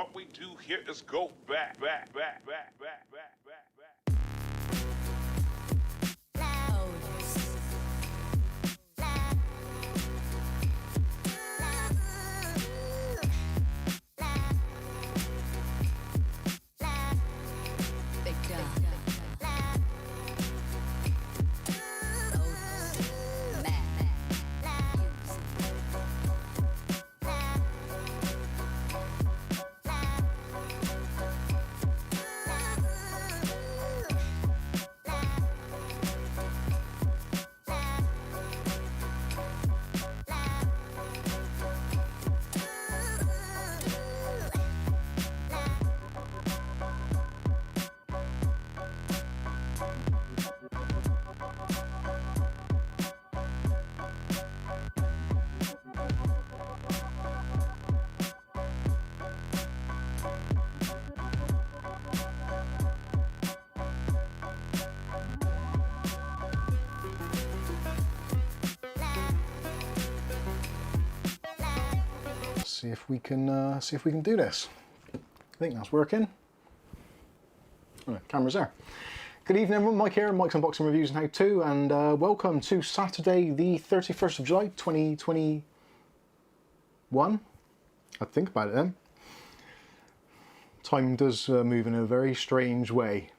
what we do here is go back. See if we can do this. I think that's working. Oh, camera's there. Good evening everyone, Mike here, Mike's Unboxing Reviews and How To, and welcome to Saturday the 31st of July 2021. I'd think about it then. Time does move in a very strange way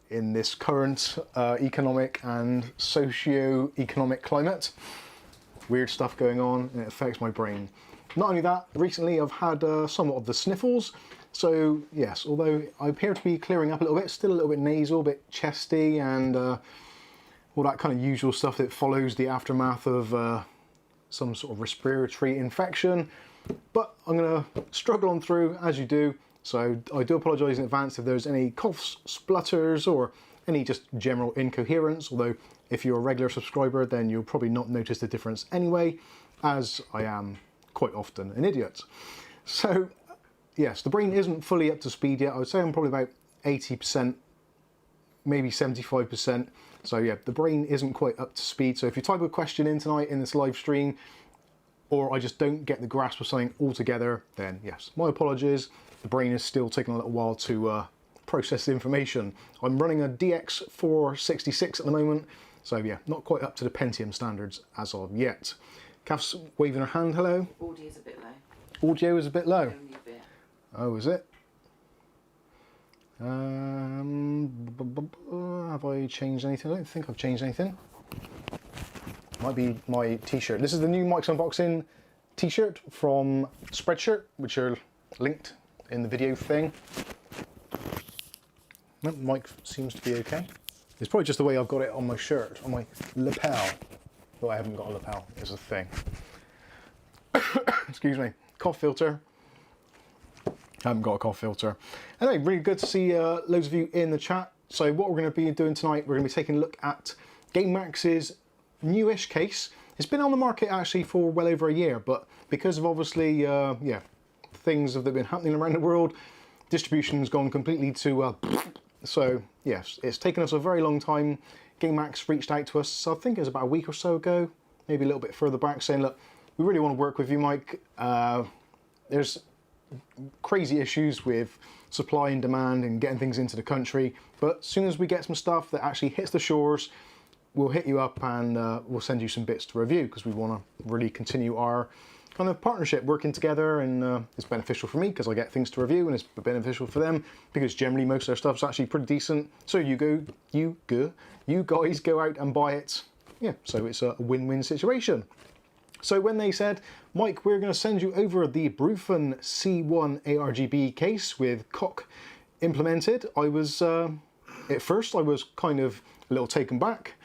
in this current economic and socio-economic climate. Weird stuff going on and it affects my brain. Not only that, recently I've had somewhat of the sniffles, so yes, although I appear to be clearing up a little bit, still a little bit nasal, a bit chesty, and all that kind of usual stuff that follows the aftermath of some sort of respiratory infection. But I'm going to struggle on through, as you do, so I do apologise in advance if there's any coughs, splutters, or any just general incoherence, although if you're a regular subscriber then you'll probably not notice the difference anyway, as I am quite often an idiot. So yes, the brain isn't fully up to speed yet. I would say I'm probably about 80%, maybe 75%. So yeah, the brain isn't quite up to speed. So if you type a question in tonight in this live stream, or I just don't get the grasp of something altogether, then yes, my apologies. The brain is still taking a little while to process the information. I'm running a DX466 at the moment, so yeah, not quite up to the Pentium standards as of yet. Kath's waving her hand, hello. Audio's a bit low. Audio is a bit low? Only a bit. Oh, is it? Have I changed anything? I don't think I've changed anything. Might be my t-shirt. This is the new Mike's Unboxing t-shirt from Spreadshirt, which are linked in the video thing. No, Mike seems to be okay. It's probably just the way I've got it on my shirt, on my lapel. Though I haven't got a lapel, is a thing. Excuse me. Cough filter. I haven't got a cough filter. Anyway, really good to see loads of you in the chat. So what we're going to be doing tonight, we're going to be taking a look at Gamemax's newish case. It's been on the market actually for well over a year, but because of obviously, yeah, things that have been happening around the world, distribution's gone completely to, so yes, it's taken us a very long time. Gamemax reached out to us, I think it was about a week or so ago, maybe a little bit further back, saying, look, we really want to work with you, Mike. There's crazy issues with supply and demand and getting things into the country, but as soon as we get some stuff that actually hits the shores, we'll hit you up and we'll send you some bits to review, because we want to really continue our kind of partnership, working together, and it's beneficial for me because I get things to review, and it's beneficial for them because generally most of their stuff's actually pretty decent. So you guys go out and buy it. Yeah, so it's a win-win situation. So when they said, Mike, we're going to send you over the Brufen C1 ARGB case with cock implemented, I was, at first I was kind of a little taken back,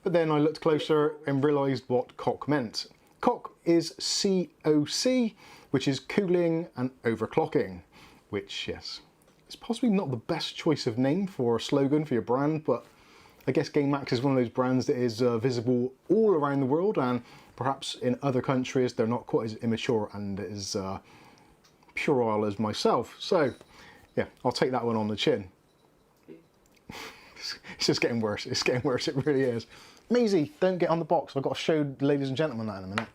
but then I looked closer and realised what cock meant. Cock is COC, which is cooling and overclocking, which, yes, is possibly not the best choice of name for a slogan for your brand, but I guess Gamemax is one of those brands that is visible all around the world, and perhaps in other countries they're not quite as immature and as puerile as myself. So, yeah, I'll take that one on the chin. It's just getting worse. It's getting worse. It really is. Maisie, don't get on the box. I've got to show the ladies and gentlemen that in a minute.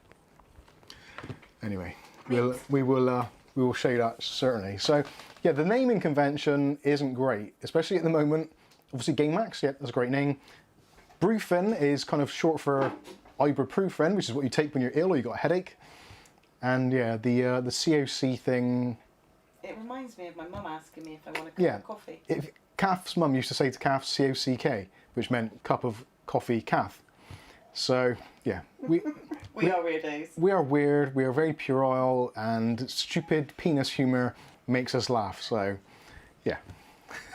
Anyway, we will we will show you that certainly. So yeah, the naming convention isn't great, especially at the moment. Obviously Gamemax, yeah, that's a great name. Brufen is kind of short for ibuprofen, which is what you take when you're ill or you've got a headache. And yeah, the COC thing. It reminds me of my mum asking me if I want a cup of coffee. Kath's mum used to say to Kath COCK, which meant cup of coffee Kath. So yeah, we are weirdos. We are weird. We are very puerile, and stupid penis humour makes us laugh. So yeah,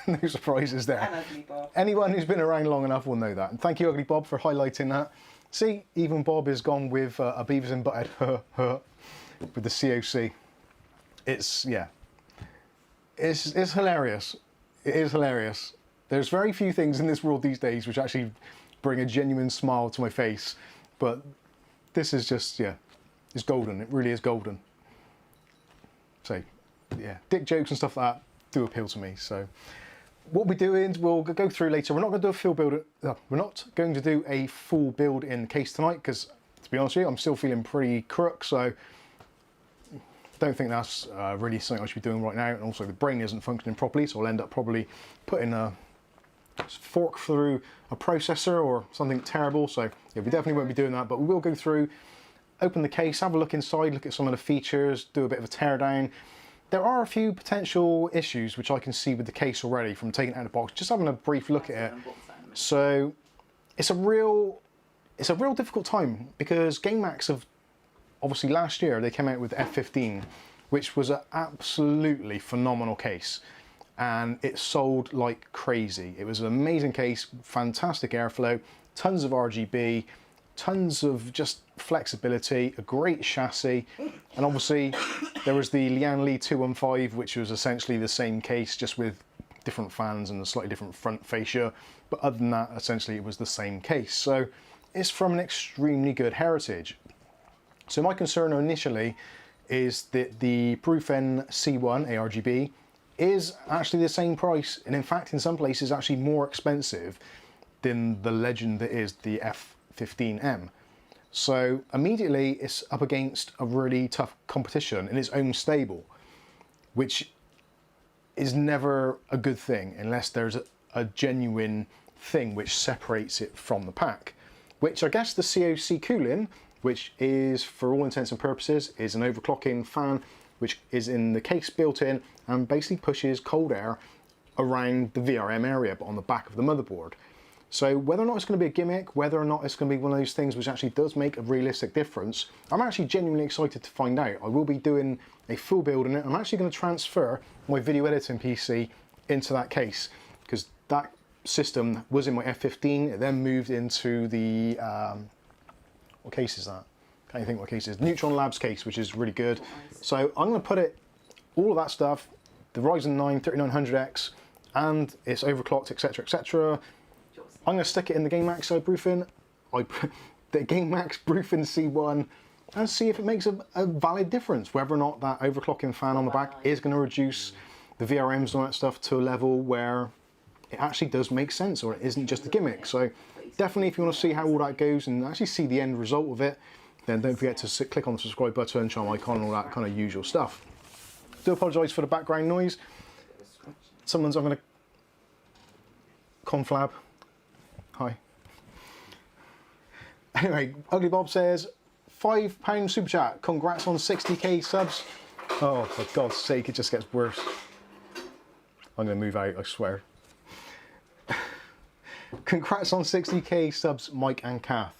no surprises there. And Ugly Bob. Anyone who's been around long enough will know that. And thank you, Ugly Bob, for highlighting that. See, even Bob is gone with a Beavis and Butthead with the COC. It's it's hilarious. It is hilarious. There's very few things in this world these days which actually bring a genuine smile to my face, but this is just, yeah, it's golden. It really is golden. So yeah, dick jokes and stuff like that do appeal to me. So what we're doing, we'll go through later. We're not going to do a full build. We're not going to do a full build in the case tonight because, to be honest with you, I'm still feeling pretty crook. So don't think that's really something I should be doing right now. And also the brain isn't functioning properly, so I'll end up probably putting a fork through a processor or something terrible. So yeah, we definitely won't be doing that, but we will go through, open the case, have a look inside, look at some of the features, do a bit of a teardown. There are a few potential issues which I can see with the case already from taking it out of the box, just having a brief look at it. So it's a real difficult time because Gamemax have, obviously last year they came out with F15, which was an absolutely phenomenal case. And it sold like crazy. It was an amazing case, fantastic airflow, tons of RGB, tons of just flexibility, a great chassis, and obviously there was the Lian Li 215, which was essentially the same case, just with different fans and a slightly different front fascia, but other than that, essentially it was the same case. So it's from an extremely good heritage. So my concern initially is that the Brufen C1 ARGB is actually the same price, and in fact in some places actually more expensive than the legend that is the F15M. So immediately it's up against a really tough competition in its own stable, which is never a good thing unless there's a genuine thing which separates it from the pack, which I guess the COC Cooling, which is for all intents and purposes is an overclocking fan which is in the case built in and basically pushes cold air around the VRM area, but on the back of the motherboard. So whether or not it's going to be a gimmick, whether or not it's going to be one of those things which actually does make a realistic difference, I'm actually genuinely excited to find out. I will be doing a full build in it. I'm actually going to transfer my video editing PC into that case because that system was in my F15. It then moved into the, what case is that? Can't even think what case it is. Neutron Labs case, which is really good. So I'm going to put it, all of that stuff, the Ryzen 9 3900X, and it's overclocked, etc., etc. I'm going to stick it in the Gamemax Brufen, the Gamemax Brufen C1, and see if it makes a valid difference, whether or not that overclocking fan on the back is going to reduce the VRMs and all that stuff to a level where it actually does make sense, or it isn't just a gimmick. So definitely, if you want to see how all that goes and actually see the end result of it, then don't forget to click on the subscribe button, charm icon, and all that kind of usual stuff. Do apologise for the background noise. Someone's having a conflab. Hi. Anyway, Ugly Bob says, £5 super chat. Congrats on 60k subs. Oh, for God's sake, it just gets worse. I'm going to move out, I swear. Congrats on 60k subs, Mike and Kath.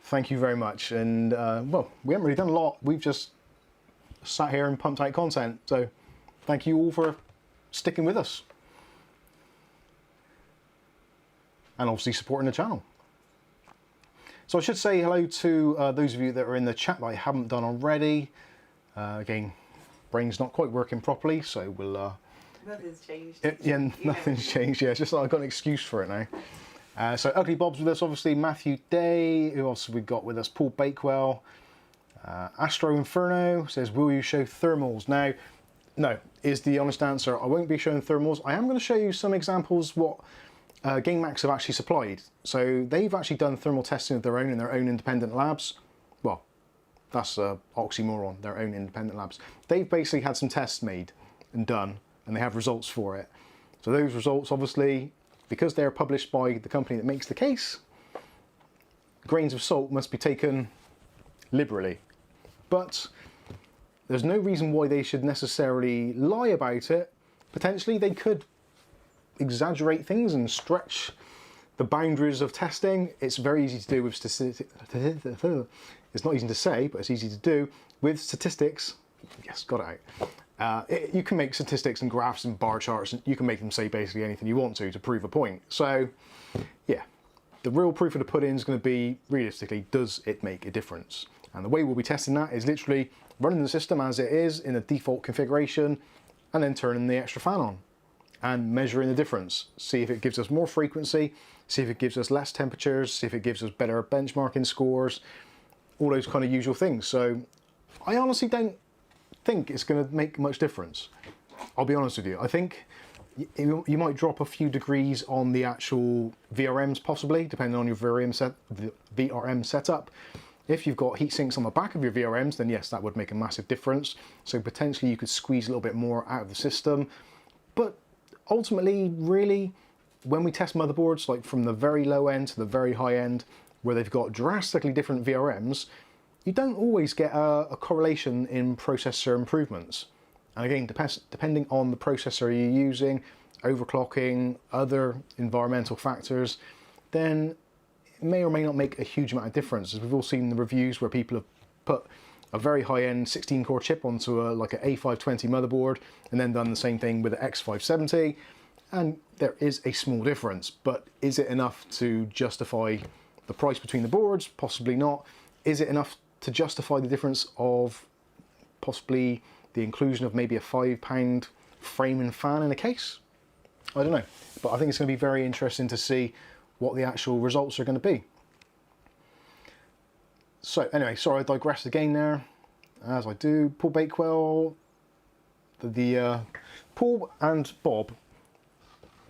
Thank you very much. And, well, we haven't really done a lot. We've just sat here and pumped out content. So thank you all for sticking with us. And obviously supporting the channel. So I should say hello to those of you that are in the chat that I haven't done already. Again, brain's not quite working properly, so we'll... Nothing's changed. Yeah, nothing's changed. Yeah, it's just that I've got an excuse for it now. So Ugly Bob's with us, obviously. Matthew Day. Who else have we got with us? Paul Bakewell. Astro Inferno says, will you show thermals? Now, no, is the honest answer. I won't be showing thermals. I am going to show you some examples what Gamemax have actually supplied. So they've actually done thermal testing of their own in their own independent labs. Well, That's oxymoron, their own independent labs. They've basically had some tests made and done, and they have results for it. So those results, obviously, because they're published by the company that makes the case, grains of salt must be taken liberally. But there's no reason why they should necessarily lie about it. Potentially they could exaggerate things and stretch the boundaries of testing. It's very easy to do with statistics. It's not easy to say, but it's easy to do with statistics. Yes, got it out. You can make statistics and graphs and bar charts, and you can make them say basically anything you want to prove a point. So, yeah, the real proof of the pudding is going to be, realistically, does it make a difference? And the way we'll be testing that is literally running the system as it is in the default configuration, and then turning the extra fan on and measuring the difference. See if it gives us more frequency, see if it gives us less temperatures, see if it gives us better benchmarking scores, all those kind of usual things. So I honestly don't think it's going to make much difference. I'll be honest with you. I think you might drop a few degrees on the actual VRMs possibly, depending on your VRM setup. If you've got heat sinks on the back of your VRMs, then yes, that would make a massive difference. So potentially you could squeeze a little bit more out of the system. But ultimately, really, when we test motherboards, like from the very low end to the very high end, where they've got drastically different VRMs, you don't always get a correlation in processor improvements. And again, depending on the processor you're using, overclocking, other environmental factors, then it may or may not make a huge amount of difference. As we've all seen the reviews where people have put a very high-end 16-core chip onto like an A520 motherboard and then done the same thing with an X570, and there is a small difference. But is it enough to justify the price between the boards? Possibly not. Is it enough to justify the difference of possibly the inclusion of maybe a £5 frame and fan in a case? I don't know, but I think it's going to be very interesting to see what the actual results are going to be. So anyway, sorry I digressed again there, as I do. Paul Bakewell, Paul and Bob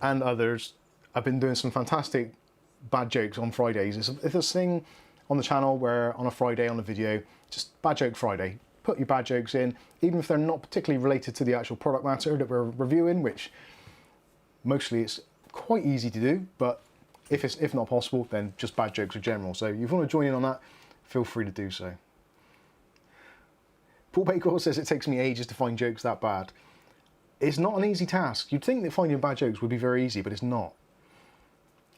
and others have been doing some fantastic bad jokes on Fridays. It's this thing on the channel where on a Friday on a video, just Bad Joke Friday. Put your bad jokes in, even if they're not particularly related to the actual product matter that we're reviewing, which mostly it's quite easy to do, but if not possible, then just bad jokes in general. So if you want to join in on that, feel free to do so. Paul Bakewell says it takes me ages to find jokes that bad. It's not an easy task. You'd think that finding bad jokes would be very easy, but it's not.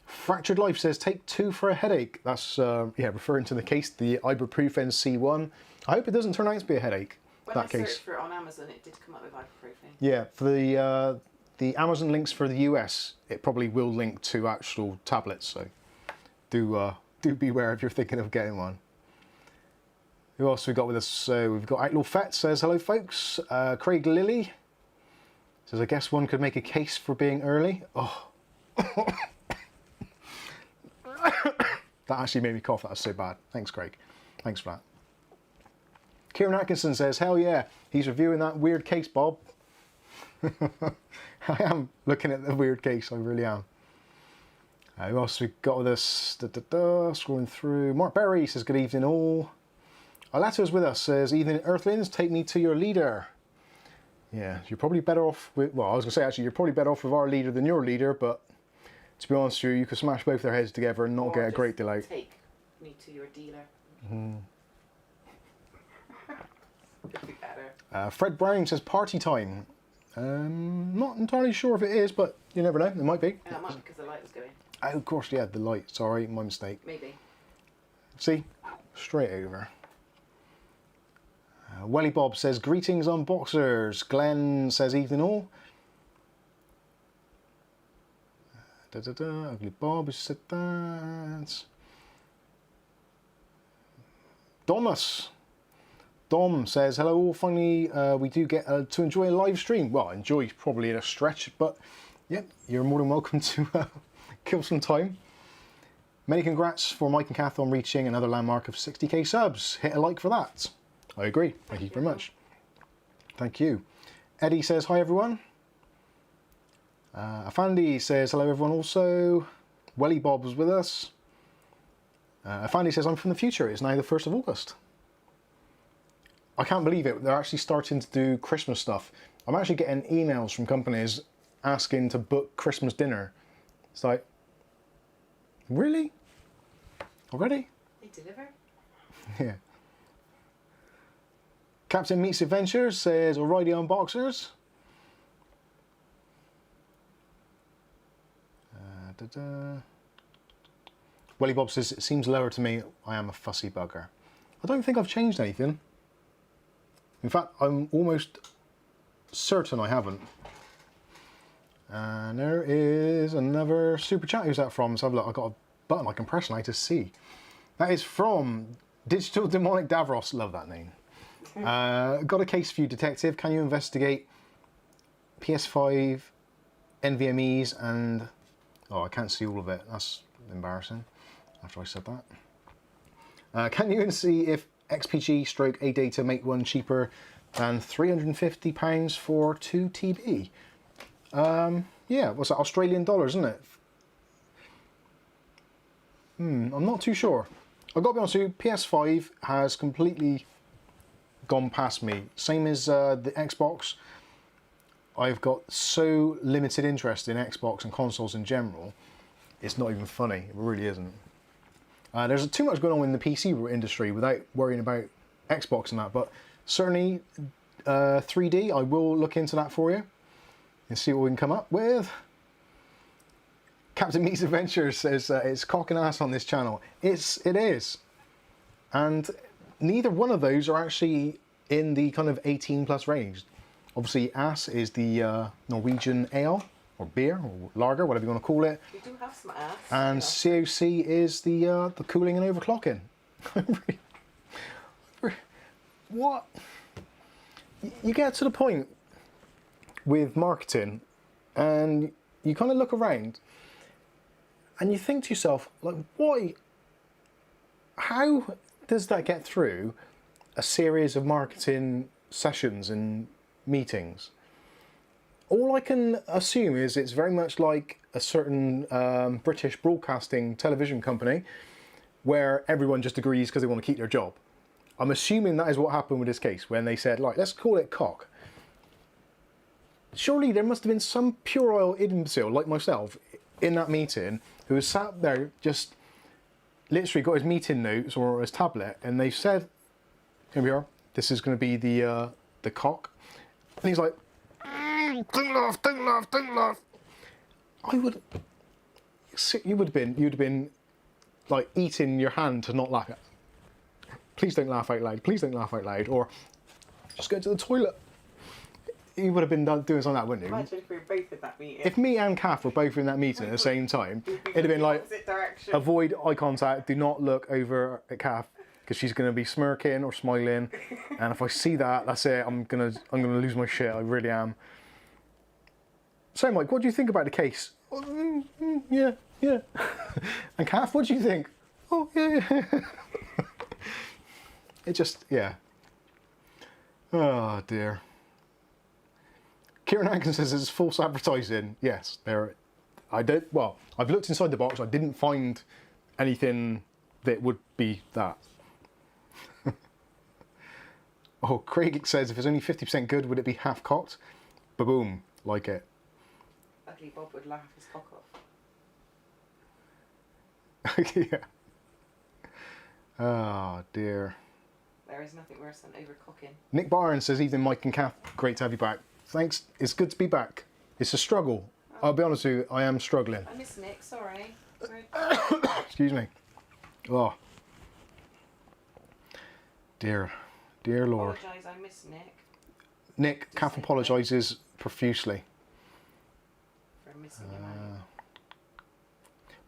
Fractured Life says take 2 for a headache. That's yeah, referring to the case, the ibuprofen C1. I hope it doesn't turn out to be a headache. When I searched for it on Amazon, it did come up with ibuprofen. Yeah, for the Amazon links for the US, it probably will link to actual tablets. So do beware if you're thinking of getting one. Who else we got with us? So we've got Outlaw Fett says hello folks. Craig Lilly says I guess one could make a case for being early. Oh. That actually made me cough. That was so bad. Thanks, Craig. Thanks for that. Kieran Atkinson says, hell yeah, he's reviewing that weird case, Bob. I am looking at the weird case, I really am. Who else we got with us? Scrolling through. Mark Berry says, good evening all. Alato's with us, says, evening Earthlings, take me to your leader. Yeah, you're probably better off with, well, I was going to say actually, you're probably better off with our leader than your leader, but to be honest with you, you could smash both their heads together and not get a great delight. Take me to your dealer. Could be better. Fred Brown says party time. Not entirely sure if it is, but you never know. It might be. It might be because the light was going. Oh, of course, yeah, the light. Sorry, my mistake. Maybe. See, straight over. Welly Bob says greetings unboxers. Glenn says evening all. Ugly Bob has said that. Domus. Dom says, hello all, finally we do get to enjoy a live stream. Well, enjoy probably in a stretch, but yeah, you're more than welcome to kill some time. Many congrats for Mike and Kath on reaching another landmark of 60k subs. Hit a like for that. I agree. Thank you very much. Thank you. Eddie says, hi everyone. Afandi says, hello everyone also. Welly Bob was with us. Afandi says, I'm from the future. It's now the 1st of August. I can't believe it. They're actually starting to do Christmas stuff. I'm actually getting emails from companies asking to book Christmas dinner. It's like, really? Already? They deliver? Yeah. Captain Meets Adventures says, alrighty unboxers. Welly Bob says, it seems lower to me. I am a fussy bugger. I don't think I've changed anything. In fact, I'm almost certain I haven't. And there is another super chat. Who's that from? Let's have a look. I've got a button I can press now to see. That is from Digital Demonic Davros. Love that name. Got a case for you, detective. Can you investigate PS5 NVMEs and... Oh, I can't see all of it. That's embarrassing after I said that. Can you see if XPG stroke AData make one cheaper than £350 for 2 TB? Yeah, what's that? Australian dollars, isn't it? I'm not too sure. I've got to be honest with you, PS5 has completely gone past me. Same as the Xbox. I've got so limited interest in Xbox and consoles in general. It's not even funny. It really isn't. There's too much going on in the PC industry without worrying about Xbox and that. But certainly 3D, I will look into that for you and see what we can come up with. Captain Meets Adventures says it's cock and ass on this channel. It is. And neither one of those are actually in the kind of 18 plus range. Obviously, ass is the Norwegian ale, or beer, or lager, whatever you want to call it. We do have some ass. And COC is the cooling and overclocking. What? You get to the point with marketing, and you kind of look around, and you think to yourself, like, why? How does that get through a series of marketing sessions and meetings? All I can assume is it's very much like a certain British broadcasting television company where everyone just agrees because they want to keep their job. I'm assuming that is what happened with this case when they said, like, let's call it cock. Surely there must have been some pure oil imbecile like myself in that meeting who was sat there, just literally got his meeting notes or his tablet, and they said, here we are, this is going to be the cock. And he's like, don't laugh, don't laugh, don't laugh. You'd have been like eating your hand to not laugh. Please don't laugh out loud, please don't laugh out loud, or just go to the toilet. You would have been doing something like that, wouldn't you? Imagine if we were both in that meeting. If me and Kath were both in that meeting at the same time, it'd have been like, avoid eye contact, do not look over at Kath, because she's going to be smirking or smiling, and if I see that, that's it, I'm gonna lose my shit, I really am. So Mike, what do you think about the case? Yeah. And Kath, what do you think? Oh, yeah. It just, yeah. Oh dear. Kieran Atkins says it's false advertising. Yes, I've looked inside the box. I didn't find anything that would be that. Oh, Craig says if it's only 50% good, would it be half cocked? Ba-boom, like it. Ugly Bob would laugh his cock off. Yeah. Oh dear. There is nothing worse than overclocking. Nick Barnes says, evening Mike and Kath, great to have you back. Thanks, it's good to be back. It's a struggle. Oh. I'll be honest with you, I am struggling. I miss Nick, sorry. Excuse me. Oh. Dear Lord. I apologise, I miss Nick. Nick, Kath apologises profusely. For missing you, man.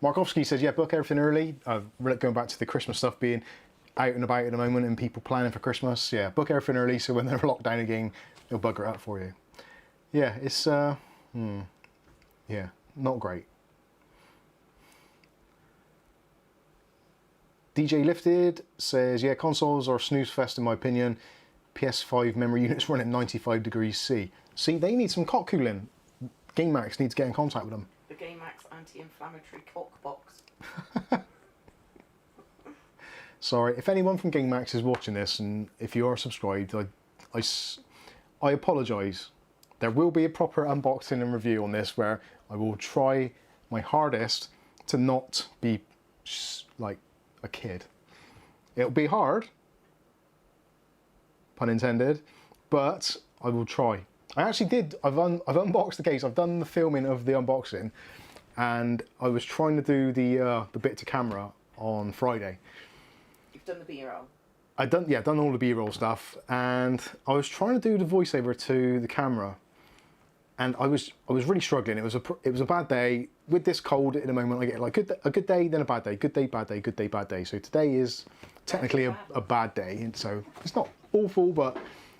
Markovsky says, yeah, book everything early. Going back to the Christmas stuff being out and about at the moment and people planning for Christmas. Yeah, book everything early so when they're locked down again, they'll bugger it up for you. Yeah, it's, yeah, not great. DJ Lifted says, yeah, consoles are snooze fest in my opinion. PS5 memory units run at 95 degrees C. See, they need some cock cooling. Gamemax needs to get in contact with them. The Gamemax anti-inflammatory cock box. Sorry, if anyone from Gamemax is watching this, and if you are subscribed, I apologise. There will be a proper unboxing and review on this where I will try my hardest to not be like a kid. It'll be hard, pun intended, but I will try. I actually did, I've unboxed the case, I've done the filming of the unboxing, and I was trying to do the bit to camera on Friday. You've done the B-roll? I've done all the B-roll stuff, and I was trying to do the voiceover to the camera, and I was really struggling. It was a bad day. With this cold in a moment, I get like a good day, then a bad day, good day, bad day, good day, bad day. So today is technically a bad day, and so it's not awful, but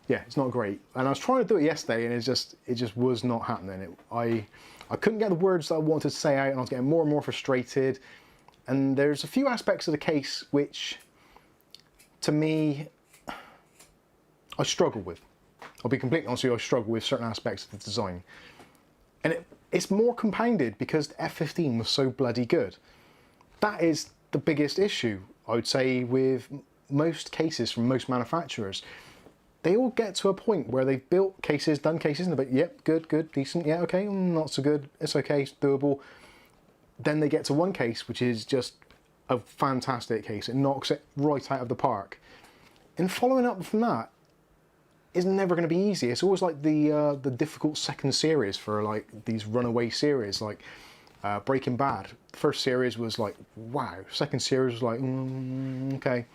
yeah, it's not great. And I was trying to do it yesterday, and it just was not happening. I couldn't get the words that I wanted to say out, and I was getting more and more frustrated. And there's a few aspects of the case which, to me, I struggle with. I'll be completely honest with you, I struggle with certain aspects of the design. And it's more compounded because the F15 was so bloody good. That is the biggest issue, I would say, with most cases from most manufacturers. They all get to a point where they've built cases, done cases, and they're like, yep, good, decent, yeah, okay, not so good, it's okay, it's doable. Then they get to one case, which is just a fantastic case. It knocks it right out of the park. And following up from that is never going to be easy. It's always like the difficult second series for like these runaway series, like Breaking Bad. First series was like, wow. Second series was like, okay.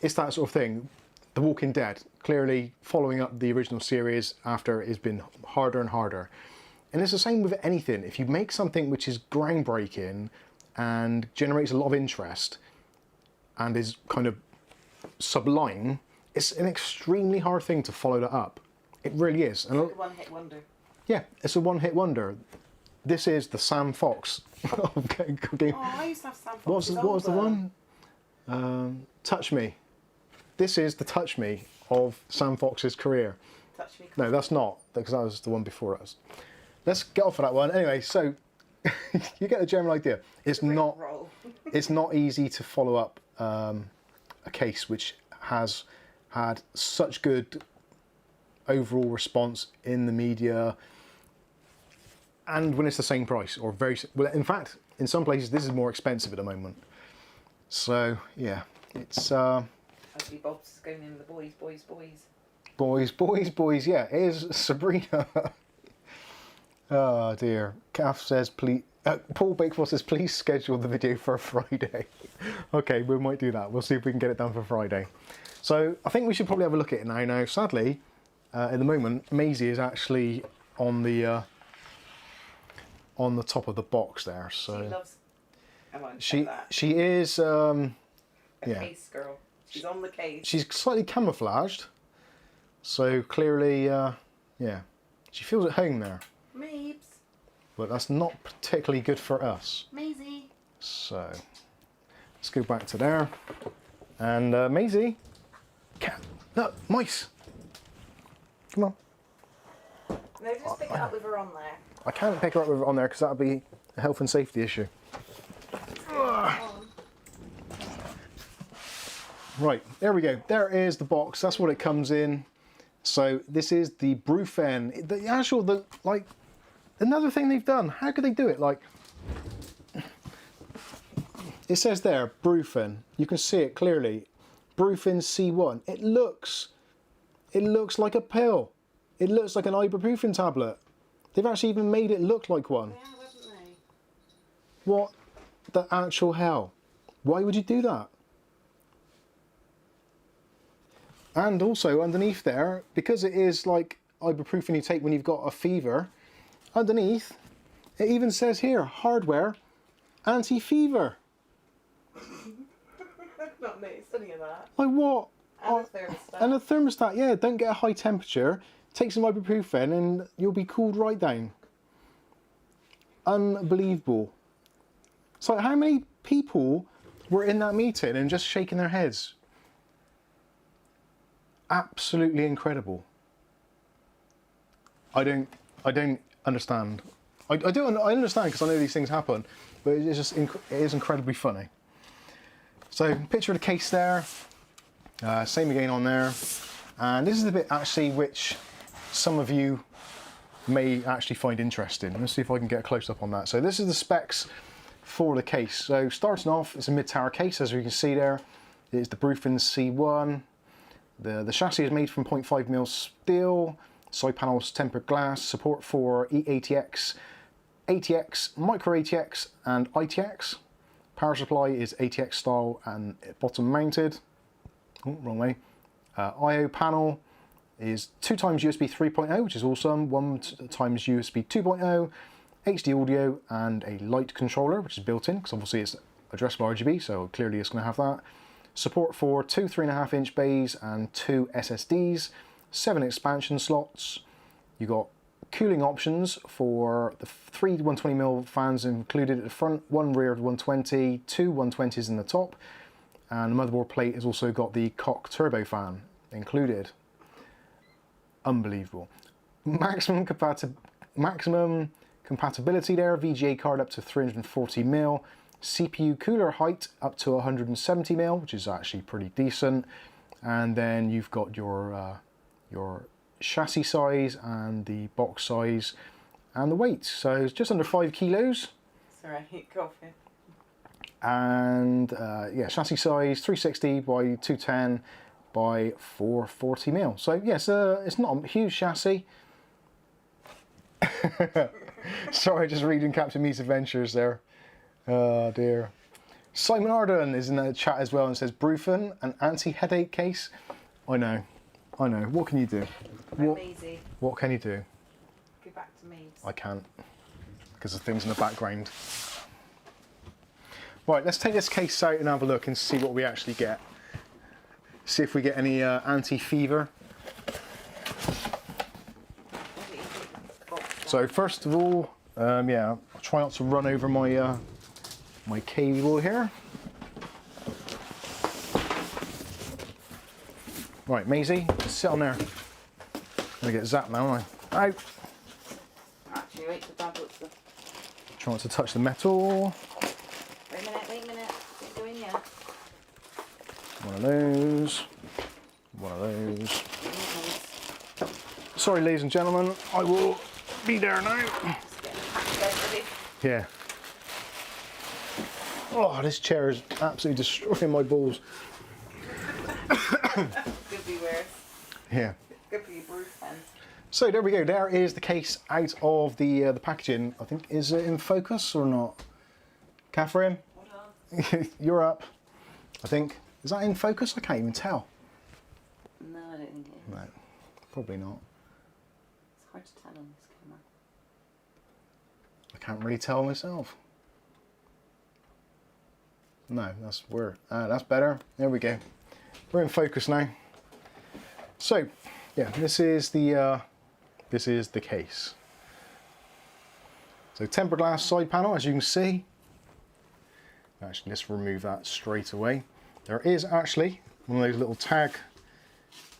It's that sort of thing. The Walking Dead, clearly following up the original series after it's been harder and harder. And it's the same with anything. If you make something which is groundbreaking and generates a lot of interest and is kind of sublime, it's an extremely hard thing to follow that up. It really is. It's like a one-hit wonder. Yeah, it's a one-hit wonder. This is the Sam Fox of game. Oh, I used to have Sam Fox. What was the one? Touch Me. This is the Touch Me of Sam Fox's career. Touch Me. No, that's not, because that was the one before us. Let's get off of that one. Anyway, so you get the general idea. It's not easy to follow up a case which has had such good overall response in the media, and when it's the same price or very well. In fact, in some places this is more expensive at the moment. So yeah, it's Ugly Bob's going in with the boys. Yeah, it is Sabrina. Oh dear. Kath says, please. Paul Bakewell says, please schedule the video for Friday. Okay, we might do that. We'll see if we can get it done for Friday. So I think we should probably have a look at it now. Now, sadly, at the moment, Maisie is actually on the top of the box there. So she loves. She is. A case girl. She's on the case. She's slightly camouflaged, so clearly, yeah, she feels at home there. Meeps. But that's not particularly good for us. Maisie. So let's go back to there. And Maisie, cat, no, mice. Come on. No, just pick it up with her on there. I can't pick her up with her on there because that would be a health and safety issue. Right, there we go. There is the box. That's what it comes in. So this is the Brufen. The actual, like, another thing they've done. How could they do it? Like, it says there, Brufen. You can see it clearly. Brufen C1. It looks like a pill. It looks like an ibuprofen tablet. They've actually even made it look like one. Yeah, haven't they? What the actual hell? Why would you do that? And also underneath there, because it is like ibuprofen you take when you've got a fever, underneath it even says here, hardware, anti-fever. I've not noticed any of that. Like what? And a thermostat. And a thermostat, yeah, don't get a high temperature, take some ibuprofen and you'll be cooled right down. Unbelievable. So how many people were in that meeting and just shaking their heads? Absolutely incredible. I don't understand. I understand because I know these things happen, but it's just it is incredibly funny. So picture of the case there, same again on there. And this is the bit actually which some of you may actually find interesting. Let's see if I can get a close up on that. So this is the specs for the case. So starting off, it's a mid-tower case, as you can see there. It's the Brufen C1. The chassis is made from 0.5mm steel, side panels tempered glass, support for E-ATX, ATX, micro ATX and ITX. Power supply is ATX style and bottom mounted. Oh, wrong way. I/O panel is 2x USB 3.0, which is awesome, 1x USB 2.0, HD audio and a light controller, which is built in, because obviously it's addressable RGB, so clearly it's going to have that. Support for 2 3.5-inch bays and 2 SSDs, 7 expansion slots. You got cooling options for the 3 120mm fans included at the front, 1 rear 120, 2 120s in the top, and the motherboard plate has also got the Cock turbo fan included. Unbelievable. Maximum compatibility there, VGA card up to 340mm, CPU cooler height up to 170mm, which is actually pretty decent. And then you've got your chassis size and the box size and the weight. So it's just under 5 kilos. Sorry, coffee. And yeah, chassis size 360 by 210 by 440mm. So yes, it's not a huge chassis. Sorry, just reading Captain Me's Adventures there. Oh dear. Simon Arden is in the chat as well and says, Brufen, an anti-headache case. I know. What can you do? What can you do? Go back to me. I can't, because of things in the background. Right, let's take this case out and have a look and see what we actually get. See if we get any anti-fever. So first of all, yeah, I'll try not to run over my my cable here. Right, Maisie, sit on there. I'm gonna get zapped now, aren't I? Out. Actually, wait till Dad looks the... Try not to touch the metal. Wait a minute. Don't go in yet. One of those. One of those. Sorry, ladies and gentlemen, I will be there now. Just getting the package ready. Yeah. Oh, this chair is absolutely destroying my balls. Could be worse. Yeah. Good for your Brufen. So there we go. There is the case out of the packaging. I think, is it in focus or not? Catherine, Hold on. you're up. I think, is that in focus? I can't even tell. No, I don't think it is. No, probably not. It's hard to tell on this camera. I can't really tell myself. No, that's weird. That's better. There we go. We're in focus now. So, yeah, this is the case. So tempered glass side panel, as you can see. Actually, let's remove that straight away. There is actually one of those little tag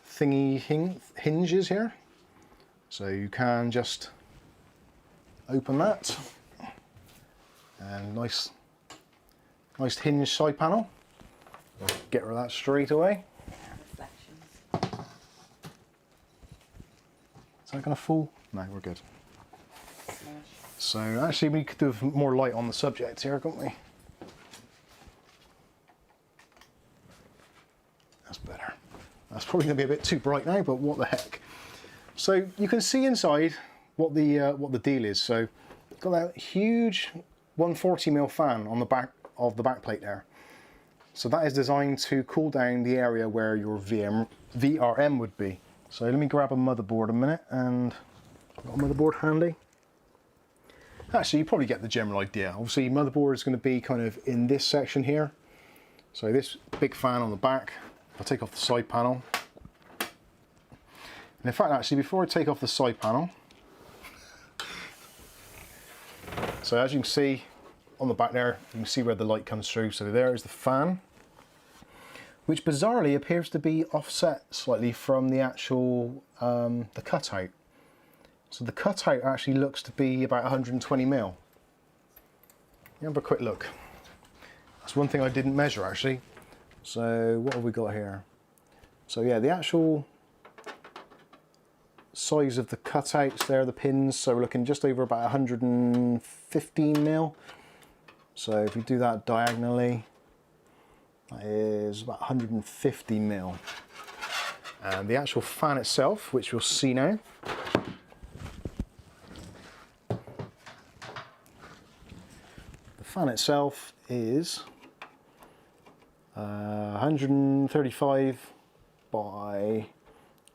thingy hinges here. So you can just open that. And nice hinge side panel. Get rid of that straight away. Reflections. Is that going to fall? No, we're good. Smash. So actually we could do more light on the subject here, couldn't we? That's better. That's probably going to be a bit too bright now, but what the heck. So you can see inside what the deal is. So got that huge 140mm fan on the back of the back plate there. So that is designed to cool down the area where your VRM would be. So let me grab a motherboard a minute, and I've got a motherboard handy. Actually, you probably get the general idea. Obviously, motherboard is going to be kind of in this section here. So this big fan on the back. I'll take off the side panel. And in fact, actually, before I take off the side panel, so as you can see on the back there, you can see where the light comes through. So there is the fan, which bizarrely appears to be offset slightly from the actual the cutout. So the cutout actually looks to be about 120mm. Have a quick look. That's one thing I didn't measure actually. So what have we got here? So yeah, the actual size of the cutouts there, the pins, so we're looking just over about 115 mil. So if we do that diagonally, that is about 150 mil. And the actual fan itself, which we'll see now, the fan itself is 135 by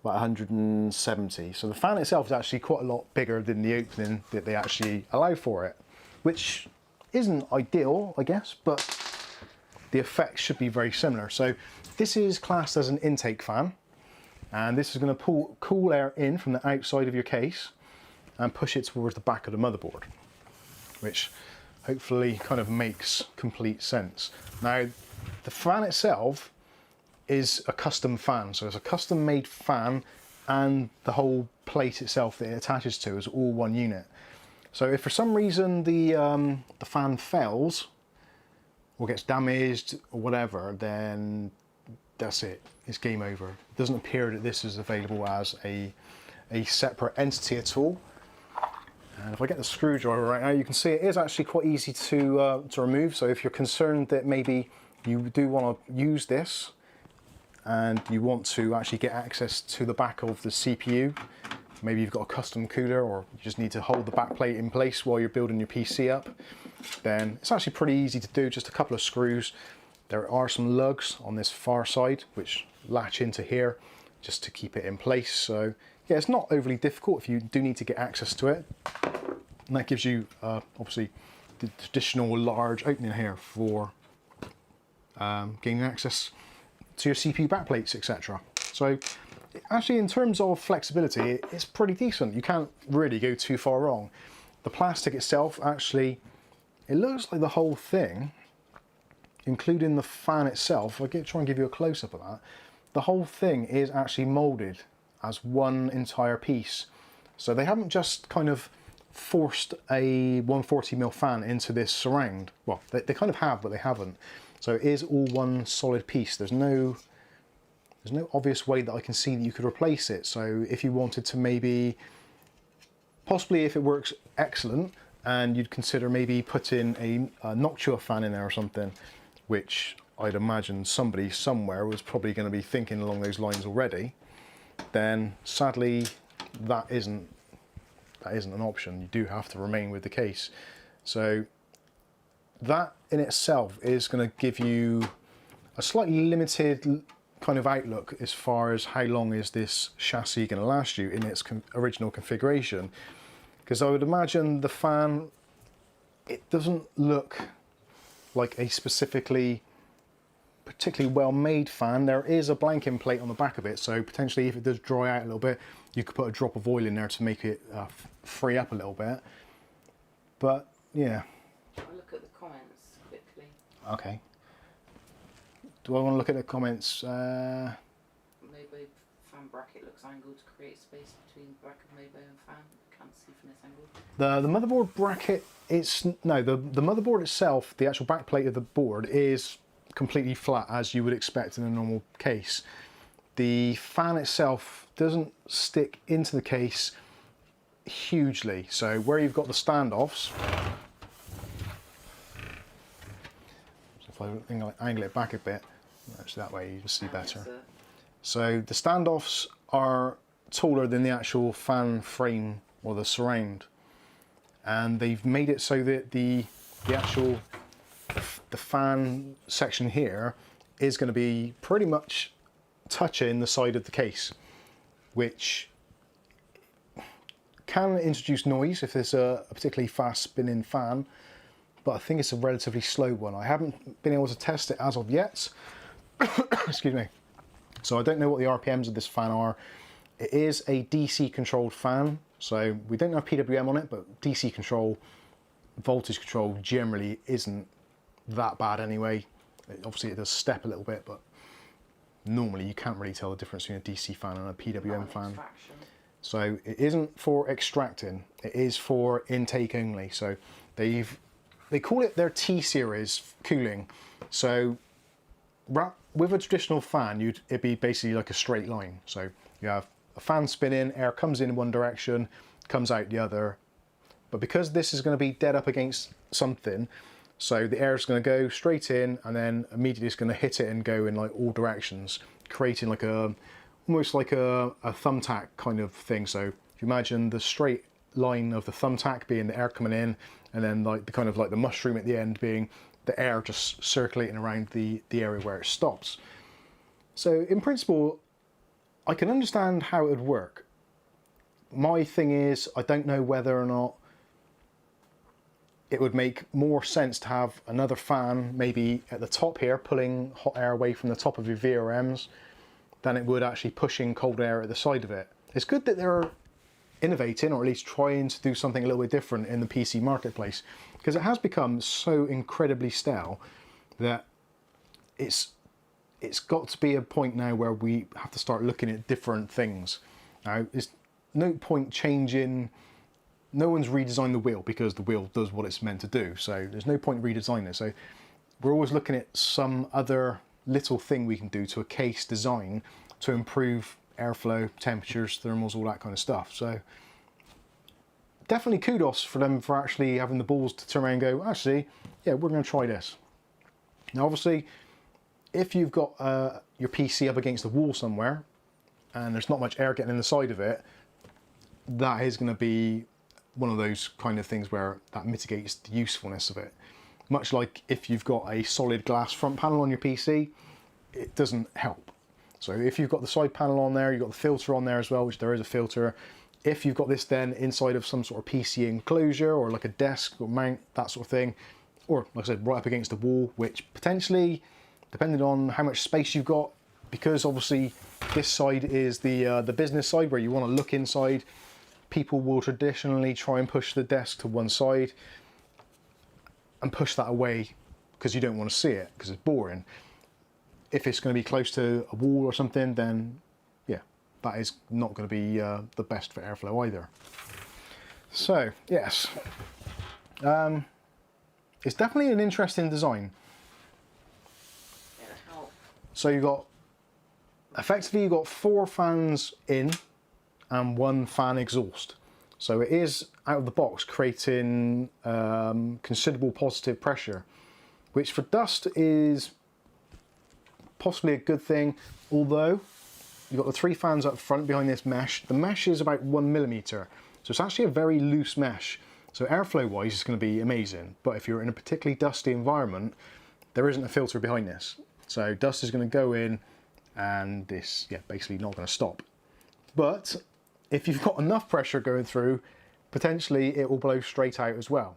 about 170. So the fan itself is actually quite a lot bigger than the opening that they actually allow for it, which isn't ideal, I guess, but the effect should be very similar. So this is classed as an intake fan, and this is going to pull cool air in from the outside of your case and push it towards the back of the motherboard, which hopefully kind of makes complete sense. Now, the fan itself is a custom fan, so it's a custom made fan, and the whole plate itself that it attaches to is all one unit. So if for some reason the fan fails or gets damaged or whatever, then that's it, it's game over. It doesn't appear that this is available as a separate entity at all. And if I get the screwdriver right now, you can see it is actually quite easy to remove. So if you're concerned that maybe you do want to use this and you want to actually get access to the back of the CPU, maybe you've got a custom cooler or you just need to hold the back plate in place while you're building your PC up, then it's actually pretty easy to do, just a couple of screws. There are some lugs on this far side which latch into here just to keep it in place. So yeah, it's not overly difficult if you do need to get access to it. And that gives you obviously the traditional large opening here for gaining access to your CPU backplates, etc. So actually, in terms of flexibility, it's pretty decent. You can't really go too far wrong. The plastic itself, actually, it looks like the whole thing, including the fan itself, I'll try and give you a close-up of that, the whole thing is actually molded as one entire piece. So they haven't just kind of forced a 140mm fan into this surround. Well, they kind of have, but they haven't. So it is all one solid piece. There's no obvious way that I can see that you could replace it. So if you wanted to maybe, possibly if it works excellent, and you'd consider maybe putting a Noctua fan in there or something, which I'd imagine somebody somewhere was probably going to be thinking along those lines already, then sadly that isn't an option. You do have to remain with the case. So that in itself is going to give you a slightly limited kind of outlook as far as how long is this chassis going to last you in its original configuration, because I would imagine the fan, it doesn't look like a particularly well made fan. There is a blanking plate on the back of it, so potentially if it does dry out a little bit, you could put a drop of oil in there to make it free up a little bit. But yeah, I'll look at the comments quickly. okay. Do I want to look at the comments? Mobo fan bracket looks angled to create space between back of Mobo and fan. Can't see from this angle. The motherboard bracket, the motherboard itself, the actual back plate of the board is completely flat as you would expect in a normal case. The fan itself doesn't stick into the case hugely. So where you've got the standoffs, if I angle it back a bit, actually that way you can see better. So the standoffs are taller than the actual fan frame or the surround, and they've made it so that the fan section here is going to be pretty much touching the side of the case, which can introduce noise if there's a particularly fast spinning fan, but I think it's a relatively slow one. I haven't been able to test it as of yet. Excuse me. So I don't know what the RPMs of this fan are. It is a DC controlled fan, so we don't have PWM on it, but DC control, voltage control generally isn't that bad anyway. Obviously it does step a little bit, but normally you can't really tell the difference between a DC fan and a PWM fan. Extraction. So it isn't for extracting, it is for intake only. So they call it their TSeries Cooling. So with a traditional fan, it'd be basically like a straight line. So you have a fan spinning, air comes in one direction, comes out the other. But because this is going to be dead up against something, so the air is going to go straight in and then immediately it's going to hit it and go in like all directions, creating like almost like a thumbtack kind of thing. So if you imagine the straight line of the thumbtack being the air coming in, and then like the kind of like the mushroom at the end being the air just circulating around the area where it stops. So in principle, I can understand how it would work. My thing is, I don't know whether or not it would make more sense to have another fan maybe at the top here pulling hot air away from the top of your VRMs than it would actually pushing cold air at the side of it. It's good that they're innovating, or at least trying to do something a little bit different in the PC marketplace, because it has become so incredibly stale that it's got to be a point now where we have to start looking at different things. Now, there's no point changing. No one's redesigned the wheel because the wheel does what it's meant to do. So there's no point redesigning it. So we're always looking at some other little thing we can do to a case design to improve airflow, temperatures, thermals, all that kind of stuff. So definitely kudos for them for actually having the balls to turn around and go, actually, yeah, we're going to try this. Now, obviously, if you've got your PC up against the wall somewhere and there's not much air getting in the side of it, that is going to be one of those kind of things where that mitigates the usefulness of it. Much like if you've got a solid glass front panel on your PC, it doesn't help. So if you've got the side panel on there, you've got the filter on there as well, which there is a filter. If you've got this then inside of some sort of PC enclosure or like a desk or mount, that sort of thing, or like I said, right up against the wall, which potentially, depending on how much space you've got, because obviously this side is the business side where you want to look inside, people will traditionally try and push the desk to one side and push that away because you don't want to see it because it's boring. If it's going to be close to a wall or something, then yeah, that is not going to be the best for airflow either. So yes, it's definitely an interesting design. So effectively you've got 4 fans in and 1 fan exhaust. So it is out of the box creating considerable positive pressure, which for dust is possibly a good thing, although you've got the 3 fans up front behind this mesh. The mesh is about 1mm, so it's actually a very loose mesh. So airflow wise it's going to be amazing, but if you're in a particularly dusty environment, there isn't a filter behind this. So dust is going to go in and this, yeah, basically not going to stop. But if you've got enough pressure going through, potentially it will blow straight out as well.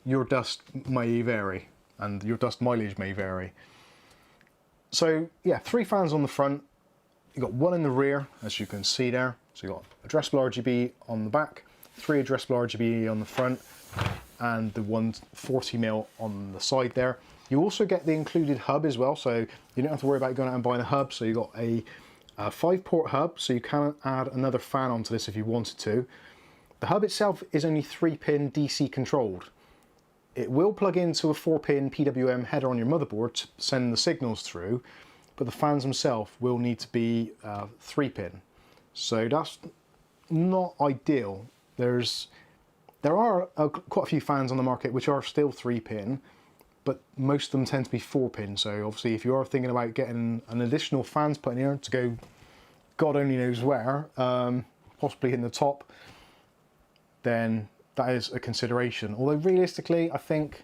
Your dust may vary and your dust mileage may vary. So yeah, 3 fans on the front, you've got 1 in the rear, as you can see there. So you've got addressable RGB on the back, 3 addressable RGB on the front, and the 140mm on the side there. You also get the included hub as well, so you don't have to worry about going out and buying a hub. So you've got a 5-port hub, so you can add another fan onto this if you wanted to. The hub itself is only 3-pin DC controlled. It will plug into a 4-pin PWM header on your motherboard to send the signals through, but the fans themselves will need to be 3-pin. So that's not ideal. There are quite a few fans on the market which are still 3-pin, but most of them tend to be 4-pin. So obviously if you are thinking about getting an additional fans put in here to go God only knows where, possibly in the top, then that is a consideration. Although realistically, I think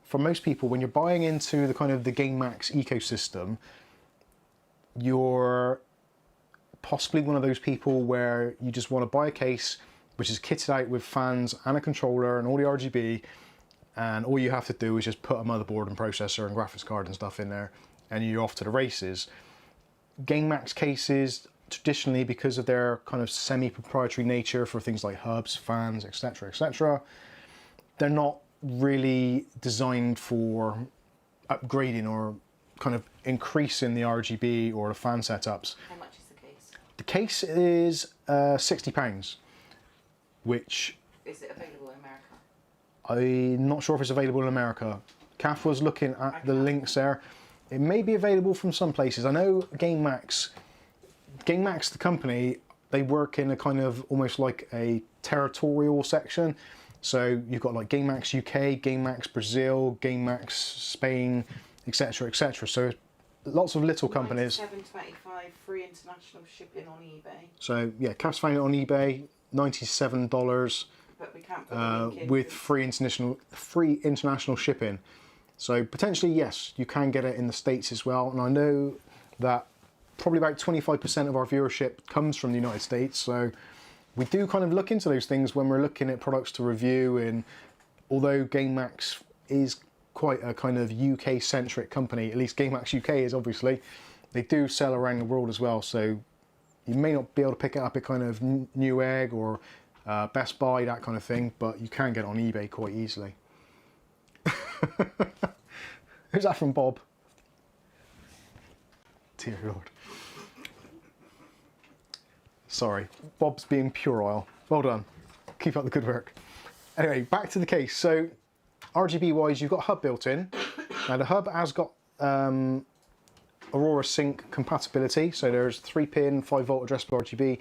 for most people, when you're buying into the kind of the Gamemax ecosystem, you're possibly one of those people where you just want to buy a case which is kitted out with fans and a controller and all the RGB, and all you have to do is just put a motherboard and processor and graphics card and stuff in there and you're off to the races. Gamemax cases, traditionally, because of their kind of semi-proprietary nature for things like hubs, fans, etc., etc., they're not really designed for upgrading or kind of increasing the RGB or the fan setups. How much is the case? The case is £60, which... Is it available in America? I'm not sure if it's available in America. Kath was looking at the links there. It may be available from some places. I know Gamemax, the company, they work in a kind of almost like a territorial section. So you've got like Gamemax UK, Gamemax Brazil, Gamemax Spain, etc., etc. So lots of little companies. $97.25 free international shipping on eBay. So yeah, Kath's found it on eBay, $97. But we can't put the link in with free international shipping. So potentially, yes, you can get it in the States as well. And I know that probably about 25% of our viewership comes from the United States. So we do kind of look into those things when we're looking at products to review. And although Gamemax is quite a kind of UK-centric company, at least Gamemax UK is obviously, they do sell around the world as well. So you may not be able to pick it up at kind of Newegg or Best Buy, that kind of thing, but you can get it on eBay quite easily. Who's that from, Bob? Dear Lord. Sorry, Bob's being puerile. Well done. Keep up the good work. Anyway, back to the case. So, RGB wise, you've got a hub built in. Now, the hub has got Aurora Sync compatibility. So, there's 3-pin, 5-volt addressable RGB,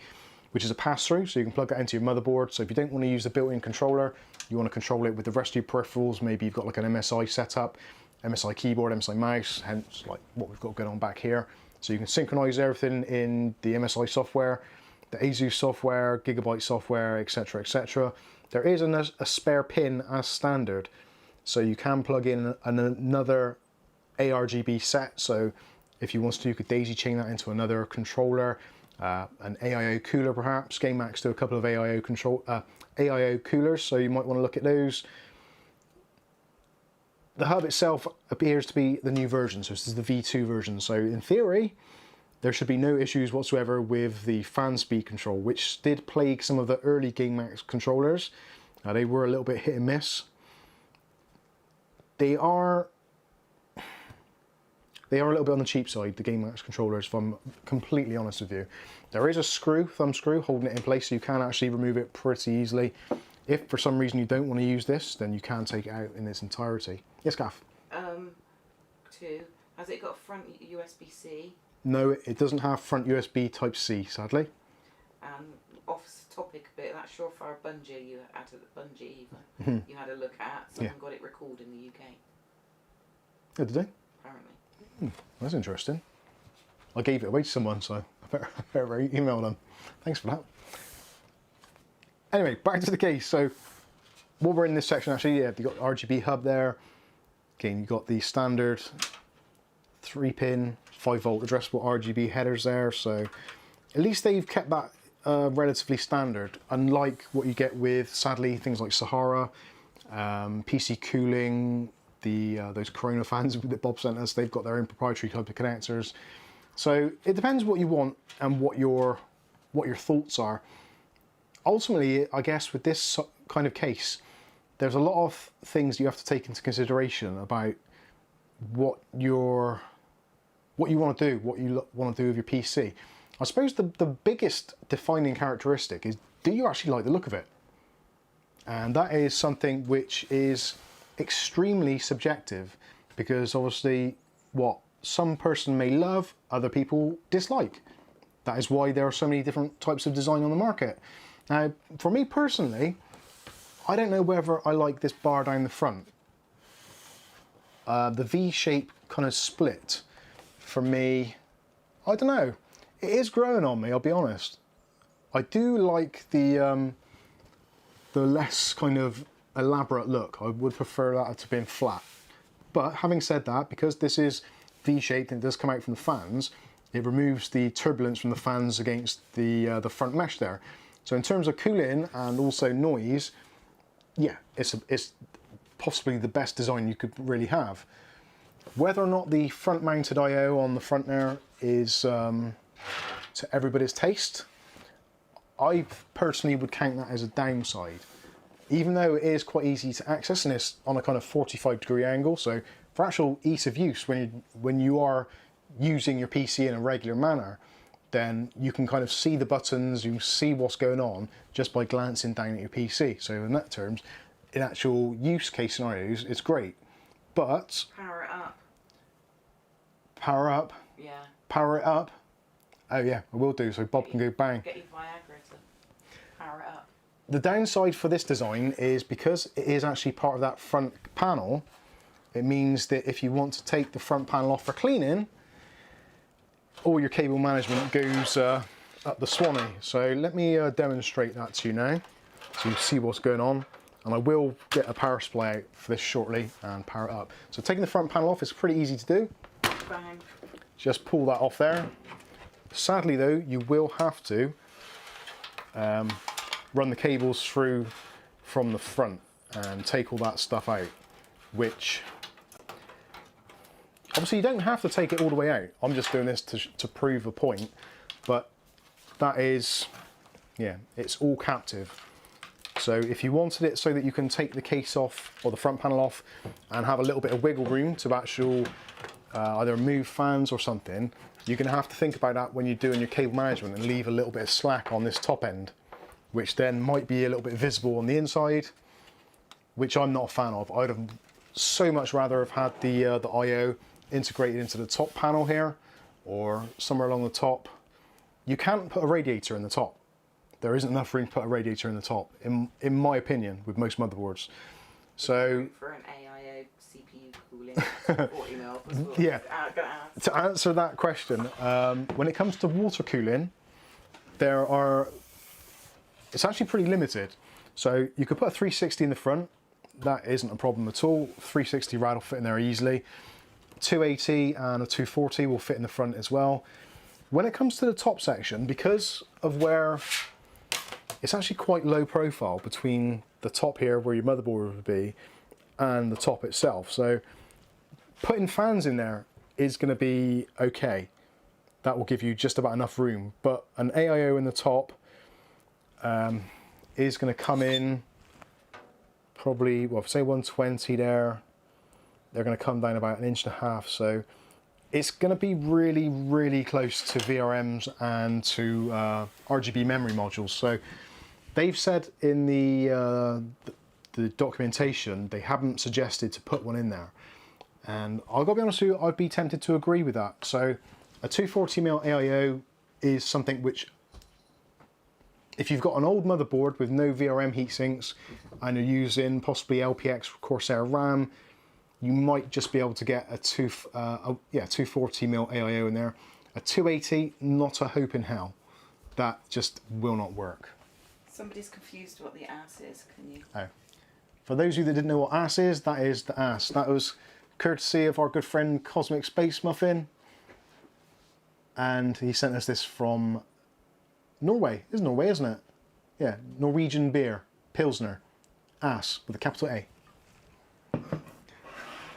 which is a pass-through, so you can plug that into your motherboard. So if you don't want to use the built-in controller, you want to control it with the rest of your peripherals, maybe you've got like an MSI setup, MSI keyboard, MSI mouse, hence like what we've got going on back here. So you can synchronize everything in the MSI software, the ASUS software, Gigabyte software, etc., etc. There is a spare pin as standard, so you can plug in another ARGB set. So if you want to, you could daisy chain that into another controller. An AIO cooler perhaps. Gamemax do a couple of AIO coolers, so you might want to look at those. The hub itself appears to be the new version, so this is the V2 version. So in theory, there should be no issues whatsoever with the fan speed control, which did plague some of the early Gamemax controllers. They were a little bit hit and miss. They are a little bit on the cheap side, the Gamemax controllers, if I'm completely honest with you. There is a screw, thumb screw, holding it in place, so you can actually remove it pretty easily. If for some reason you don't want to use this, then you can take it out in its entirety. Yes, Gaff? Has it got a front USB-C? No, it doesn't have front USB Type-C, sadly. And off topic a bit, that Surefire bungee you had you had a look at, someone got it recalled in the UK. Oh, did they? Apparently. That's interesting. I gave it away to someone, so I better email them. Thanks for that. Anyway, back to the case. So, what we're in this section actually, yeah, you've got RGB hub there. Again, you've got the standard 3-pin, 5-volt addressable RGB headers there. So, at least they've kept that relatively standard, unlike what you get with, sadly, things like Sahara, PC Cooling, those Corona fans that Bob sent us. They've got their own proprietary type of connectors. So it depends what you want and what your thoughts are. Ultimately, I guess with this kind of case, there's a lot of things you have to take into consideration about what you want to do, what you want to do with your PC. I suppose the biggest defining characteristic is, do you actually like the look of it? And that is something which is extremely subjective, because obviously what some person may love, other people dislike. That is why there are so many different types of design on the market. Now, for me personally, I don't know whether I like this bar down the front. The V-shape kind of split, for me, I don't know. It is growing on me, I'll be honest. I do like the less kind of elaborate look. I would prefer that to being flat. But having said that, because this is V-shaped and it does come out from the fans, it removes the turbulence from the fans against the front mesh there. So in terms of cooling and also noise, yeah, it's possibly the best design you could really have. Whether or not the front mounted I/O on the front there is to everybody's taste, I personally would count that as a downside. Even though it is quite easy to access and it's on a kind of 45-degree angle, so for actual ease of use, when you are using your PC in a regular manner, then you can kind of see the buttons, you can see what's going on just by glancing down at your PC. So in that terms, in actual use case scenarios, it's great. but Power it up. power up, Yeah. power it up. Oh yeah, I will do, so Bob can go bang. Get your Viagra to power it up. The downside for this design is because it is actually part of that front panel, it means that if you want to take the front panel off for cleaning, all your cable management goes up the Swanee. So let me demonstrate that to you now, so you see what's going on. And I will get a power supply out for this shortly and power it up. So taking the front panel off is pretty easy to do. Bang. Just pull that off there. Sadly though, you will have to run the cables through from the front and take all that stuff out, which obviously you don't have to take it all the way out. I'm just doing this to prove a point, but that is, yeah, it's all captive. So if you wanted it so that you can take the case off or the front panel off and have a little bit of wiggle room to actual either move fans or something, you're going to have to think about that when you're doing your cable management and leave a little bit of slack on this top end, which then might be a little bit visible on the inside, which I'm not a fan of. I'd have so much rather have had the I/O integrated into the top panel here or somewhere along the top. You can't put a radiator in the top. There isn't enough room to put a radiator in the top, in my opinion, with most motherboards. So for an AIO CPU cooling 40 mil. yeah, to answer that question, when it comes to water cooling, it's actually pretty limited. So you could put a 360 in the front, that isn't a problem at all. 360 rad will fit in there easily. 280 and a 240 will fit in the front as well. When it comes to the top section, because of where it's actually quite low profile between the top here where your motherboard would be and the top itself, so putting fans in there is going to be okay. That will give you just about enough room, but an AIO in the top is going to come in probably, well, say 120 there, they're going to come down about 1.5 inches, so it's going to be really, really close to VRMs and to RGB memory modules. So they've said in the documentation they haven't suggested to put one in there, and I've got to be honest with you, I'd be tempted to agree with that. So a 240mm AIO is something which, if you've got an old motherboard with no VRM heatsinks and you're using possibly LPX Corsair RAM, you might just be able to get a 240mm AIO in there. A 280, not a hope in hell. That just will not work. Somebody's confused what the ass is, can you? Oh. For those of you that didn't know what ass is, that is the ass. That was courtesy of our good friend Cosmic Space Muffin. And he sent us this from Norway. It's Norway, isn't it? Yeah, Norwegian beer, Pilsner, ass with a capital A.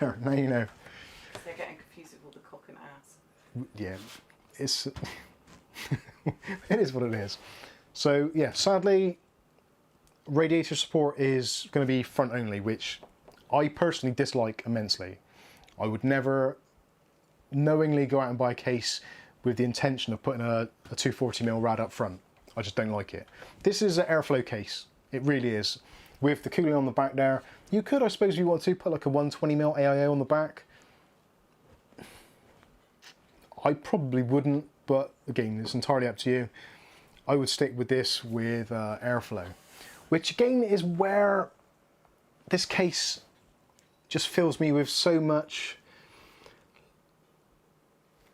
Now you know. They're getting confused with all the cock and ass. Yeah, it's it is what it is. So yeah, sadly, radiator support is going to be front only, which I personally dislike immensely. I would never knowingly go out and buy a case with the intention of putting a 240mm rad up front. I just don't like it. This is an airflow case. It really is. With the cooling on the back there, you could, I suppose, if you want to, put like a 120mm AIO on the back. I probably wouldn't, but again, it's entirely up to you. I would stick with this with airflow, which again is where this case just fills me with so much,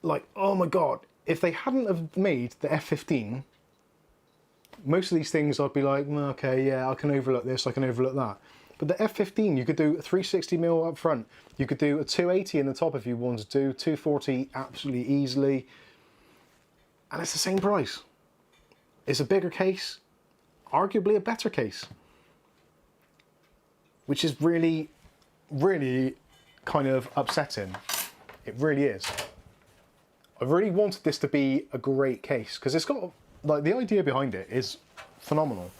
like, oh my god, if they hadn't have made the F15, most of these things I'd be like, well, okay, yeah, I can overlook this, I can overlook that. But the F15, you could do a 360mm up front, you could do a 280 in the top if you wanted to, 240 absolutely easily, and it's the same price. It's a bigger case, arguably a better case, which is really, really kind of upsetting. It really is. I really wanted this to be a great case because it's got, like, the idea behind it is phenomenal.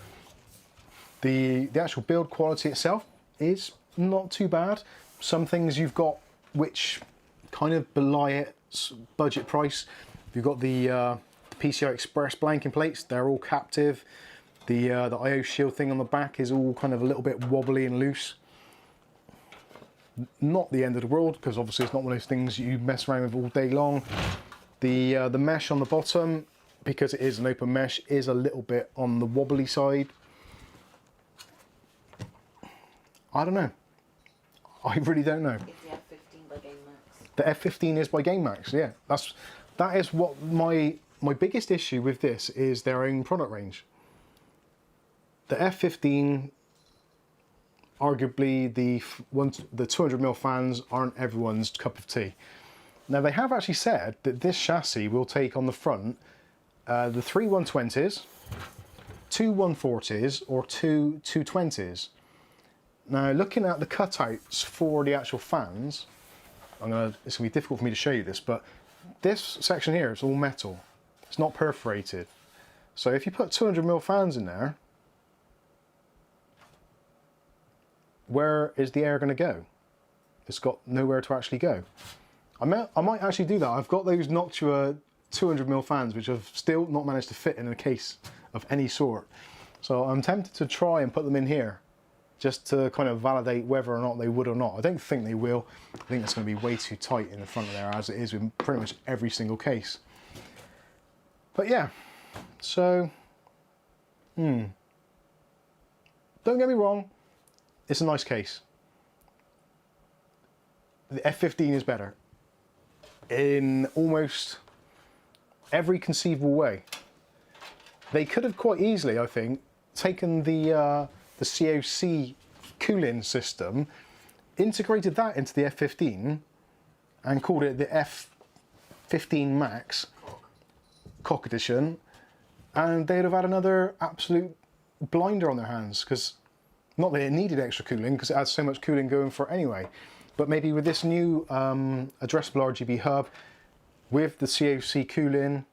The actual build quality itself is not too bad. Some things you've got which kind of belie its budget price. You've got the PCI Express blanking plates, they're all captive. The IO shield thing on the back is all kind of a little bit wobbly and loose. Not the end of the world, because obviously it's not one of those things you mess around with all day long. The mesh on the bottom, because it is an open mesh, is a little bit on the wobbly side. I don't know. I really don't know. It's the F15 by Gamemax. The F15 is by Gamemax, yeah. That is what my biggest issue with this is their own product range. The F15, arguably the 200mm fans aren't everyone's cup of tea. Now they have actually said that this chassis will take on the front the 3 120s, 2 140s or 2 220s. Now looking at the cutouts for the actual fans, it's going to be difficult for me to show you this, but this section here is all metal. It's not perforated. So if you put 200mm fans in there, where is the air going to go? It's got nowhere to actually go. I might actually do that. I've got those Noctua 200mm fans which have still not managed to fit in a case of any sort. So I'm tempted to try and put them in here just to kind of validate whether or not they would or not. I don't think they will. I think it's going to be way too tight in the front of there as it is with pretty much every single case. But yeah, so, don't get me wrong, it's a nice case. The F15 is better in almost every conceivable way. They could have quite easily, I think, taken the COC cooling system, integrated that into the F15 and called it the F15 Max Cock Edition, and they'd have had another absolute blinder on their hands, because not that it needed extra cooling because it had so much cooling going for it anyway, but maybe with this new addressable RGB hub with the COC cooling,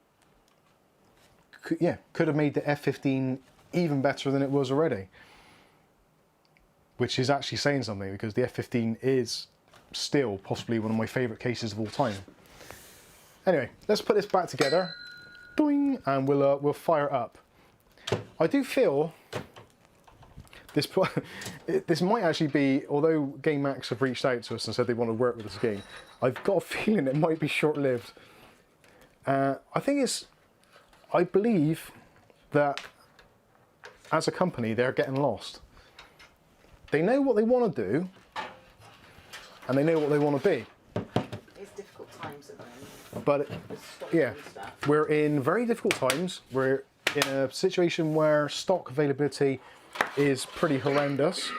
could have made the F15 even better than it was already, which is actually saying something, because the F15 is still possibly one of my favourite cases of all time. Anyway, let's put this back together, doing, and we'll fire it up. I do feel this might actually be, although Gamemax have reached out to us and said they want to work with us again, I've got a feeling it might be short-lived. I believe that as a company they're getting lost. They know what they want to do and they know what they want to be. It's difficult times at the moment. But yeah, we're in very difficult times. We're in a situation where stock availability is pretty horrendous.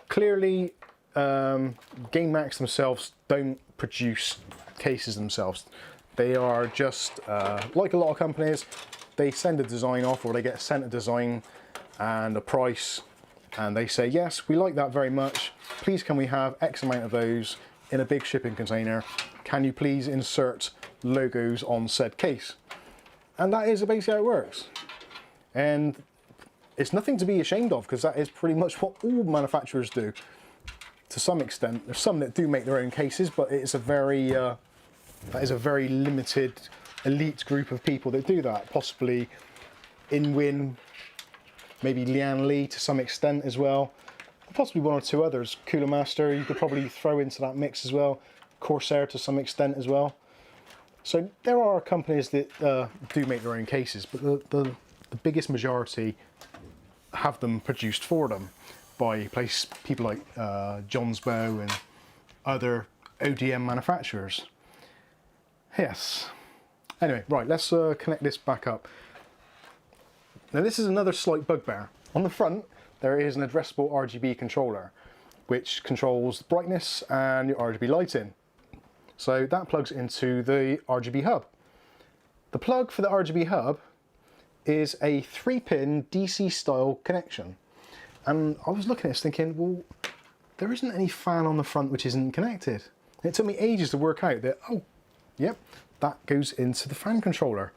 Clearly, Gamemax themselves don't produce cases themselves. They are just, like a lot of companies, they send a design off, or they get sent a design and a price, and they say, yes, we like that very much. Please can we have X amount of those in a big shipping container? Can you please insert logos on said case? And that is basically how it works. And it's nothing to be ashamed of, because that is pretty much what all manufacturers do to some extent. There's some that do make their own cases, but it's a very that is a very limited elite group of people that do that. Possibly InWin, maybe Lian Li to some extent as well, possibly one or two others. Cooler Master you could probably throw into that mix as well. Corsair to some extent as well. So there are companies that do make their own cases, but the biggest majority have them produced for them by people like Johnsbow and other ODM manufacturers. Yes. Anyway, right, let's connect this back up. Now this is another slight bugbear. On the front there is an addressable RGB controller which controls the brightness and your RGB lighting. So that plugs into the RGB hub. The plug for the RGB hub is a 3-pin DC style connection. And I was looking at this thinking, well, there isn't any fan on the front which isn't connected. And it took me ages to work out that, oh, yep, that goes into the fan controller.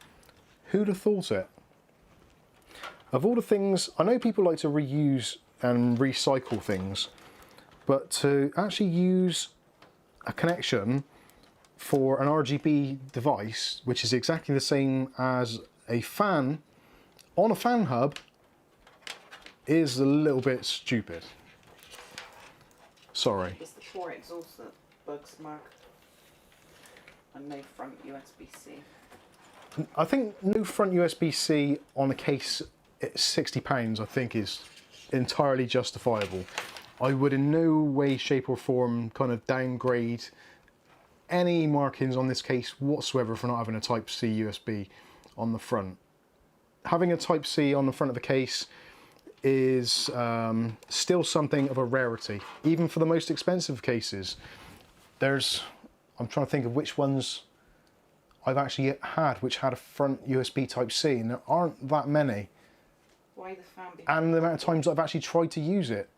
Who'd have thought it? Of all the things, I know people like to reuse and recycle things, but to actually use a connection for an RGB device, which is exactly the same as a fan on a fan hub, is a little bit stupid. Sorry. It's the 4 exhaust that bugs Mark. And no front USB-C. I think no front USB-C on a case at £60 I think is entirely justifiable. I would in no way, shape or form kind of downgrade any markings on this case whatsoever for not having a Type-C USB on the front. Having a Type-C on the front of the case is still something of a rarity, even for the most expensive cases. I'm trying to think of which ones I've actually had which had a front USB Type-C, and there aren't that many. Why the fan behind? And the amount of times I've actually tried to use it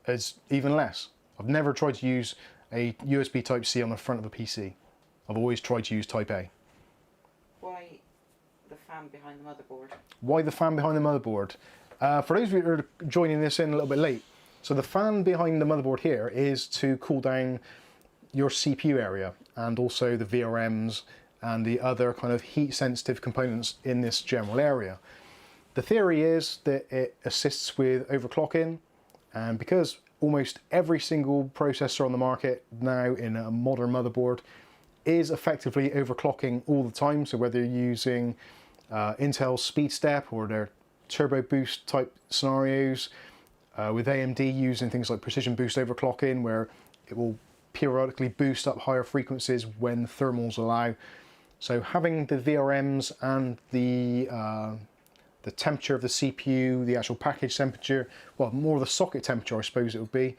is even less. I've never tried to use a USB Type-C on the front of a PC. I've always tried to use Type-A. Why the fan behind the motherboard? Why the fan behind the motherboard? For those of you who are joining this in a little bit late, so the fan behind the motherboard here is to cool down your CPU area and also the VRMs and the other kind of heat sensitive components in this general area. The theory is that it assists with overclocking, and because almost every single processor on the market now in a modern motherboard is effectively overclocking all the time, so whether you're using Intel's SpeedStep or their Turbo Boost type scenarios, with AMD using things like Precision Boost overclocking where it will periodically boost up higher frequencies when thermals allow. So having the VRMs and the temperature of the CPU, the actual package temperature, well, more the socket temperature I suppose it would be,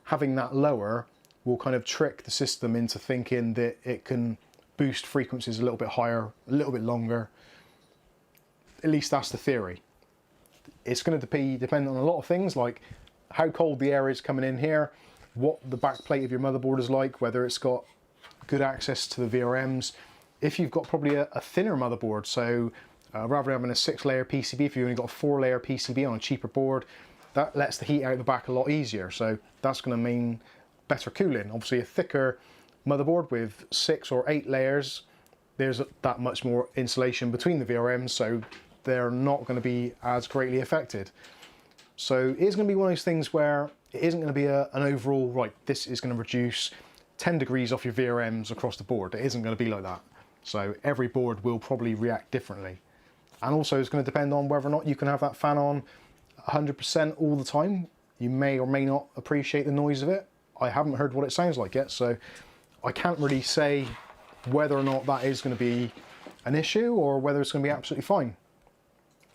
having that lower will kind of trick the system into thinking that it can boost frequencies a little bit higher, a little bit longer. At least that's the theory. It's going to depend on a lot of things, like how cold the air is coming in here, what the back plate of your motherboard is like, whether it's got good access to the VRMs. If you've got probably a thinner motherboard, so rather than having a 6-layer PCB, if you've only got a 4-layer PCB on a cheaper board, that lets the heat out the back a lot easier. So that's going to mean better cooling. Obviously a thicker motherboard with 6 or 8 layers, there's that much more insulation between the VRMs, so they're not going to be as greatly affected. So it is going to be one of those things where it isn't going to be an overall, right, this is going to reduce 10 degrees off your VRMs across the board. It isn't going to be like that. So every board will probably react differently. And also it's going to depend on whether or not you can have that fan on 100% all the time. You may or may not appreciate the noise of it. I haven't heard what it sounds like yet, so I can't really say whether or not that is going to be an issue or whether it's going to be absolutely fine.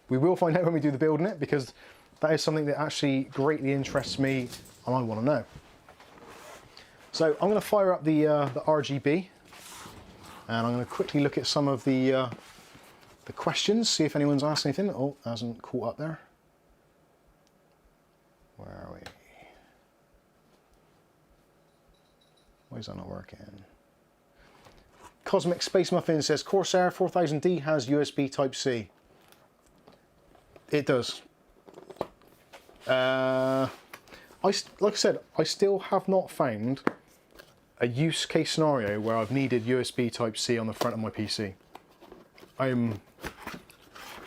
We will find out when we do the build in it, because that is something that actually greatly interests me and I want to know. So I'm going to fire up the RGB, and I'm going to quickly look at some of the questions, see if anyone's asked anything. Oh, hasn't caught up there. Where are we? Why is that not working? Cosmic Space Muffin says Corsair 4000D has USB Type-C. It does. Like I said, I still have not found a use case scenario where I've needed USB Type-C on the front of my PC.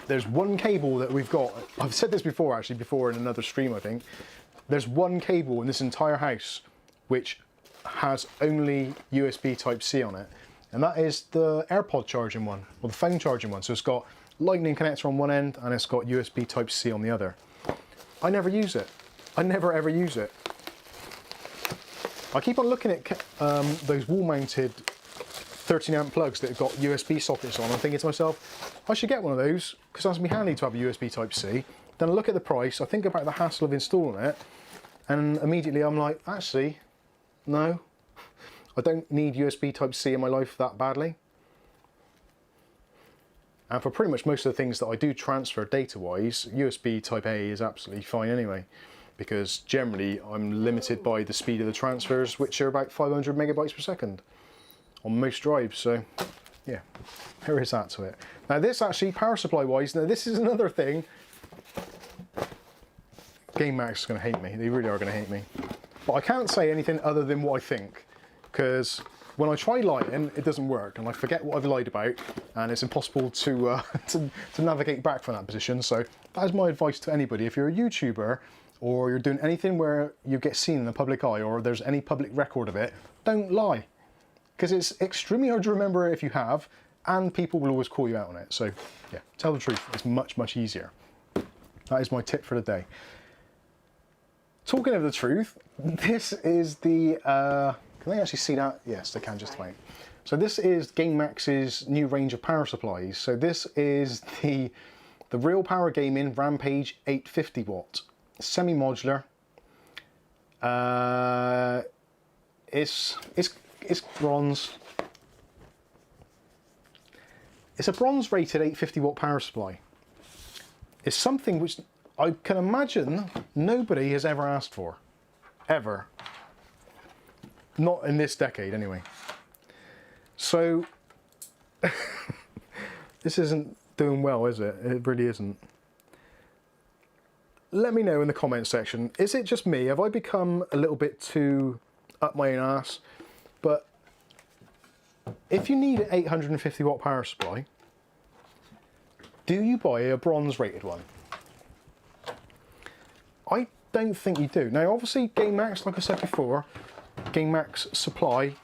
There's one cable that we've got, I've said this before actually, before in another stream I think, there's one cable in this entire house which has only USB Type-C on it, and that is the AirPod charging one, or the phone charging one. So it's got lightning connector on one end and it's got USB Type-C on the other. I never use it. I never ever use it. I keep on looking at those wall-mounted 13 amp plugs that have got USB sockets on. I'm thinking to myself, I should get one of those because that's going to be handy to have a USB Type-C. Then I look at the price, I think about the hassle of installing it, and immediately I'm like, actually, no, I don't need USB Type-C in my life that badly. And for pretty much most of the things that I do transfer data-wise, USB Type-A is absolutely fine anyway, because generally I'm limited by the speed of the transfers, which are about 500 megabytes per second on most drives. So yeah, there is that to it. Now this actually, power supply wise, now this is another thing. Gamemax is going to hate me. They really are going to hate me. But I can't say anything other than what I think, because when I try lying, it doesn't work, and I forget what I've lied about, and it's impossible to navigate back from that position. So that is my advice to anybody. If you're a YouTuber or you're doing anything where you get seen in the public eye, or there's any public record of it, don't lie. Because it's extremely hard to remember if you have, and people will always call you out on it. So yeah, tell the truth. It's much, much easier. That is my tip for the day. Talking of the truth, this is the, can they actually see that? Yes, they can just about. So this is Gamemax's new range of power supplies. So this is the Real Power Gaming Rampage 850 watt, semi-modular. It's bronze. It's a bronze rated 850 watt power supply. It's something which I can imagine nobody has ever asked for. Ever. Not in this decade, anyway. So, this isn't doing well, is it? It really isn't. Let me know in the comments section. Is it just me? Have I become a little bit too up my own ass? But if you need an 850 watt power supply, do you buy a bronze rated one? I don't think you do. Now obviously Gamemax, like I said before, Gamemax supply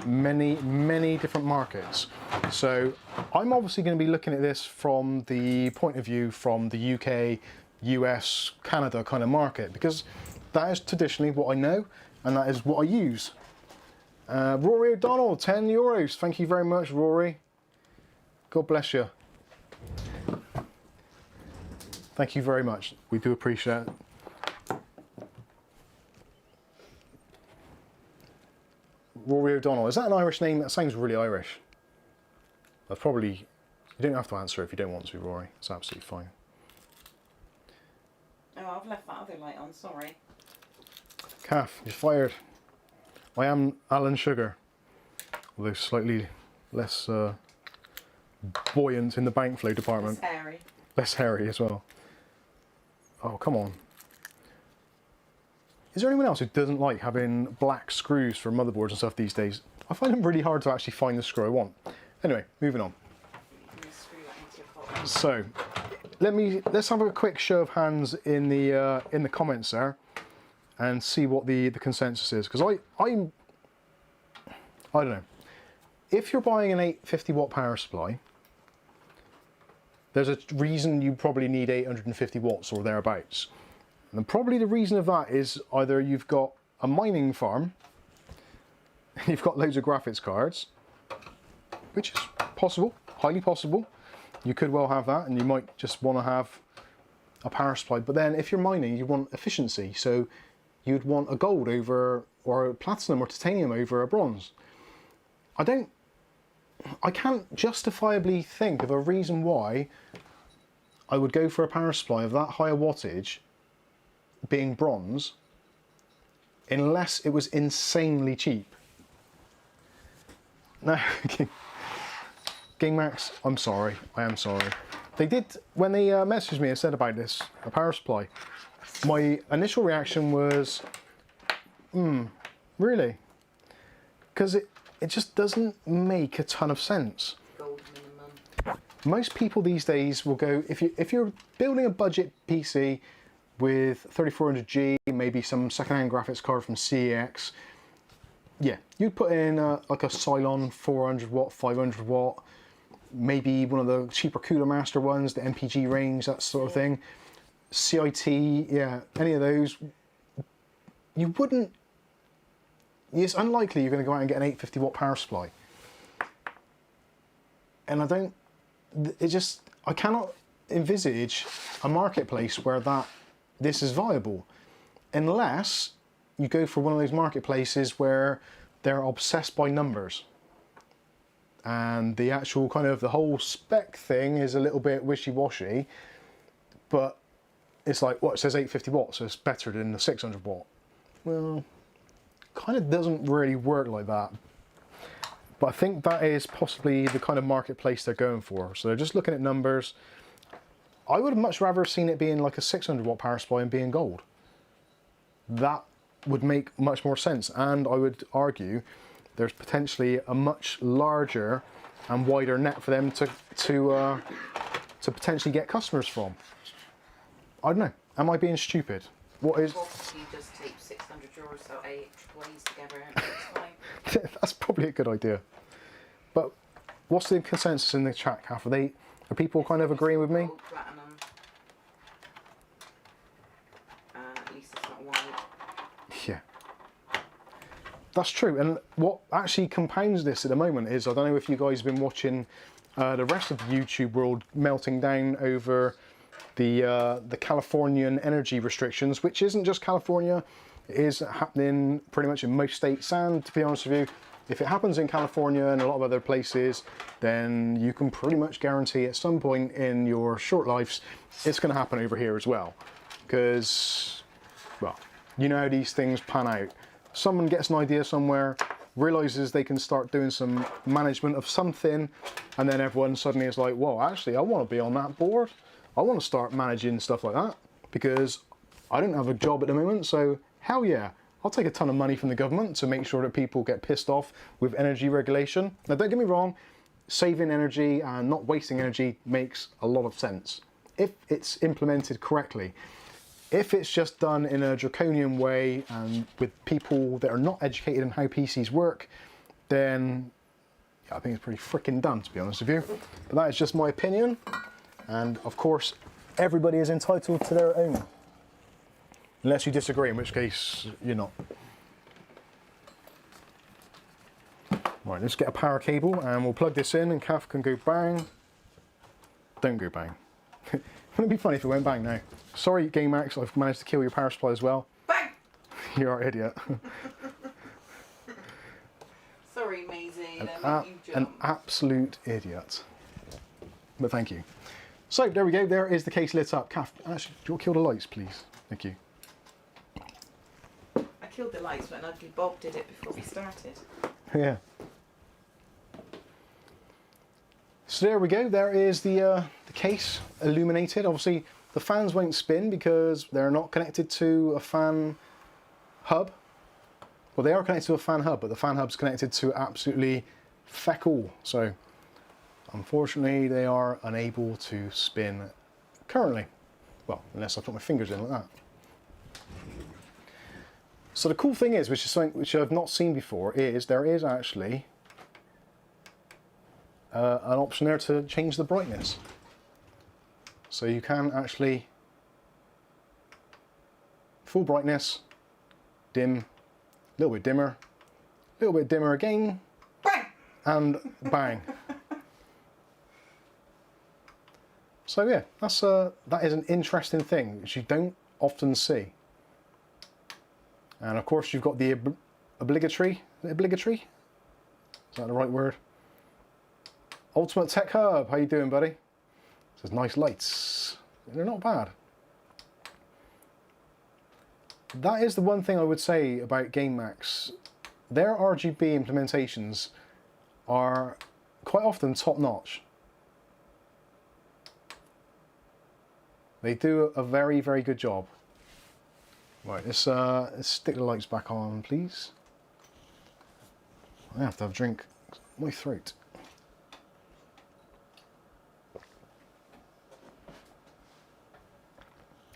many different markets. So I'm obviously going to be looking at this from the point of view from the UK, US, Canada kind of market, because that is traditionally what I know and that is what I use. Rory O'Donnell, €10. Thank you very much, Rory. God bless you. Thank you very much. We do appreciate it. Rory O'Donnell. Is that an Irish name? That sounds really Irish. That's probably... You don't have to answer if you don't want to, Rory. It's absolutely fine. Oh, I've left that other light on, sorry. Calf, you're fired. I am Alan Sugar, although slightly less buoyant in the bank flow department. Less hairy. Less hairy as well. Oh, come on. Is there anyone else who doesn't like having black screws for motherboards and stuff these days? I find them really hard to actually find the screw I want. Anyway, moving on. So, let's have a quick show of hands in the comments there, and see what the consensus is. Because I don't know. If you're buying an 850 watt power supply, there's a reason you probably need 850 watts or thereabouts. And probably the reason of that is either you've got a mining farm, you've got loads of graphics cards, which is possible, highly possible. You could well have that, and you might just want to have a power supply. But then if you're mining, you want efficiency. So you'd want a gold over, or a platinum or titanium over a bronze. I can't justifiably think of a reason why I would go for a power supply of that higher wattage being bronze unless it was insanely cheap. Now, Gamemax, I'm sorry, I am sorry. They did, when they messaged me and said about this, a power supply, my initial reaction was, really? Because it just doesn't make a ton of sense. Gold minimum. Most people these days will go, if you're building a budget PC with 3400G, maybe some second-hand graphics card from CEX, yeah, you'd put in like a Cylon 400 watt, 500 watt, maybe one of the cheaper Cooler Master ones, the MPG range, that sort of thing. CIT, yeah, any of those. You wouldn't, it's unlikely you're going to go out and get an 850 watt power supply. And I cannot envisage a marketplace where this is viable, unless you go for one of those marketplaces where they're obsessed by numbers. And the actual kind of, the whole spec thing is a little bit wishy-washy, but it's like, well, it says 850 watts, so it's better than the 600 watt. Well, kind of doesn't really work like that. But I think that is possibly the kind of marketplace they're going for. So they're just looking at numbers. I would have much rather seen it being like a 600 watt power supply and being gold. That would make much more sense. And I would argue there's potentially a much larger and wider net for them to potentially get customers from. I don't know. Am I being stupid? what is... Obviously, you just tape 600 drawers, so AAAs together next time. That's probably a good idea. But what's the consensus in the chat, Kath? Are people kind of agreeing with me? Gold, platinum. At least it's not white. Yeah. That's true. And what actually compounds this at the moment is, I don't know if you guys have been watching the rest of the YouTube world melting down over the Californian energy restrictions, which isn't just California, it is happening pretty much in most states. And to be honest with you, if it happens in California and a lot of other places, then you can pretty much guarantee at some point in your short lives, it's going to happen over here as well. Because, well, you know how these things pan out. Someone gets an idea somewhere, realizes they can start doing some management of something, and then everyone suddenly is like, whoa, actually, I want to be on that board. I want to start managing stuff like that because I don't have a job at the moment, so hell yeah, I'll take a ton of money from the government to make sure that people get pissed off with energy regulation. Now, don't get me wrong, saving energy and not wasting energy makes a lot of sense if it's implemented correctly. If it's just done in a draconian way and with people that are not educated in how PCs work, then I think it's pretty freaking dumb, to be honest with you. But that is just my opinion. And of course, everybody is entitled to their own. Unless you disagree, in which case you're not. Right, let's get a power cable and we'll plug this in and Kath can go bang. Don't go bang. Wouldn't it be funny if it went bang now? Sorry, Gamemax, I've managed to kill your power supply as well. Bang! You are an idiot. Sorry, Maisie. An absolute idiot. But thank you. So there we go, there is the case lit up. Kath, actually, do you want to kill the lights, please? Thank you. I killed the lights, but an ugly Bob did it before we started. Yeah. So there we go, there is the case illuminated. Obviously, the fans won't spin because they're not connected to a fan hub. Well, they are connected to a fan hub, but the fan hub's connected to absolutely feck all. So, unfortunately, they are unable to spin currently. Well, unless I put my fingers in like that. So the cool thing is, which is something which I've not seen before, is there is actually an option there to change the brightness. So you can actually full brightness, dim, a little bit dimmer, a little bit dimmer again, Bang! and bang. So yeah, that is an interesting thing which you don't often see. And of course you've got the obligatory, is that the right word? Ultimate Tech Hub, how you doing, buddy? It says nice lights. They're not bad. That is the one thing I would say about Gamemax. Their RGB implementations are quite often top notch. They do a very, very good job. Right, let's stick the lights back on, please. I have to have a drink. My throat.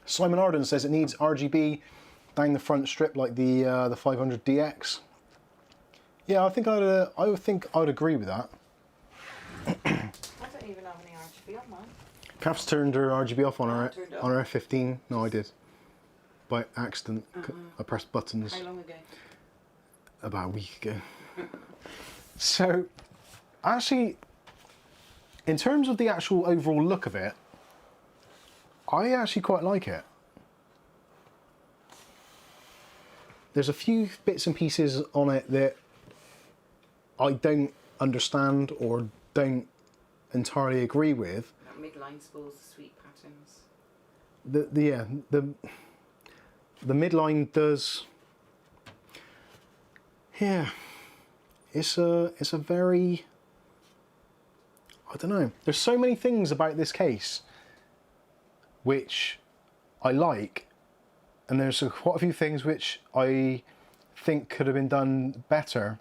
Simon Arden says it needs RGB down the front strip like the 500DX. Yeah, I think I'd agree with that. I don't even have any RGB on mine. Kath's turned her RGB off on her F15. No, I did. By accident. I pressed buttons. How long ago? About a week ago. So, actually, in terms of the actual overall look of it, I actually quite like it. There's a few bits and pieces on it that I don't understand or don't entirely agree with. That midline spools, the sweet patterns. The midline does. Yeah, it's a very. I don't know. There's so many things about this case which I like, and there's quite a few things which I think could have been done better.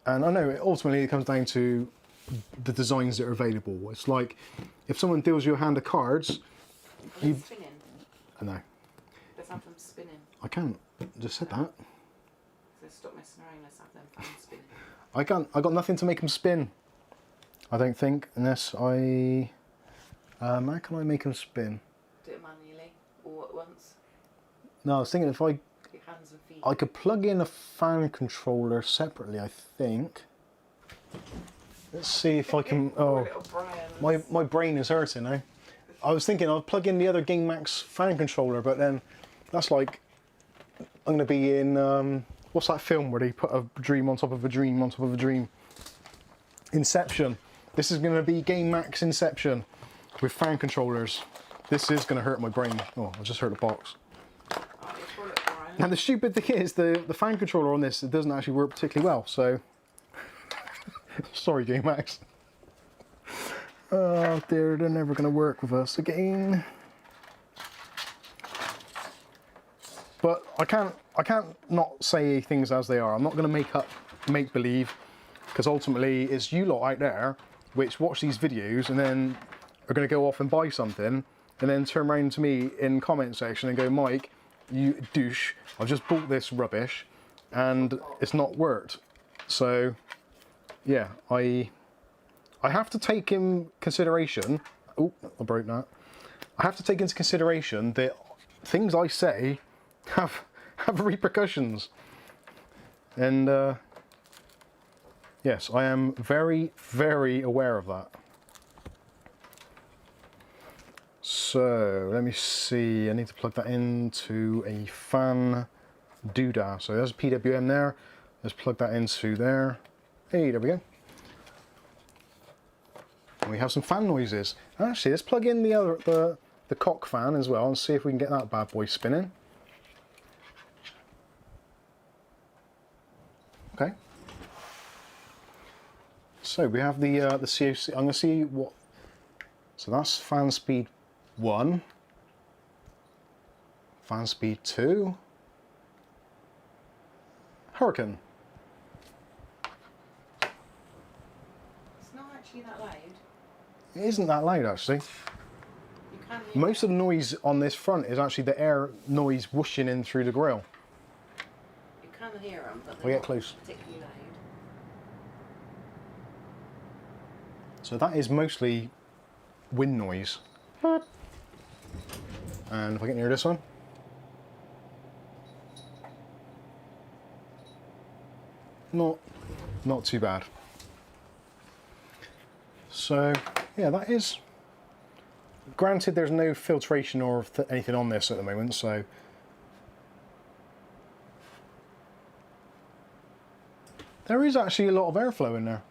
And I know ultimately it comes down to the designs that are available. It's like if someone deals you a hand of cards, Spinning. I know. have them spinning. I can't. Just said that. So stop messing around. Let's have them fans spinning. I can't. I got nothing to make them spin. I don't think, unless I. How can I make them spin? Do it manually, all at once. No, I was thinking if I. Your hands and feet. I could plug in a fan controller separately. I think. Let's see if I can. Oh, my brain is hurting now. I was thinking I'll plug in the other Gamemax fan controller, but then that's like I'm going to be in what's that film where they put a dream on top of a dream on top of a dream? Inception. This is going to be Gamemax Inception with fan controllers. This is going to hurt my brain. Oh, I just hurt the box. And the stupid thing is the fan controller on this, it doesn't actually work particularly well. So sorry, Gamemax. Oh dear, they're never going to work with us again. But I can't not say things as they are. I'm not going to make believe, because ultimately it's you lot out there which watch these videos and then are going to go off and buy something and then turn around to me in comment section and go, Mike, you douche, I've just bought this rubbish and it's not worked. So yeah, I have to take in consideration, oh, I broke that. I have to take into consideration that things I say have repercussions. And yes, I am very, very aware of that. So let me see, I need to plug that into a fan doodah. So there's a PWM there. Let's plug that into there. Hey, there we go. And we have some fan noises. Actually, let's plug in the cock fan as well and see if we can get that bad boy spinning. Okay. So we have the COC. I'm going to see what. So that's fan speed 1, fan speed 2, Hurricane. It's not actually that loud. It isn't that loud actually. You can hear Most of the noise on this front is actually the air noise whooshing in through the grille. You can hear them, but We they're get not close. particularly loud. So that is mostly wind noise. And if I get near this one. Not too bad. So yeah, that is, granted there's no filtration or anything on this at the moment, so there is actually a lot of airflow in there.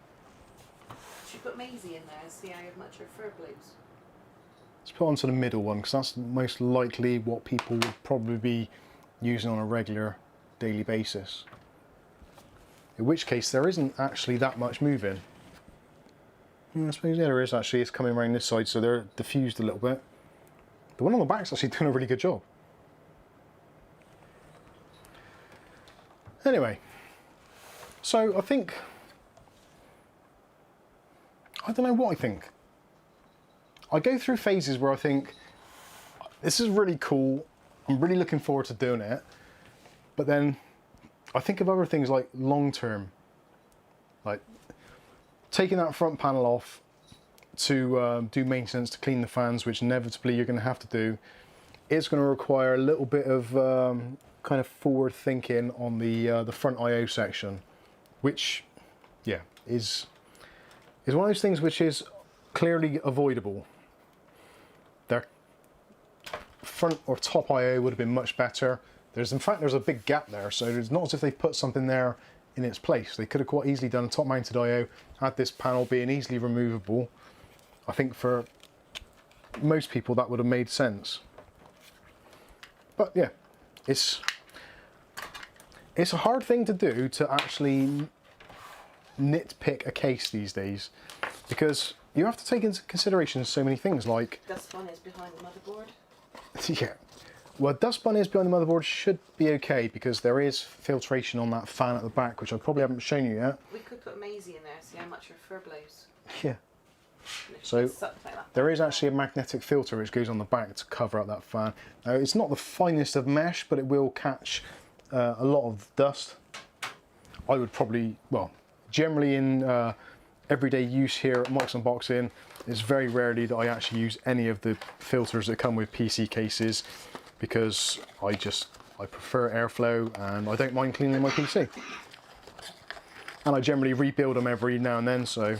Should put Maisie in there and see how much her fur blows. Let's put onto the middle one because that's most likely what people would probably be using on a regular daily basis. In which case there isn't actually that much moving. I suppose yeah, there is actually. It's coming around this side, so they're diffused a little bit. The one on the back's actually doing a really good job. Anyway, so I think, I don't know what I think. I go through phases where I think, this is really cool, I'm really looking forward to doing it, but then I think of other things like long term, like taking that front panel off to do maintenance, to clean the fans, which inevitably you're going to have to do. It's going to require a little bit of kind of forward thinking on the front I/O section, which, yeah, is one of those things which is clearly avoidable. Their front or top I/O would have been much better. In fact, there's a big gap there, so it's not as if they put something there in its place. They could have quite easily done a top mounted I/O, had this panel being easily removable. I think for most people that would have made sense. But yeah, it's a hard thing to do, to actually nitpick a case these days, because you have to take into consideration so many things like... Dust bun is behind the motherboard. Yeah. Well, dust bunny is behind the motherboard should be okay, because there is filtration on that fan at the back, which I probably haven't shown you yet. We could put Maisie in there, see how much her fur blows. Yeah. So Sucked like that. there is actually a magnetic filter which goes on the back to cover up that fan. Now, it's not the finest of mesh, but it will catch a lot of dust. I would probably, well, generally in everyday use here at Mike's Unboxing, it's very rarely that I actually use any of the filters that come with PC cases, because I prefer airflow and I don't mind cleaning my PC. And I generally rebuild them every now and then, so. And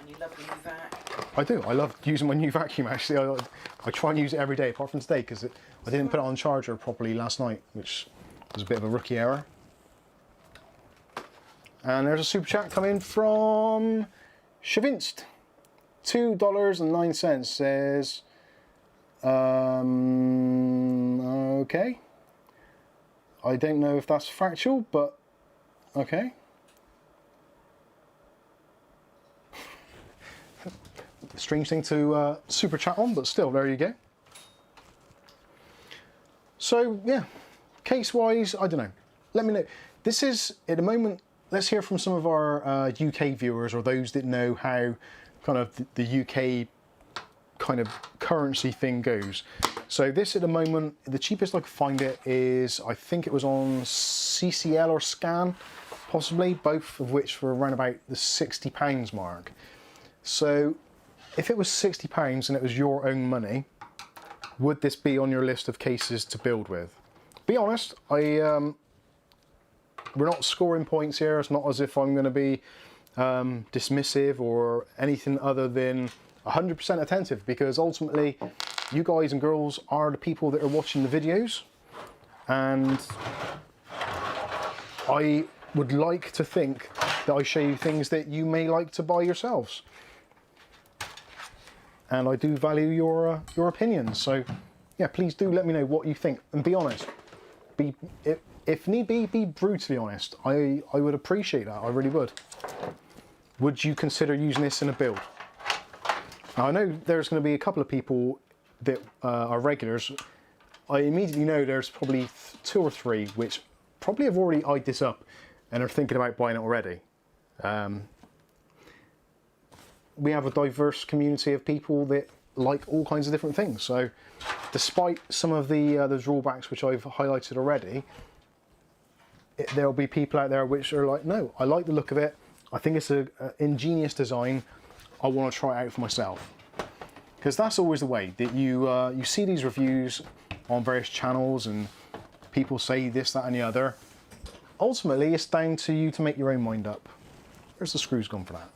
you love the new vac. I do. I love using my new vacuum, actually. I try and use it every day, apart from today, because I didn't put it on charger properly last night, which was a bit of a rookie error. And there's a super chat coming from Shavinst. $2.09 says, okay. I don't know if that's factual, but okay. Strange thing to super chat on, but still, there you go. So yeah, case wise, I don't know. Let me know. This is at the moment. Let's hear from some of our UK viewers, or those that know how kind of the UK kind of currency thing goes. So this at the moment, the cheapest I could find it is, I think it was on CCL or Scan, possibly, both of which were around about the £60 mark. So if it was £60 and it was your own money, would this be on your list of cases to build with? Be honest, we're not scoring points here. It's not as if I'm going to be dismissive or anything other than 100% attentive, because ultimately you guys and girls are the people that are watching the videos, and I would like to think that I show you things that you may like to buy yourselves. And I do value your opinions, so yeah, please do let me know what you think, and be honest. If need be brutally honest. I would appreciate that, I really would. Would you consider using this in a build? Now, I know there's going to be a couple of people that are regulars. I immediately know there's probably 2 or 3 which probably have already eyed this up and are thinking about buying it already. We have a diverse community of people that like all kinds of different things. So despite some of the drawbacks which I've highlighted already, there'll be people out there which are like, no, I like the look of it. I think it's an ingenious design. I want to try it out for myself. Because that's always the way that you see these reviews on various channels and people say this, that and the other. Ultimately, it's down to you to make your own mind up. Where's the screws gone for that?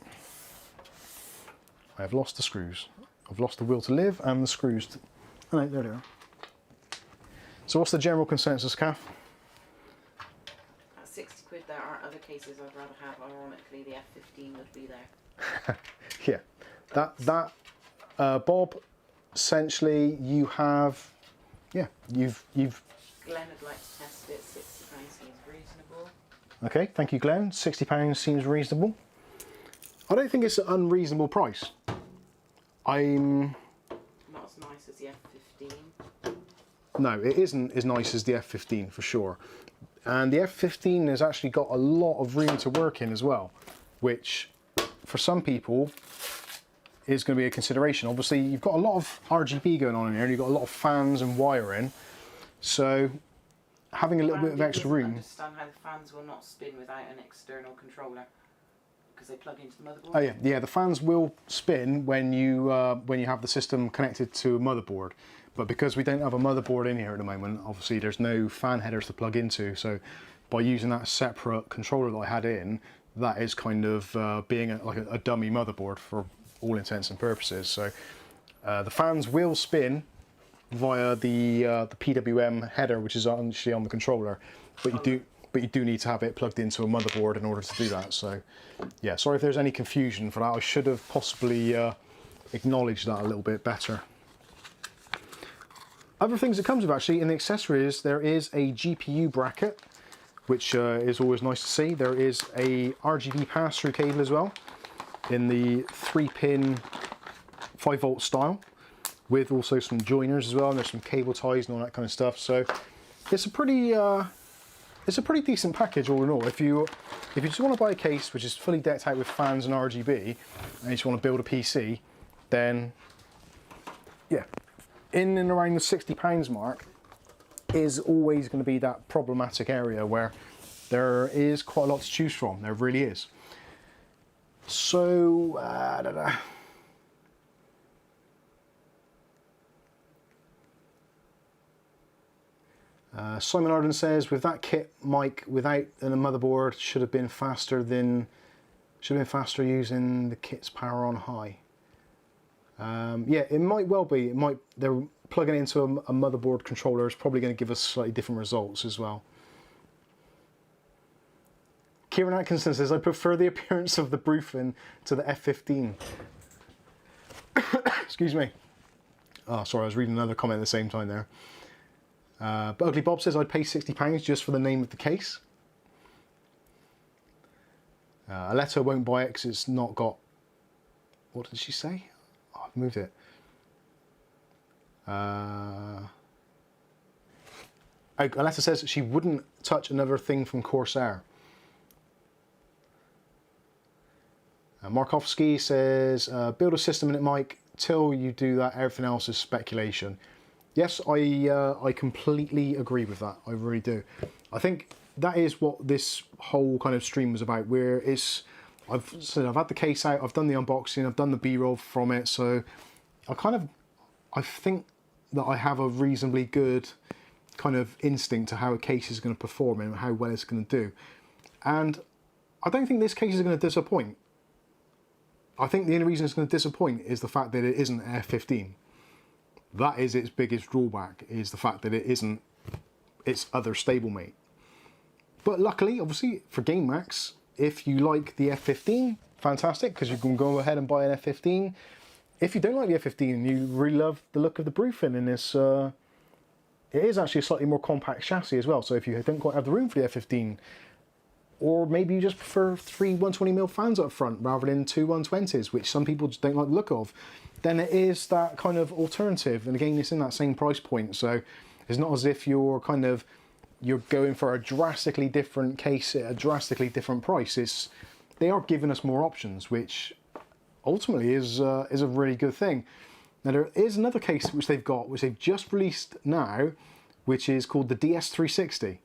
I have lost the screws. I've lost the will to live and the screws. Oh no, there they are. So what's the general consensus, Kath? At 60 quid, there are other cases I'd rather have. Ironically, the F15 would be there. Yeah, that Bob. Essentially, you have, yeah, you've. Glenn would like to test it. £60 seems reasonable. Okay, thank you, Glenn. £60 seems reasonable. I don't think it's an unreasonable price. I'm not as nice as the F15. No, it isn't as nice as the F15 for sure. And the F15 has actually got a lot of room to work in as well, which for some people is going to be a consideration. Obviously, you've got a lot of RGB going on in here, and you've got a lot of fans and wiring. So having a little bit of extra room. I understand how the fans will not spin without an external controller, because they plug into the motherboard. Oh yeah, the fans will spin when you have the system connected to a motherboard. But because we don't have a motherboard in here at the moment, obviously there's no fan headers to plug into. So by using that separate controller that I had in, that is kind of being like a dummy motherboard for all intents and purposes. So the fans will spin via the PWM header, which is actually on the controller, but you do need to have it plugged into a motherboard in order to do that. So yeah, sorry if there's any confusion for that. I should have possibly acknowledged that a little bit better. Other things that comes with actually in the accessories, there is a GPU bracket, which is always nice to see. There is a RGB pass-through cable as well, in the 3-pin 5-volt style, with also some joiners as well, and there's some cable ties and all that kind of stuff. So it's a pretty it's a pretty decent package all in all. If you just want to buy a case which is fully decked out with fans and RGB, and you just want to build a PC, then yeah, in and around the £60 mark is always going to be that problematic area where there is quite a lot to choose from. There really is. So, Simon Arden says, with that kit, mic without a motherboard should have been faster using the kit's power on high. Yeah, it might well be. They're plugging it into a motherboard controller is probably going to give us slightly different results as well. Kieran Atkinson says, I prefer the appearance of the Brufen to the F15. Excuse me. Oh, sorry, I was reading another comment at the same time there. But Ugly Bob says, I'd pay £60 just for the name of the case. Aletto won't buy it because it's not got... What did she say? Oh, I've moved it. Aletta says she wouldn't touch another thing from Corsair. Markovsky says, build a system in it, Mike. Till you do that, everything else is speculation. Yes, I completely agree with that. I really do. I think that is what this whole kind of stream was about. Where I've had the case out, I've done the unboxing, I've done the B-roll from it, so I think that I have a reasonably good kind of instinct to how a case is going to perform and how well it's going to do. And I don't think this case is going to disappoint. I think the only reason it's going to disappoint is the fact that it isn't an F15. That is its biggest drawback, is the fact that it isn't its other stablemate. But luckily, obviously, for Gamemax, if you like the F15, fantastic, because you can go ahead and buy an F15. If you don't like the F15 and you really love the look of the Brufen, and it is actually a slightly more compact chassis as well, so if you don't quite have the room for the F15, or maybe you just prefer 3 120mm fans up front rather than 2 120s, which some people just don't like the look of, then it is that kind of alternative. And again, it's in that same price point, so it's not as if you're going for a drastically different case at a drastically different price. They are giving us more options, which ultimately is a really good thing. Now there is another case which they've just released now, which is called the DS360.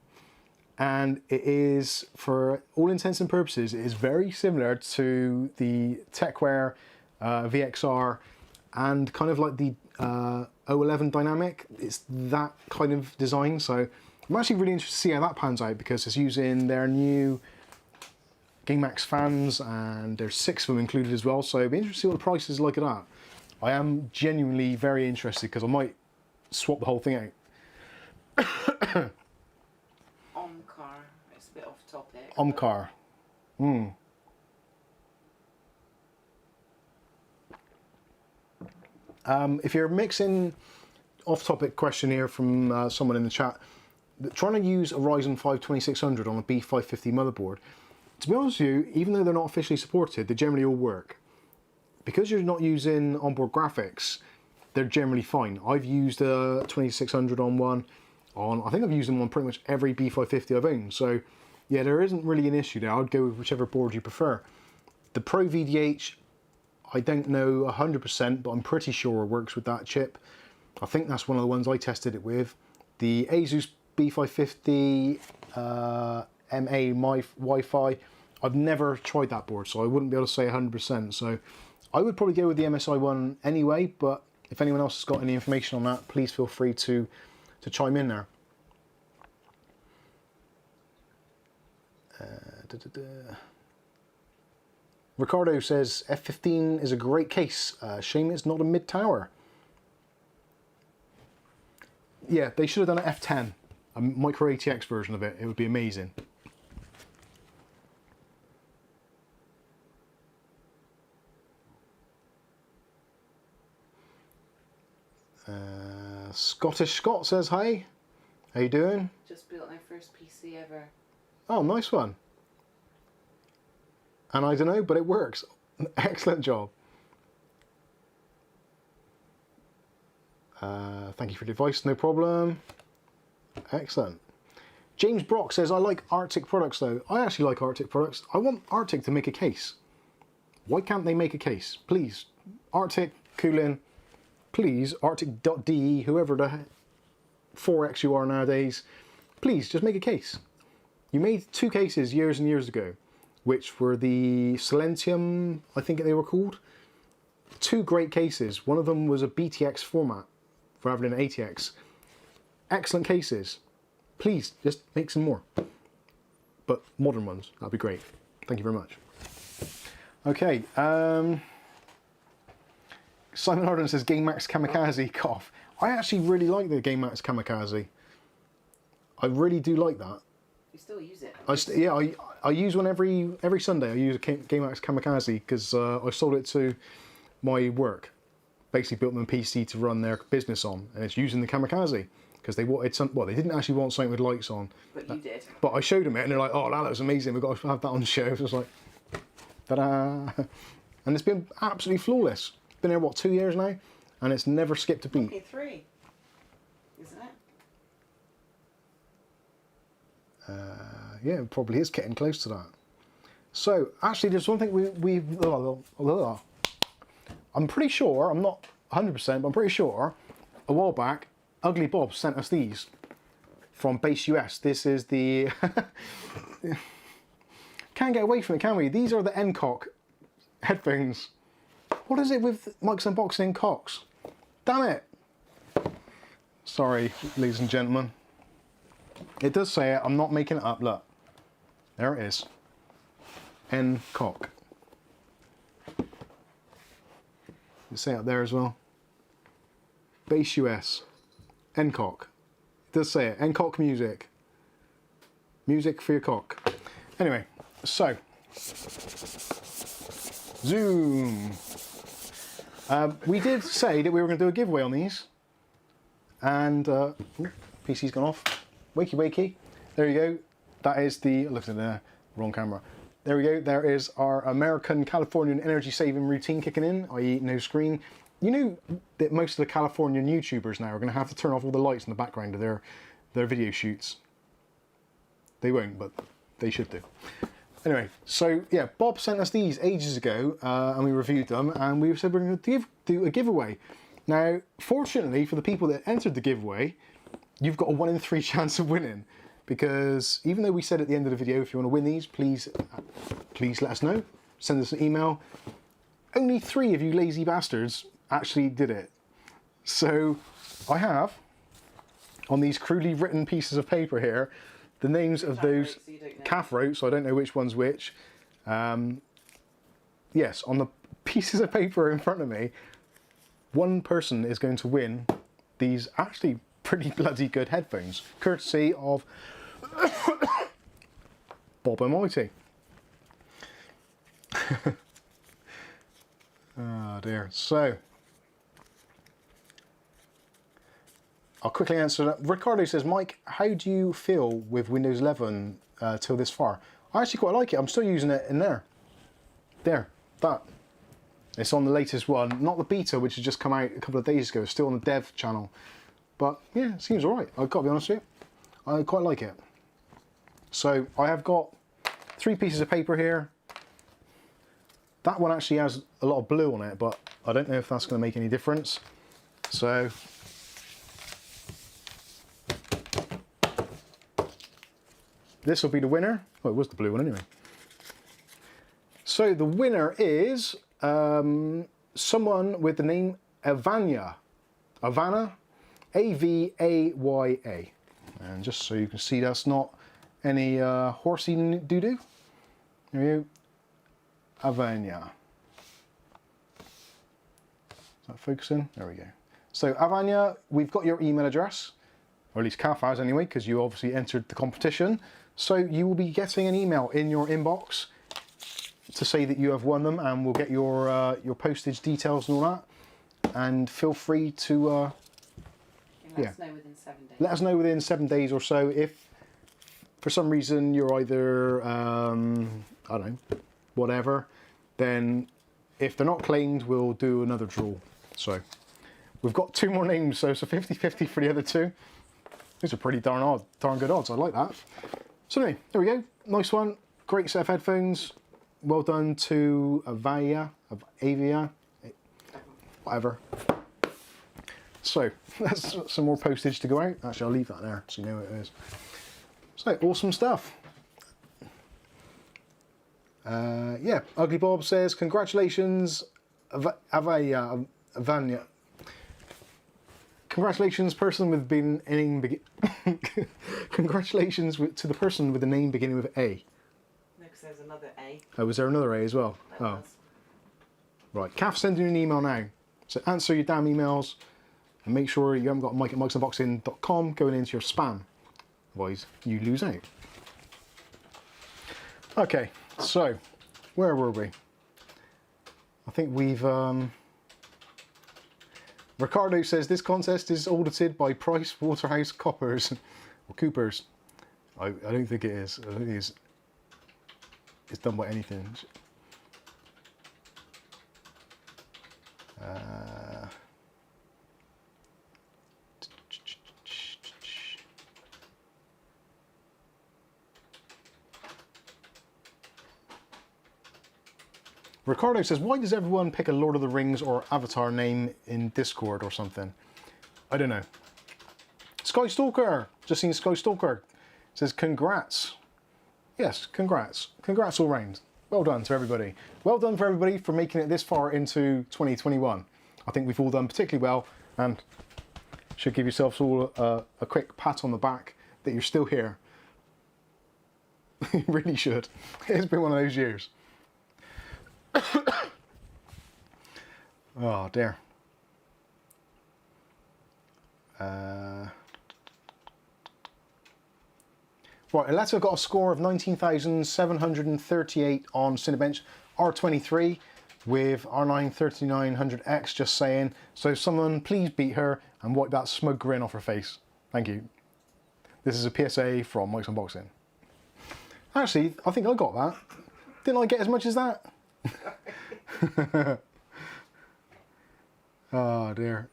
And it is, for all intents and purposes, it is very similar to the TechWare VXR and kind of like the O11 Dynamic. It's that kind of design. So I'm actually really interested to see how that pans out, because it's using their new Gamemax fans, and there's 6 of them included as well. So it'd be interesting to see what the price is like at that. I am genuinely very interested, because I might swap the whole thing out. Omcar, it's a bit off topic. Omcar. If you're mixing off-topic question here from someone in the chat, trying to use a Ryzen 5 2600 on a B550 motherboard, to be honest with you, even though they're not officially supported, they generally all work. Because you're not using onboard graphics, they're generally fine. I've used a 2600 on one. I think I've used them on pretty much every B550 I've owned. So yeah, there isn't really an issue there. I'd go with whichever board you prefer. The Pro VDH, I don't know 100%, but I'm pretty sure it works with that chip. I think that's one of the ones I tested it with. The Asus B550 MA Wi-Fi, I've never tried that board, so I wouldn't be able to say 100%. So I would probably go with the MSI one anyway, but if anyone else has got any information on that, please feel free to chime in there. Ricardo says, F15 is a great case. Shame it's not a mid-tower. Yeah, they should have done an F10, a micro ATX version of it. It would be amazing. Scottish Scott says hi. How you doing? Just built my first PC ever. Oh, nice one. And I don't know, but it works. Excellent job. Thank you for the advice, no problem. Excellent. James Brock says, I like Arctic products though. I actually like Arctic products. I want Arctic to make a case. Why can't they make a case? Please, Arctic Cooling, please, Arctic.de, whoever the 4X you are nowadays, please just make a case. You made 2 cases years and years ago, which were the Silentium, I think they were called. 2 great cases. One of them was a BTX format rather than an ATX. Excellent cases. Please, just make some more. But modern ones, that'd be great. Thank you very much. Okay, Simon Harden says Gamemax Kamikaze, cough. I actually really like the Gamemax Kamikaze. I really do like that. You still use it? I use one every Sunday. I use a Gamemax Kamikaze because I sold it to my work. Basically built them a PC to run their business on, and it's using the Kamikaze because they wanted some. Well, they didn't actually want something with lights on. But you did. But I showed them it, and they're like, "Oh, that looks amazing. We've got to have that on the show." So I was like, ta-da! And it's been absolutely flawless. Been there what, 2 years now, and it's never skipped a beat. Okay, 3, isn't it? Yeah, it probably is getting close to that. So actually, there's one thing I'm pretty sure, I'm not 100%, but I'm pretty sure a while back, Ugly Bob sent us these from Base US. This is the can't get away from it, can we? These are the Ncock headphones. What is it with Mike's Unboxing Cox? Damn it! Sorry, ladies and gentlemen. It does say it, I'm not making it up, look. There it is. Ncock. You say it up there as well. Base US. Ncock. It does say it. Ncock music. Music for your cock. Anyway, so. Zoom. We did say that we were going to do a giveaway on these. And, PC's gone off. Wakey wakey. There you go. That is the, look at the wrong camera. There we go. There is our American Californian energy saving routine kicking in, i.e. no screen. You know that most of the Californian YouTubers now are going to have to turn off all the lights in the background of their video shoots. They won't, but they should do. Anyway, so yeah, Bob sent us these ages ago, and we reviewed them, and we said we're going to do a giveaway. Now, fortunately for the people that entered the giveaway, you've got a 1 in 3 chance of winning, because even though we said at the end of the video, if you want to win these, please let us know. Send us an email. Only 3 of you lazy bastards actually did it. So I have, on these crudely written pieces of paper here, the names of those calf wrote, so I don't know which one's which. Yes, on the pieces of paper in front of me, one person is going to win these actually pretty bloody good headphones, courtesy of Bob Almighty. Oh dear. So I'll quickly answer that. Ricardo says, Mike, how do you feel with Windows 11 till this far? I actually quite like it. I'm still using it in there. There, that. It's on the latest one, not the beta, which has just come out a couple of days ago. It's still on the dev channel. But yeah, it seems all right. I've got to be honest with you. I quite like it. So I have got 3 pieces of paper here. That one actually has a lot of blue on it, but I don't know if that's going to make any difference. So this will be the winner. Oh, it was the blue one anyway. So the winner is someone with the name Avanya. Avana. A-V-A-Y-A. And just so you can see, that's not any horsey doo-doo. There you go. Avanya. Is that focusing? There we go. So Avanya, we've got your email address, or at least Calf has anyway, because you obviously entered the competition. So you will be getting an email in your inbox to say that you have won them, and we'll get your postage details and all that. And feel free to let us know within 7 days. Let us know within 7 days or so if for some reason you're either I don't know, whatever, then if they're not claimed, we'll do another draw. So we've got 2 more names, so it's a 50-50 for the other 2. These are pretty darn good odds. I like that. So anyway, there we go. Nice one. Great set of headphones. Well done to Avaya, whatever. So that's some more postage to go out. Actually, I'll leave that there so you know what it is. So awesome stuff. Yeah, Ugly Bob says congratulations, Avaya, Avanya. Congratulations, person with congratulations to the person with the name beginning with A. No, because there's another A. Oh, was there another A as well? There Oh, was. right. Kath sending you an email now. So answer your damn emails and make sure you haven't got Mike at mikesunboxing.com going into your spam. Otherwise, you lose out. Okay, so where were we? I think we've. Ricardo says this contest is audited by Price Waterhouse Coopers or Coopers. I don't think it is. I don't think it's done by anything. Ricardo says, why does everyone pick a Lord of the Rings or Avatar name in Discord or something? I don't know. Skystalker, just seen Skystalker, says congrats. Yes, congrats. Congrats all round. Well done to everybody. Well done for everybody for making it this far into 2021. I think we've all done particularly well and should give yourselves all a quick pat on the back that you're still here. You really should. It's been one of those years. Oh dear. Right, Aletta got a score of 19,738 on Cinebench R23 with R9 3900X, just saying. So someone please beat her and wipe that smug grin off her face. Thank you. This is a PSA from Mike's Unboxing. Actually, I think I got that. Didn't I get as much as that? Oh dear.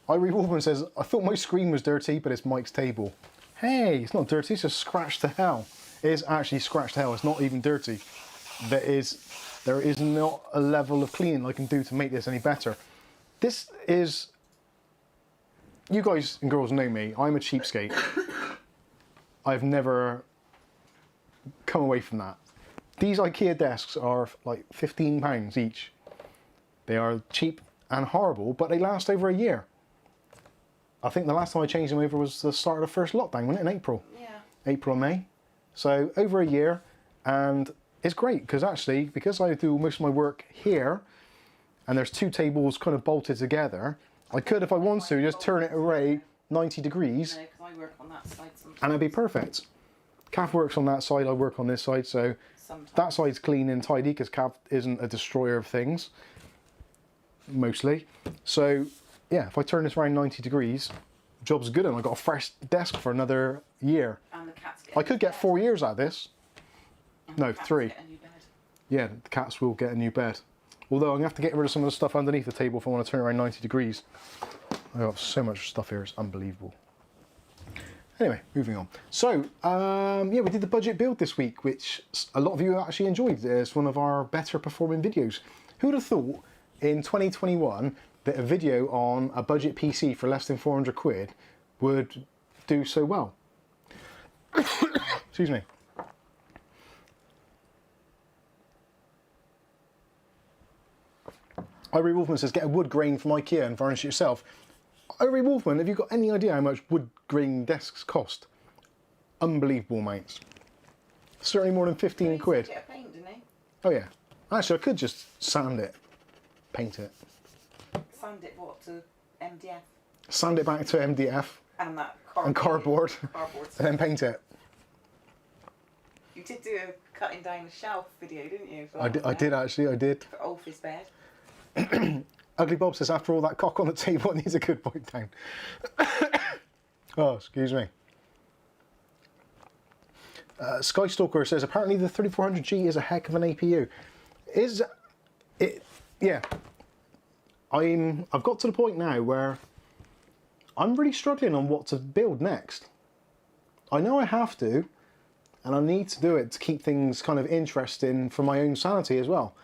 Irie Wolfman says, I thought my screen was dirty, but it's Mike's table. Hey, it's not dirty, it's just scratched to hell. It is actually scratched to hell, it's not even dirty. There is not a level of cleaning I can do to make this any better. This is, you guys and girls know me, I'm a cheapskate. I've never come away from that. These IKEA desks are like £15 each. They are cheap and horrible, but they last over a year. I think the last time I changed them over was the start of the first lockdown, wasn't it? In April. Yeah. April, May. So over a year, and it's great because actually, because I do most of my work here, and there's two tables kind of bolted together, I could, if I want to, just turn it away 90 degrees. No, because I work on that side sometimes. And it'd be perfect. Kath works on that side, I work on this side, so Sometimes. that side's clean and tidy because Kath isn't a destroyer of things, mostly. So yeah, if I turn this around 90 degrees, job's good and I've got a fresh desk for another year. And the cats get I could get 4 years out of this. No, 3. Get a new bed. Yeah, the cats will get a new bed. Although I'm going to have to get rid of some of the stuff underneath the table if I want to turn it around 90 degrees. I've got so much stuff here, it's unbelievable. Anyway, moving on. So, yeah, we did the budget build this week, which a lot of you actually enjoyed. It's one of our better performing videos. Who would have thought in 2021 that a video on a budget PC for less than 400 quid would do so well? Excuse me. Irie Wolfman says, get a wood grain from IKEA and varnish it yourself. Irie Wolfman, have you got any idea how much wood grain desks cost? Unbelievable amounts. Certainly more than 15 quid. Get a paint, didn't he? Oh yeah. Actually, I could just sand it, paint it. Sand it what, to MDF? Sand it back to MDF And that and cardboard, Cardboard. and then paint it. You did do a cutting down the shelf video, didn't you? I did actually, I did. For Ulfie's bed. Ugly Bob says, after all that cock on the table, it needs a good wipe down. Oh, excuse me. Skystalker says, apparently the 3400G is a heck of an APU. Is it? Yeah. I've got to the point now where I'm really struggling on what to build next. I know I have to, and I need to do it to keep things kind of interesting for my own sanity as well.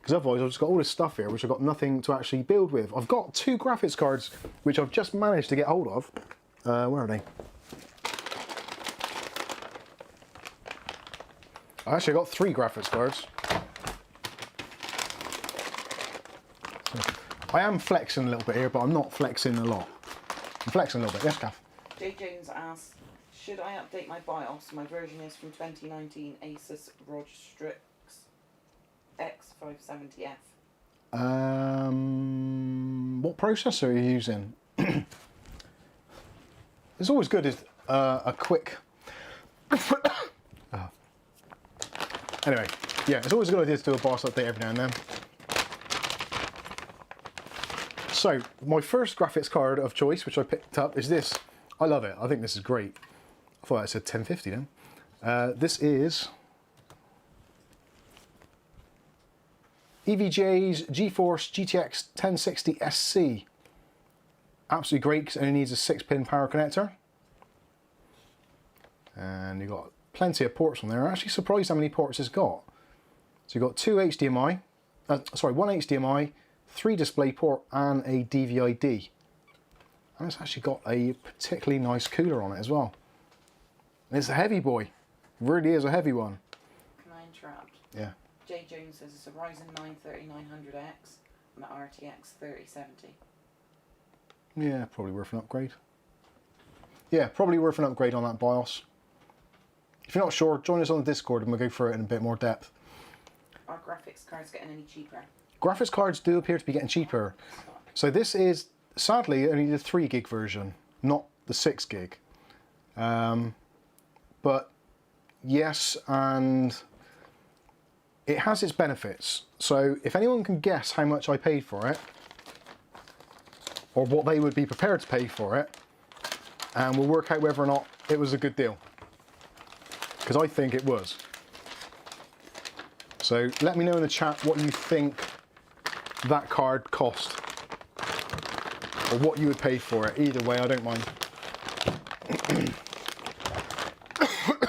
Because otherwise I've just got all this stuff here which I've got nothing to actually build with. I've got 2 graphics cards which I've just managed to get hold of. Where are they? I actually got 3 graphics cards. I am flexing a little bit here, but I'm not flexing a lot. I'm flexing a little bit. Yes, Kath? Jay Jones asks, should I update my BIOS? My version is from 2019 Asus ROG Strix X570F. What processor are you using? It's always good is a quick... Anyway, yeah, it's always a good idea to do a BIOS update every now and then. So, my first graphics card of choice, which I picked up, is this. I love it. I think this is great. I thought it said 1050 then. This is EVGA's GeForce GTX 1060 SC. Absolutely great because it only needs a 6-pin power connector. And you've got plenty of ports on there. I'm actually surprised how many ports it's got. So you've got 2 HDMI, one HDMI, 3 DisplayPort and a DVI-D. And it's actually got a particularly nice cooler on it as well. And it's a heavy boy. It really is a heavy one. Can I interrupt? Yeah. Jay Jones says it's a Ryzen 9 3900X and an RTX 3070. Yeah, probably worth an upgrade. Yeah, probably worth an upgrade on that BIOS. If you're not sure, join us on the Discord and we'll go through it in a bit more depth. Are graphics cards getting any cheaper? Graphics cards do appear to be getting cheaper. So this is, sadly, only the 3 gig version, not the 6 gig. But yes, and it has its benefits. So if anyone can guess how much I paid for it, or what they would be prepared to pay for it, and we'll work out whether or not it was a good deal. Because I think it was. So let me know in the chat what you think that card cost, or what you would pay for it. Either way, I don't mind.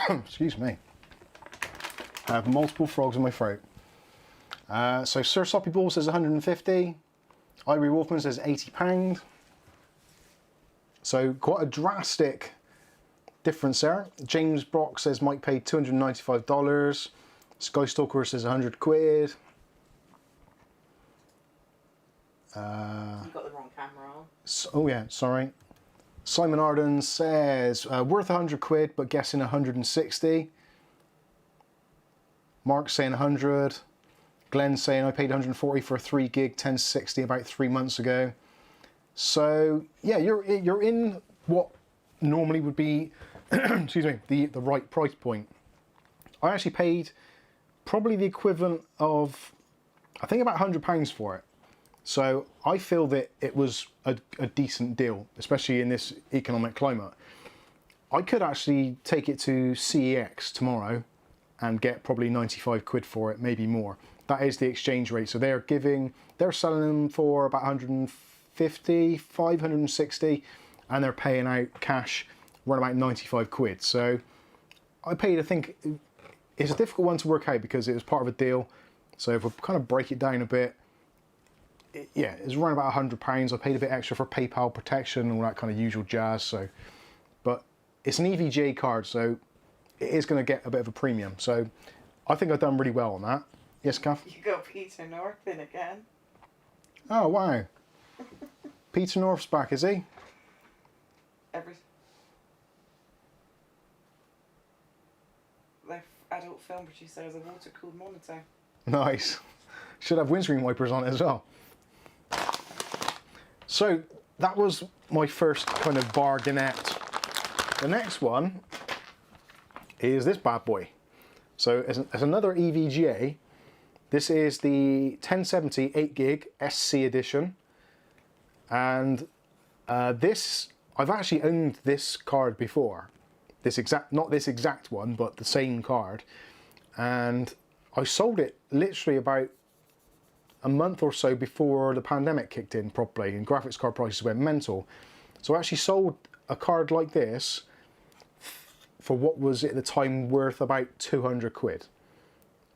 Excuse me. I have multiple frogs in my throat. So Sir Soppy Ball says 150. Ivory Wolfman says £80. So quite a drastic difference there. James Brock says Mike paid $295. Skystalker says 100 quid. You got the wrong camera on. So, oh yeah, sorry. Simon Arden says worth 100 quid, but guessing 160. Mark's saying 100. Glenn's saying I paid 140 for a 3 gig 1060 about 3 months ago. So yeah, you're in what normally would be excuse me, the right price point. I actually paid probably the equivalent of, I think, about £100 for it. So I feel that it was a decent deal, especially in this economic climate. I could actually take it to CEX tomorrow and get probably 95 quid for it, maybe more. That is the exchange rate. So they're selling them for about 150, 560, and they're paying out cash around about 95 quid. So I paid, I think, it's a difficult one to work out because it was part of a deal. So if we kind of break it down a bit, yeah, it's around about £100. I paid a bit extra for PayPal protection and all that kind of usual jazz. So, but it's an EVGA card, so it is going to get a bit of a premium. So I think I've done really well on that. Yes, Kath? You got Peter North in again. Oh, wow. Peter North's back, is he? Their adult film producer has a water-cooled monitor. Nice. Should have windscreen wipers on it as well. So that was my first kind of bargainette. The next one is this bad boy. So as another EVGA, this is the 1070 8 gig SC edition. And this, I've actually owned this card before. Not this exact one, but the same card. And I sold it literally about a month or so before the pandemic kicked in properly and graphics card prices went mental. So I actually sold a card like this for what was at the time worth about 200 quid,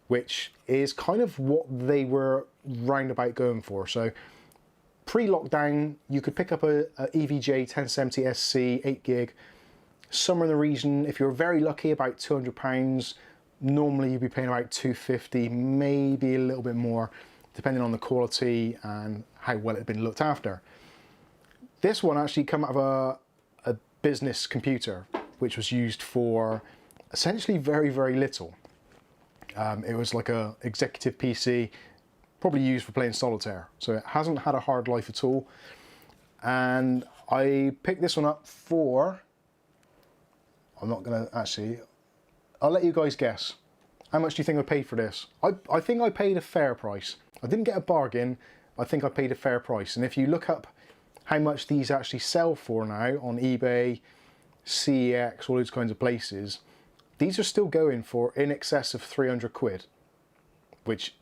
which is kind of what they were roundabout going for. So pre-lockdown, you could pick up a EVGA 1070 SC 8 gig, somewhere in the region, if you're very lucky, about £200. Normally you'd be paying about 250, maybe a little bit more, depending on the quality and how well it had been looked after. This one actually came out of a business computer, which was used for essentially very, very little. It was like a executive PC, probably used for playing solitaire. So it hasn't had a hard life at all. And I picked this one up for, I'm not gonna actually, I'll let you guys guess. How much do you think I paid for this? I think I paid a fair price. I didn't get a bargain, I think I paid a fair price. And if you look up how much these actually sell for now on eBay, CEX, all those kinds of places, these are still going for in excess of 300 quid, which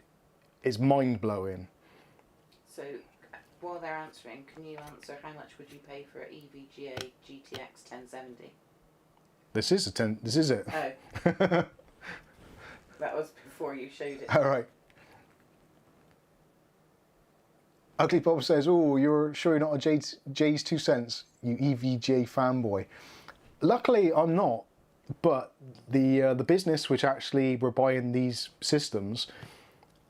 is mind-blowing. So, while they're answering, can you answer how much would you pay for an EVGA GTX 1070? This is it. Oh. That was before you showed it. All right. Ugly Bob says, "Oh, you're sure you're not a Jay's 2 cents, you EVGA fanboy." Luckily, I'm not. But the business which actually were buying these systems,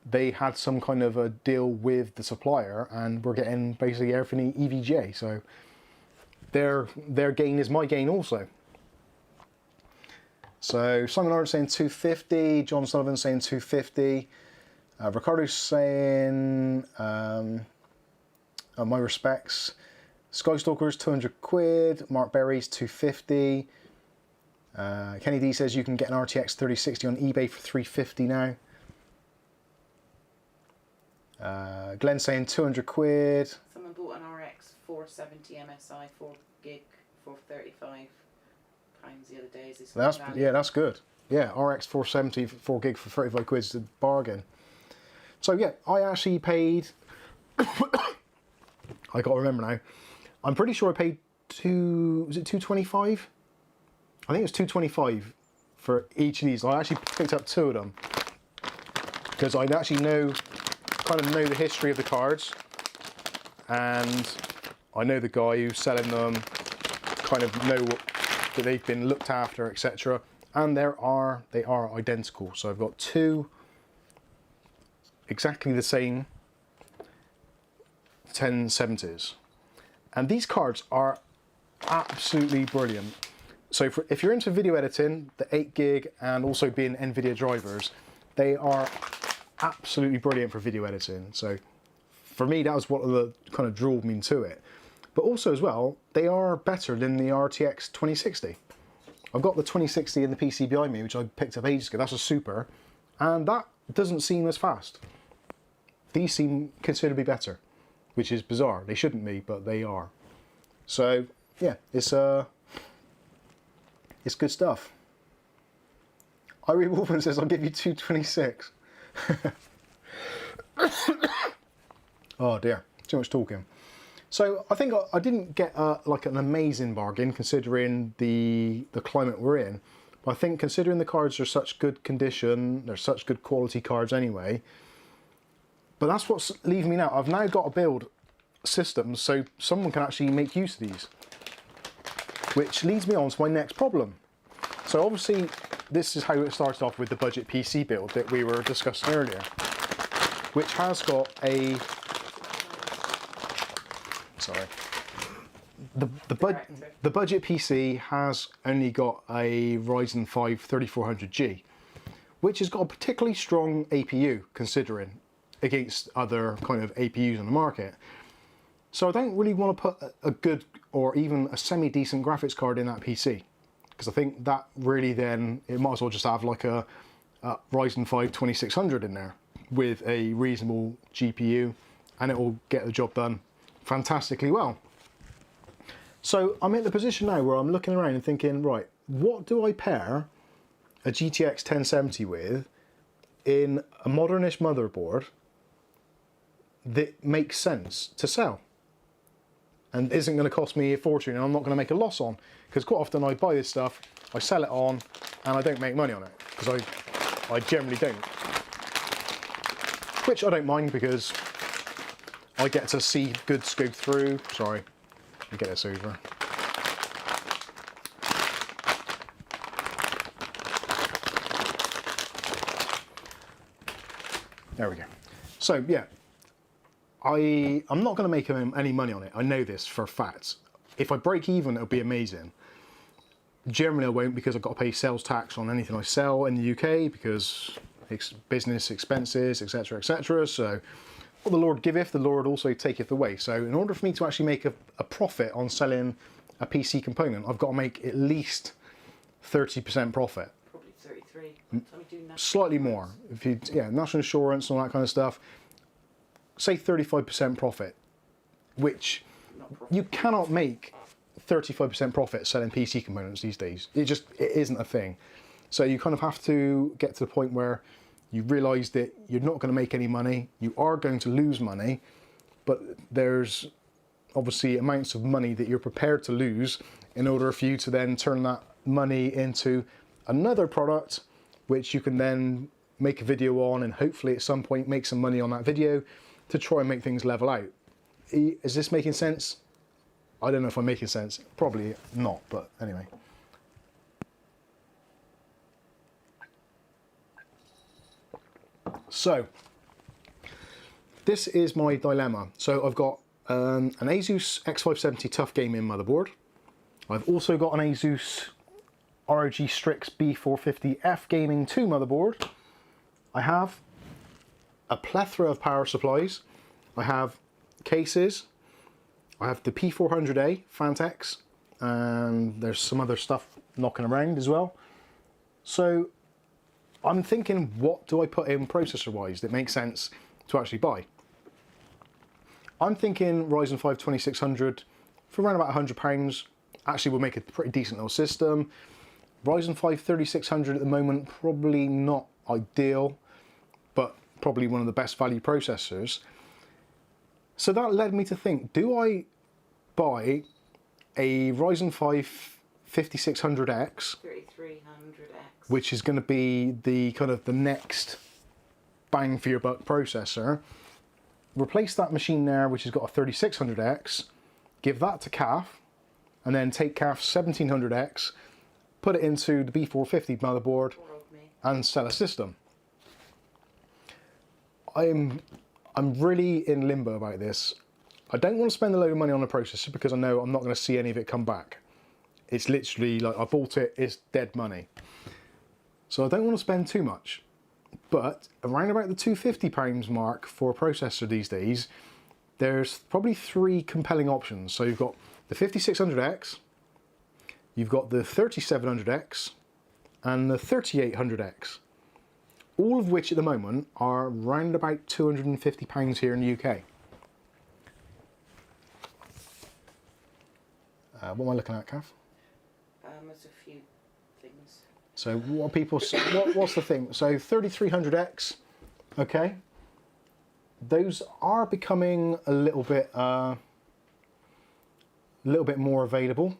they had some kind of a deal with the supplier, and we're getting basically everything EVGA. So their gain is my gain also. So Simon Arnold saying 250, John Sullivan saying 250, Ricardo's saying my respects, Skystalker's 200 quid, Mark Berry's 250. Kenny D says you can get an RTX 3060 on eBay for 350 now. Glenn saying 200 quid. Someone bought an RX 470 MSI 4 gig for £35 the other day. That's good. Yeah, RX 470 4 gig for 35 quid is a bargain. So yeah, I actually paid. I got to remember now. I'm pretty sure I paid was it 225? I think it was 225 for each of these. I actually picked up 2 of them because I actually kind of know the history of the cards, and I know the guy who's selling them, kind of know that they've been looked after, etc. And they are identical. So I've got 2 exactly the same 1070s, and these cards are absolutely brilliant. So if you're into video editing, the 8 gig and also being NVIDIA drivers, they are absolutely brilliant for video editing. So for me, that was what kind of drew me to it. But also as well, they are better than the RTX 2060. I've got the 2060 in the PC behind me, which I picked up ages ago. That's a super, and that doesn't seem as fast. These seem considerably better, which is bizarre. They shouldn't be, but they are. So yeah, it's good stuff. Irie Wolfen says, "I'll give you 226." Oh dear, too much talking. So I think I didn't get like an amazing bargain considering the climate we're in. But I think considering the cards are such good condition, they're such good quality cards anyway. But that's what's leaving me now. I've now got to build systems so someone can actually make use of these. Which leads me on to my next problem. So obviously this is how it started off with the budget PC build that we were discussing earlier, which has got a, sorry, the budget PC has only got a Ryzen 5 3400G, which has got a particularly strong APU considering against other kind of APUs on the market. So I don't really want to put a good or even a semi-decent graphics card in that PC, because I think that really then, it might as well just have like a Ryzen 5 2600 in there with a reasonable GPU, and it will get the job done fantastically well. So I'm in the position now where I'm looking around and thinking, right, what do I pair a GTX 1070 with in a modernish motherboard that makes sense to sell and isn't going to cost me a fortune and I'm not going to make a loss on. Because quite often I buy this stuff, I sell it on, and I don't make money on it, because I generally don't. Which I don't mind, because I get to see goods go through. Sorry, let me get this over. There we go. So yeah, I'm not going to make any money on it. I know this for a fact. If I break even, it'll be amazing. Generally I won't, because I've got to pay sales tax on anything I sell in the UK, because it's business expenses, etc, etc. So what the Lord giveth, the Lord also taketh away. So in order for me to actually make a profit on selling a PC component, I've got to make at least 30% profit. Probably 33. Slightly more. If you, yeah, national insurance and all that kind of stuff. Say 35% profit, which you cannot make 35% profit selling PC components these days. It isn't a thing. So you kind of have to get to the point where you realise that you're not going to make any money, you are going to lose money, but there's obviously amounts of money that you're prepared to lose in order for you to then turn that money into another product, which you can then make a video on and hopefully at some point make some money on that video to try and make things level out. Is this making sense? I don't know if I'm making sense. Probably not, but anyway. So, this is my dilemma. So I've got an Asus X570 Tough Gaming motherboard. I've also got an Asus ROG Strix B450F Gaming 2 motherboard. I have a plethora of power supplies. I have cases. I have the P400A Fantex, and there's some other stuff knocking around as well. So I'm thinking, what do I put in processor-wise that makes sense to actually buy? I'm thinking Ryzen 5 2600 for around about £100. Actually will make a pretty decent little system. Ryzen 5 3600 at the moment, probably not ideal, but probably one of the best value processors. So that led me to think, do I buy a Ryzen 5 5600X, 3300X, which is going to be the kind of the next bang for your buck processor, replace that machine there, which has got a 3600X, give that to CAF, and then take CAF's 1700X, put it into the B450 motherboard, and sell a system. I'm really in limbo about this. I don't want to spend a load of money on a processor because I know I'm not going to see any of it come back. It's literally like, I bought it, it's dead money. So I don't want to spend too much. But around about the £250 mark for a processor these days, there's probably three compelling options. So you've got the 5600X, you've got the 3700X, and the 3800X. All of which at the moment are around about £250 here in the UK. What am I looking at, Kath? There's a few things. So what are people? What's the thing? So 3300X, okay. Those are becoming a little bit more available.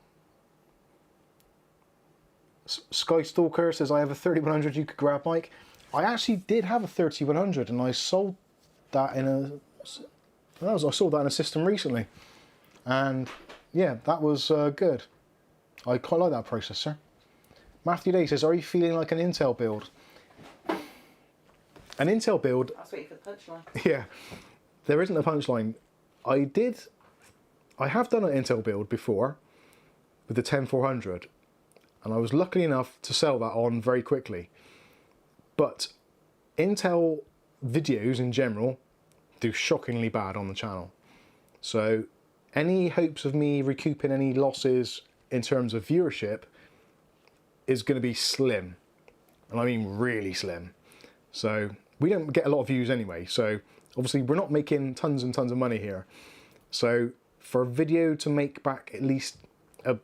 Skystalker says, I have a 3100 you could grab, Mike. I actually did have a 3100 and I sold that in I sold that in a system recently, and yeah, that was good. I quite like that processor. Matthew Day says, are you feeling like an Intel build? An Intel build? I was waiting for the punchline. Yeah, there isn't a punchline. I have done an Intel build before with the 10400, and I was lucky enough to sell that on very quickly. But Intel videos in general do shockingly bad on the channel. So any hopes of me recouping any losses in terms of viewership is going to be slim. And I mean really slim. So we don't get a lot of views anyway. So obviously we're not making tons and tons of money here. So for a video to make back at least that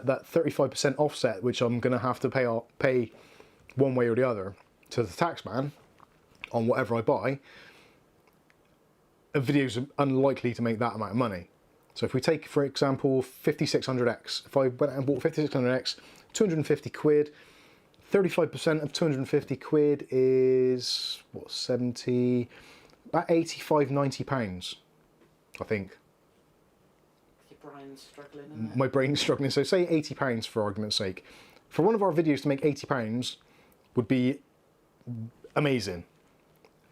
35% offset, which I'm going to have to pay one way or the other to the taxman on whatever I buy, a video is unlikely to make that amount of money. So if we take, for example, 5600X, if I went out and bought 5600X, 250 quid, 35% of 250 quid is, what, 70, about 85, 90 pounds, I think. Your brain's struggling, isn't it? My brain's struggling, so say 80 pounds for argument's sake. For one of our videos to make 80 pounds would be amazing.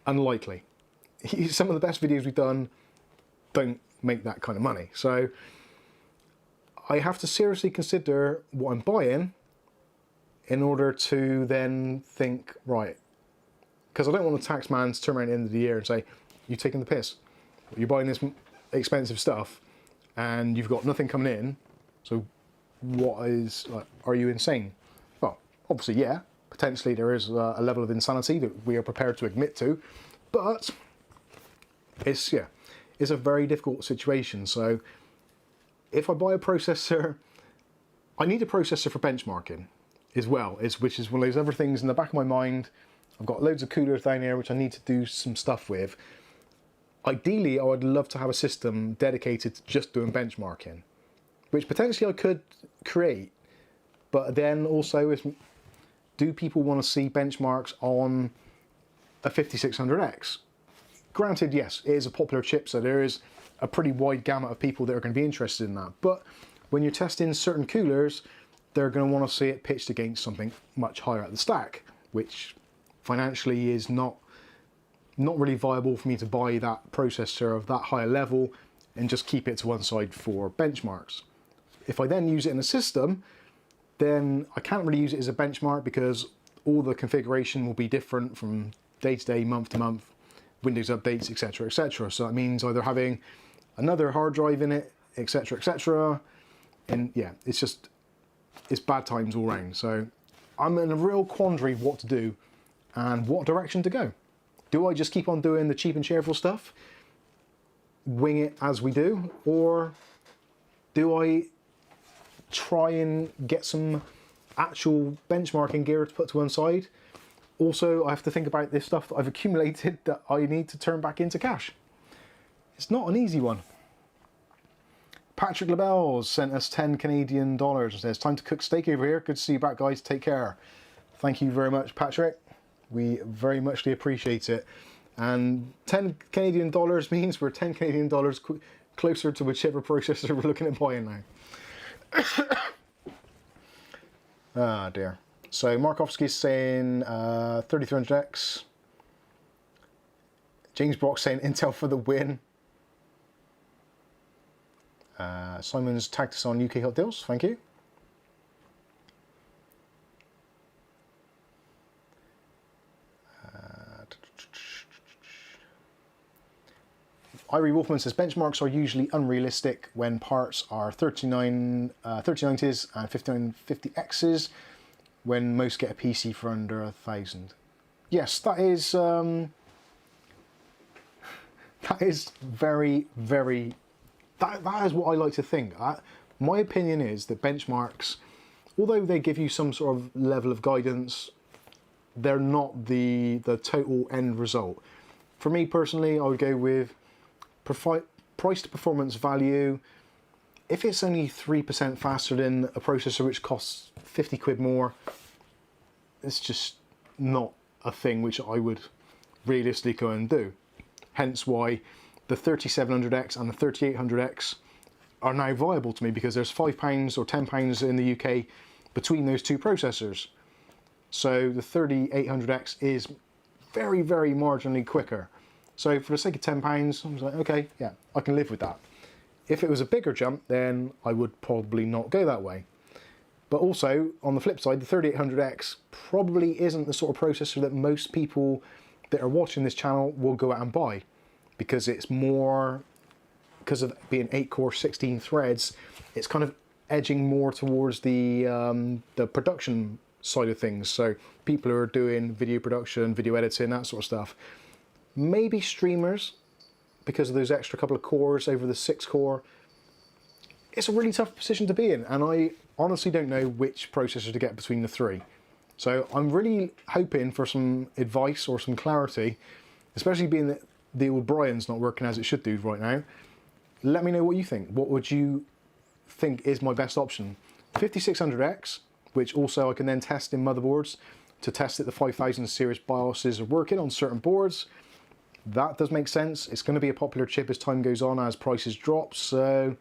Unlikely. Some of the best videos we've done don't make that kind of money. So I have to seriously consider what I'm buying in order to then think, right, because I don't want the tax man to turn around at the end of the year and say, you're taking the piss. You're buying this expensive stuff and you've got nothing coming in. So what is, like, are you insane? Well, obviously, yeah, potentially there is a level of insanity that we are prepared to admit to, but it's a very difficult situation. So if I buy a processor, I need a processor for benchmarking as well, which is one of those other things in the back of my mind. I've got loads of coolers down here which I need to do some stuff with. Ideally, I would love to have a system dedicated to just doing benchmarking, which potentially I could create, but then also do people want to see benchmarks on a 5600X? Granted, yes, it is a popular chip, so there is a pretty wide gamut of people that are going to be interested in that. But when you're testing certain coolers, they're going to want to see it pitched against something much higher at the stack, which financially is not really viable for me to buy that processor of that higher level and just keep it to one side for benchmarks. If I then use it in a system, then I can't really use it as a benchmark because all the configuration will be different from day to day, month to month, Windows updates, etc., etc. So that means either having another hard drive in it, etc., etc. And yeah, it's bad times all round. So I'm in a real quandary what to do and what direction to go. Do I just keep on doing the cheap and cheerful stuff, wing it as we do, or do I try and get some actual benchmarking gear to put to one side? Also, I have to think about this stuff that I've accumulated that I need to turn back into cash. It's not an easy one. Patrick LaBelle sent us 10 Canadian dollars and says, time to cook steak over here. Good to see you back, guys. Take care. Thank you very much, Patrick. We very muchly appreciate it. And 10 Canadian dollars means we're 10 Canadian dollars closer to whichever processor we're looking at buying now. Ah, dear. So Markovsky's saying 3300X. James Brock saying Intel for the win. Simon's tagged us on UK Hot Deals. Thank you. Irie Wolfman says benchmarks are usually unrealistic when parts are 3090s and 5950Xs, when most get a PC for under 1,000. Yes, that is very, very. That is what I like to think. My opinion is that benchmarks, although they give you some sort of level of guidance, they're not the total end result. For me personally, I would go with price to performance value. If it's only 3% faster than a processor which costs 50 quid more, it's just not a thing which I would realistically go and do. Hence why the 3700X and the 3800X are now viable to me, because there's £5 or £10 in the UK between those two processors. So the 3800X is very, very marginally quicker. So for the sake of £10, I was like, okay, yeah, I can live with that. If it was a bigger jump, then I would probably not go that way. But also, on the flip side, the 3800X probably isn't the sort of processor that most people that are watching this channel will go out and buy, because it's more, because of being 8-core, 16 threads, it's kind of edging more towards the production side of things. So people who are doing video production, video editing, that sort of stuff. Maybe streamers, because of those extra couple of cores over the 6-core. It's a really tough position to be in, and I honestly don't know which processor to get between the three. So I'm really hoping for some advice or some clarity, especially being that the old Brian's not working as it should do right now. Let me know what you think. What would you think is my best option? 5600X, which also I can then test in motherboards to test that the 5000 series BIOSes are working on certain boards. That does make sense. It's going to be a popular chip as time goes on, as prices drop. So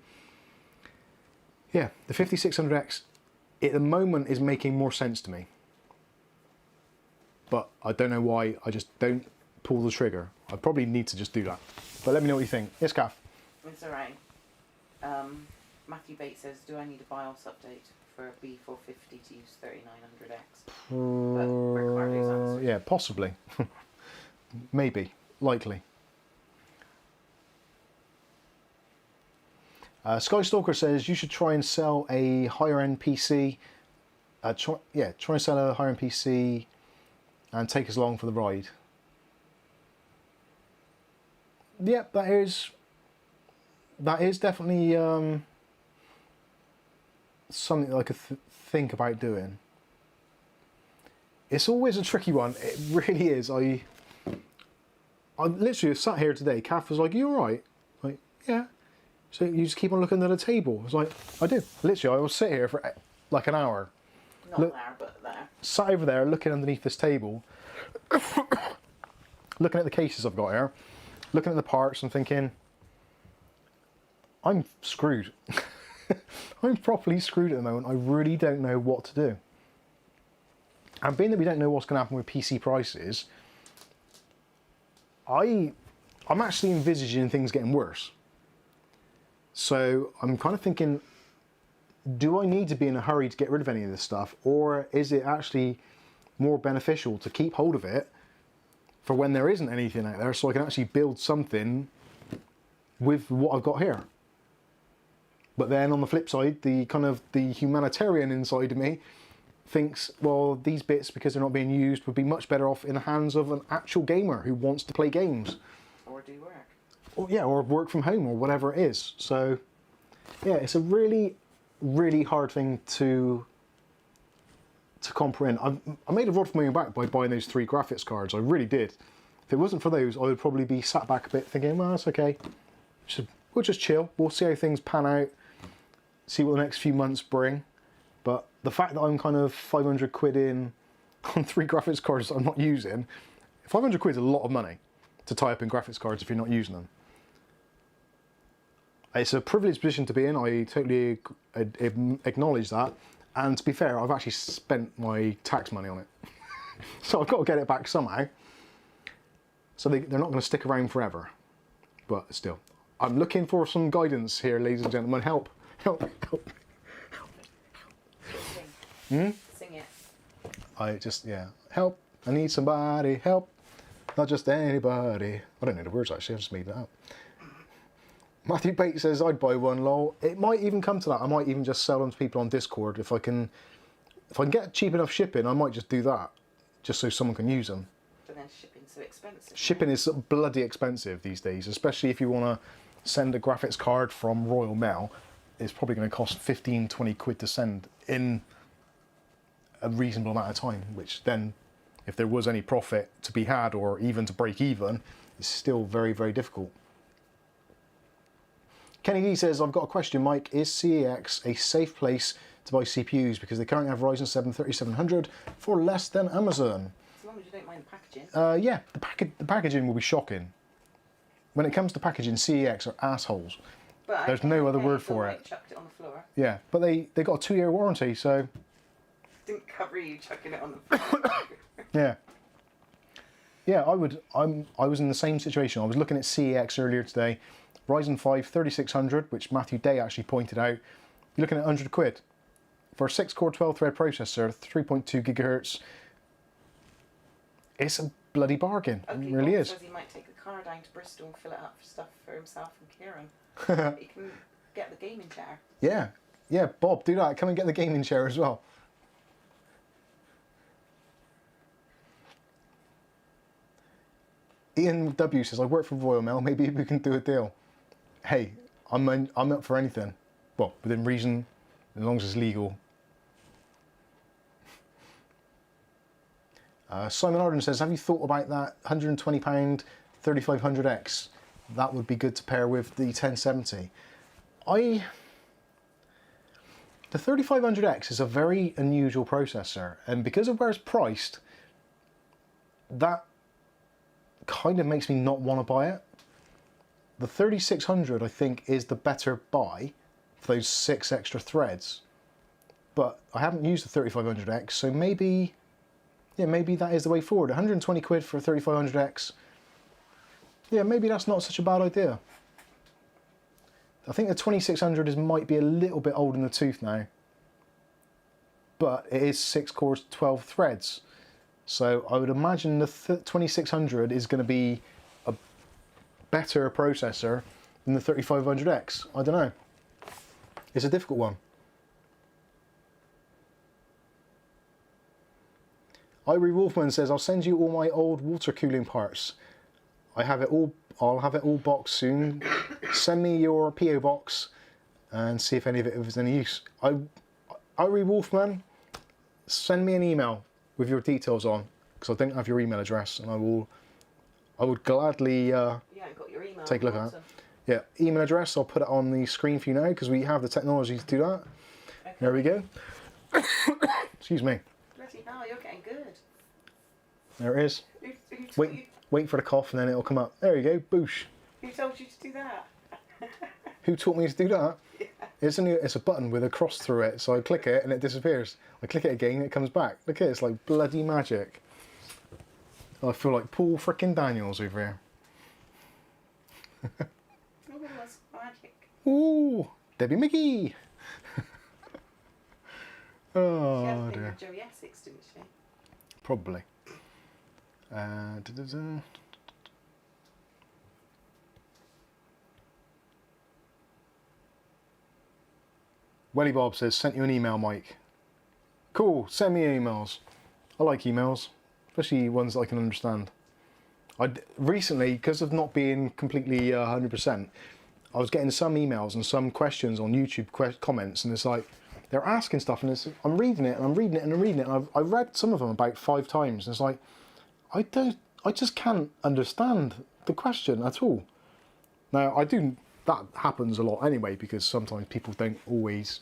yeah, the 5600X at the moment is making more sense to me. But I don't know why I just don't pull the trigger. I probably need to just do that. But let me know what you think. Yes, Kath? It's alright. Matthew Bates says, do I need a BIOS update for a B450 to use 3900X? But Ricardo's answered. Yeah, possibly. Maybe. Likely. Skystalker says you should try and sell a higher end PC. Try and sell a higher end PC and take us along for the ride. Yep, that is definitely something that I could think about doing. It's always a tricky one. It really is. I literally sat here today. Kath was like, "You all right?" Like, yeah. So you just keep on looking at the table. I was like, I do. Literally, I will sit here for like an hour. Not an hour, but there. Sat over there looking underneath this table, looking at the cases I've got here, looking at the parts and thinking, I'm screwed. I'm properly screwed at the moment. I really don't know what to do. And being that we don't know what's going to happen with PC prices, I'm actually envisaging things getting worse. So I'm kind of thinking, do I need to be in a hurry to get rid of any of this stuff, or is it actually more beneficial to keep hold of it for when there isn't anything out there, so I can actually build something with what I've got here? But then on the flip side, the humanitarian inside of me thinks, well, these bits, because they're not being used, would be much better off in the hands of an actual gamer who wants to play games. Or do work. Or work from home, or whatever it is. So yeah, it's a really, really hard thing to comprehend. I made a rod for my own back by buying those 3 graphics cards. I really did. If it wasn't for those, I would probably be sat back a bit thinking, well, that's okay. We'll just chill. We'll see how things pan out, see what the next few months bring. But the fact that I'm kind of 500 quid in on 3 graphics cards that I'm not using, 500 quid is a lot of money to tie up in graphics cards if you're not using them. It's a privileged position to be in. I totally acknowledge that. And to be fair, I've actually spent my tax money on it. So I've got to get it back somehow. So they're not going to stick around forever. But still, I'm looking for some guidance here, ladies and gentlemen. Help, help, help. Sing. Sing it. Help. I need somebody, help. Not just anybody. I don't know the words actually, I just made that up. Matthew Bates says, I'd buy one, lol. It might even come to that. I might even just sell them to people on Discord. If I can get cheap enough shipping, I might just do that. Just so someone can use them. But then shipping's so expensive. Shipping is bloody expensive these days, especially if you want to send a graphics card from Royal Mail. It's probably going to cost 15, 20 quid to send in a reasonable amount of time, which then, if there was any profit to be had or even to break even, is still very, very difficult. Kenny D says, I've got a question, Mike. Is CEX a safe place to buy CPUs? Because they currently have Ryzen 7 3700 for less than Amazon. As long as you don't mind the packaging. Yeah, the packaging will be shocking. When it comes to packaging, CEX are assholes. But there's no other word for it. Chucked it on the floor. Yeah, but they got a 2-year warranty, so... Didn't cover you chucking it on the floor. Yeah. Yeah, I was in the same situation. I was looking at CEX earlier today. Ryzen 5 3600, which Matthew Day actually pointed out. You're looking at 100 quid. For a 6-core 12-thread processor, 3.2 gigahertz, it's a bloody bargain. It really Bob is. Says he might take the car down to Bristol and fill it up for stuff for himself and Kieran. He can get the gaming chair. Yeah. Yeah, Bob, do that. Come and get the gaming chair as well. Ian W says, I work for Royal Mail, maybe we can do a deal. Hey, I'm up for anything. Well, within reason, as long as it's legal. Simon Arden says, have you thought about that £120 3500X, that would be good to pair with the 1070. The 3500X is a very unusual processor, and because of where it's priced, that kind of makes me not want to buy it. The 3600 I think is the better buy for those 6 extra threads, but I haven't used the 3500X, so maybe, yeah, maybe that is the way forward. 120 quid for a 3500X, yeah, maybe that's not such a bad idea. I think the 2600 might be a little bit old in the tooth now, but it is 6 cores, 12 threads. So I would imagine the 2600 is going to be a better processor than the 3500X. I don't know. It's a difficult one. Irie Wolfman says, I'll send you all my old water cooling parts. I'll have it all boxed soon. Send me your PO box and see if any of it is any use. Irie Wolfman, send me an email with your details on, because I don't have your email address, and I would gladly Yeah, I got your email. take a look at it. Yeah, email address, I'll put it on the screen for you now, because we have the technology to do that. Okay. There we go. Excuse me. Bloody hell, you're getting good. There it is. Wait for the cough and then it'll come up. There you go, boosh. Who told you to do that? Who taught me to do that? Yeah. It's a button with a cross through it, so I click it and it disappears. I click it again and it comes back. Look at it, it's like bloody magic. I feel like Paul frickin' Daniels over here. Oh, that's magic. Ooh, Debbie Mickey. Oh She had a thing dear. with Joey Essex, didn't she? Probably. Da-da-da. Welly Bob says, sent you an email, Mike. Cool, send me emails. I like emails, especially ones that I can understand. Recently, because of not being completely 100%, I was getting some emails and some questions on YouTube comments, and it's like, they're asking stuff, and I'm reading it, and I'm reading it, and I'm reading it, and I've read some of them about 5 times, and it's like, I just can't understand the question at all. Now, that happens a lot anyway, because sometimes people don't always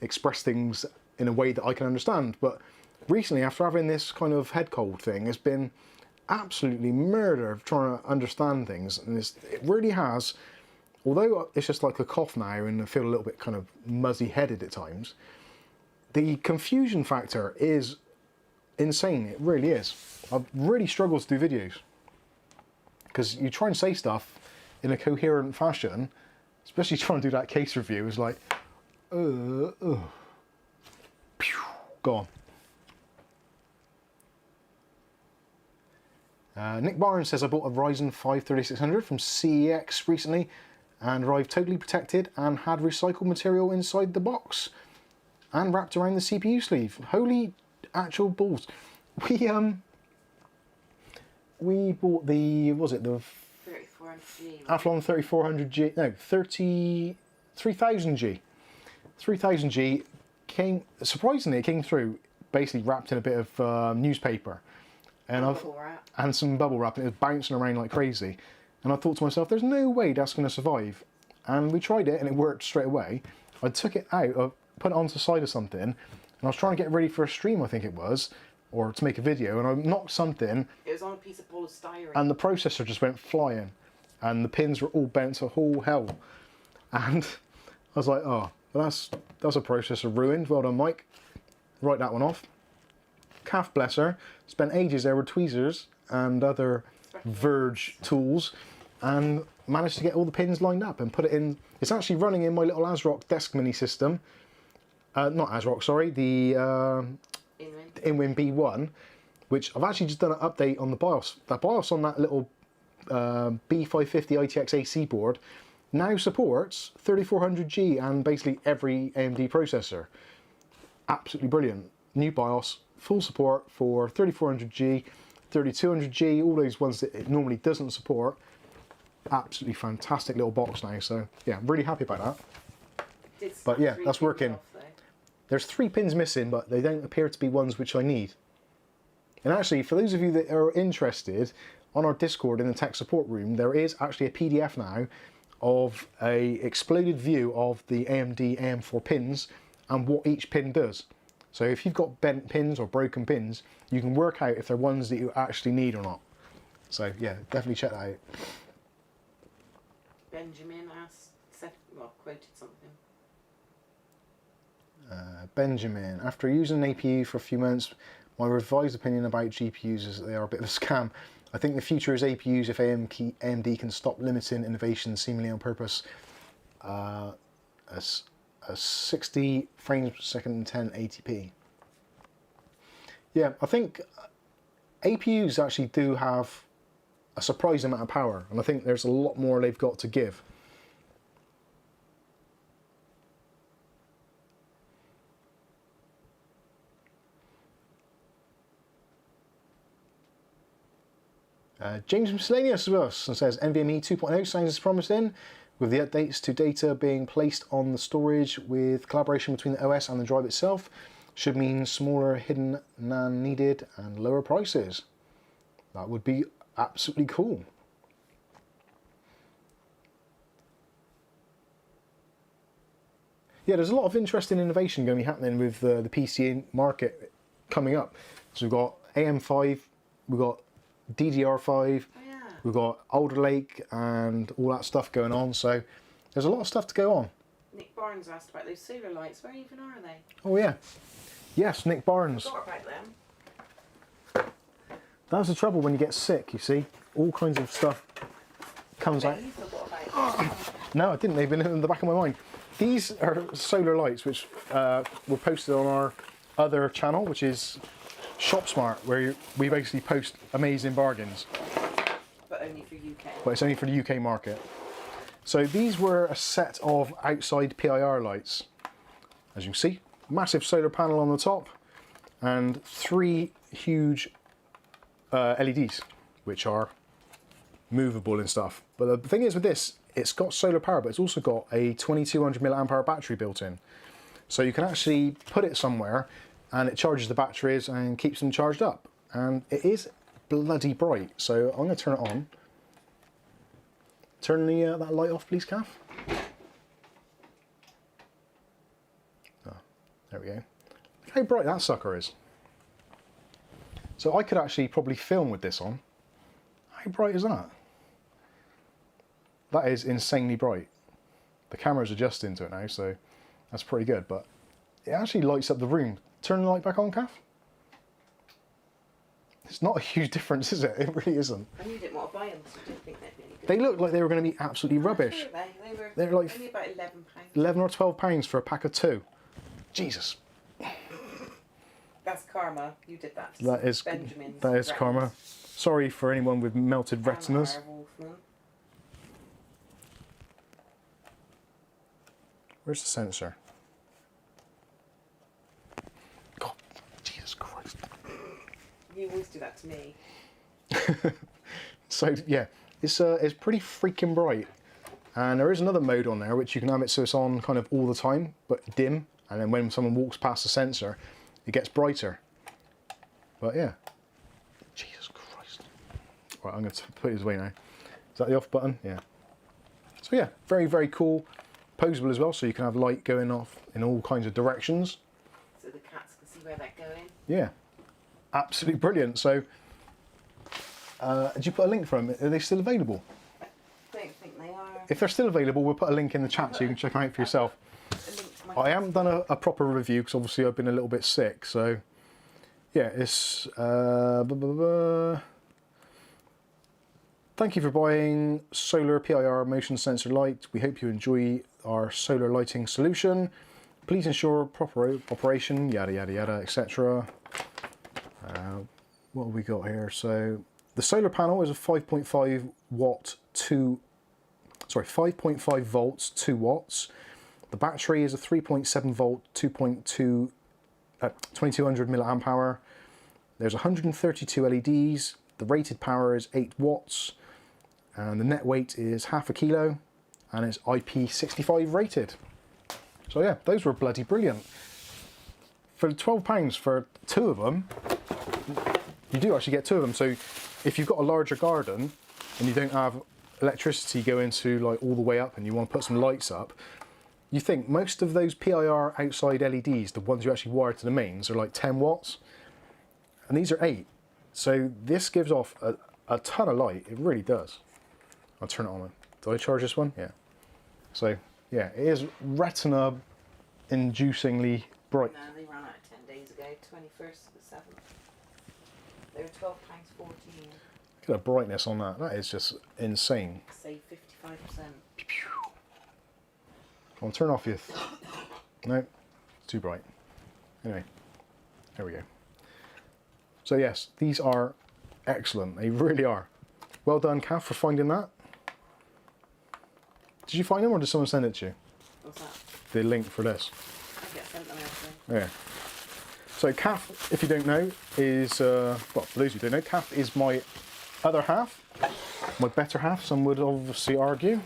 express things in a way that I can understand. But recently, after having this kind of head cold thing, it's been absolutely murder of trying to understand things. And it really has, although it's just like a cough now and I feel a little bit kind of muzzy-headed at times, the confusion factor is insane. It really is. I've really struggled to do videos because you try and say stuff in a coherent fashion, especially trying to do that case review, is like, pew, gone. Nick Barnes says, I bought a Ryzen 5 3600 from CEX recently and arrived totally protected and had recycled material inside the box and wrapped around the CPU sleeve. Holy actual balls. We bought the, was it the 3400G. Athlon 3400G, no, 3000G. 3000G came, surprisingly, it came through basically wrapped in a bit of newspaper and some bubble wrap, and it was bouncing around like crazy. And I thought to myself, there's no way that's going to survive. And we tried it and it worked straight away. I took it out, put it onto the side of something, and I was trying to get ready for a stream, I think it was, or to make a video, and I knocked something. It was on a piece of polystyrene. And the processor just went flying, and the pins were all bent to whole hell. And I was like, oh, well, that's a processor ruined. Well done, Mike. Write that one off. Calf bless her. Spent ages there with tweezers and other Verge tools, and managed to get all the pins lined up and put it in. It's actually running in my little ASRock desk mini system. Not ASRock, sorry, the Inwin B1, which I've actually just done an update on the BIOS. The BIOS on that little B550 ITX AC board now supports 3400G and basically every AMD processor. Absolutely brilliant. New BIOS, full support for 3400G, 3200G, all those ones that it normally doesn't support. Absolutely fantastic little box now, so yeah, I'm really happy about that. But yeah, that's working. There's 3 pins missing, but they don't appear to be ones which I need. And actually, for those of you that are interested, on our Discord in the tech support room, there is actually a PDF now of a exploded view of the AMD AM4 pins and what each pin does. So if you've got bent pins or broken pins, you can work out if they're ones that you actually need or not. So yeah, definitely check that out. Benjamin quoted something. Benjamin, after using an APU for a few months, my revised opinion about GPUs is that they are a bit of a scam. I think the future is APUs if AMD can stop limiting innovation seemingly on purpose. A 60 frames per second and 1080p. Yeah, I think APUs actually do have a surprising amount of power, and I think there's a lot more they've got to give. James Miscellaneous with us and says NVMe 2.0 sounds as promising, with the updates to data being placed on the storage with collaboration between the OS and the drive itself. Should mean smaller hidden NAND needed and lower prices. That would be absolutely cool. Yeah, there's a lot of interesting innovation going to be happening with the PC market coming up. So we've got AM5, we've got DDR5, we've got Alder Lake and all that stuff going on, so there's a lot of stuff to go on. Nick Barnes asked about those solar lights. Where even are they? Oh yeah. Yes, Nick Barnes. I forgot about them. That's the trouble when you get sick, you see. All kinds of stuff comes out. You forgot about them. No, I didn't. They've been in the back of my mind. These are solar lights which were posted on our other channel, which is Shop Smart, where we basically post amazing bargains. But only for UK. But it's only for the UK market. So these were a set of outside PIR lights. As you can see, massive solar panel on the top and 3 huge LEDs, which are movable and stuff. But the thing is with this, it's got solar power, but it's also got a 2200 milliamp hour battery built in. So you can actually put it somewhere and it charges the batteries and keeps them charged up. And it is bloody bright. So I'm going to turn it on. Turn that light off, please, Kath. Oh, there we go. Look how bright that sucker is. So I could actually probably film with this on. How bright is that? That is insanely bright. The camera's adjusting to it now, so that's pretty good. But it actually lights up the room. Turn the light back on, Kath. It's not a huge difference, is it? It really isn't. And you didn't want to buy them, so you didn't think they'd be any good. They looked like they were going to be absolutely rubbish. Sure they were They're like only about £11. 11 or 12 pounds for a pack of 2. Jesus. That's karma. You did that. That is Benjamin's that is rats. karma. Sorry for anyone with melted retinas. Where's the sensor? God, Jesus Christ. You always do that to me. So yeah, it's pretty freaking bright. And there is another mode on there which you can have it so it's on kind of all the time, but dim. And then when someone walks past the sensor, it gets brighter. But yeah, Jesus Christ. Right, I'm going to put it away now. Is that the off button? Yeah. So yeah, very, very cool. Posable as well, so you can have light going off in all kinds of directions. So the cats can see where they're going. Yeah, absolutely brilliant. So, did you put a link for them? Are they still available? I don't think they are. If they're still available, we'll put a link in the chat so you can check them out for yourself. I haven't done a proper review because obviously I've been a little bit sick. So, yeah, it's... Thank you for buying solar PIR motion sensor light. We hope you enjoy our solar lighting solution. Please ensure proper operation, yada yada yada, etc. What have we got here? So the solar panel is a 5.5 volts, 2 watts. The battery is a 3.7 volt, 2200 milliamp hour. There's 132 LEDs. The rated power is 8 watts. And the net weight is half a kilo, and it's IP65 rated. So yeah, those were bloody brilliant. For £12 for 2 of them, you do actually get two of them. So if you've got a larger garden and you don't have electricity going to like all the way up and you want to put some lights up, you think most of those PIR outside LEDs, the ones you actually wire to the mains, are like 10 watts, and these are 8. So this gives off a ton of light. It really does. I'll turn it on. Did I charge this one? Yeah. So yeah, it is retina inducingly bright. No, they ran out 10 days ago, 21st of the 7th. They were £12.14. Look at the brightness on that. That is just insane. Save 55%. I'll turn off your... No, it's too bright. Anyway, there we go. So yes, these are excellent. They really are. Well done, Kath, for finding that. Did you find them or did someone send it to you? What's that? The link for this. I get sent them everything. Yeah. So Kath, if you don't know, is, well, for those who don't know, Kath is my other half, my better half, some would obviously argue.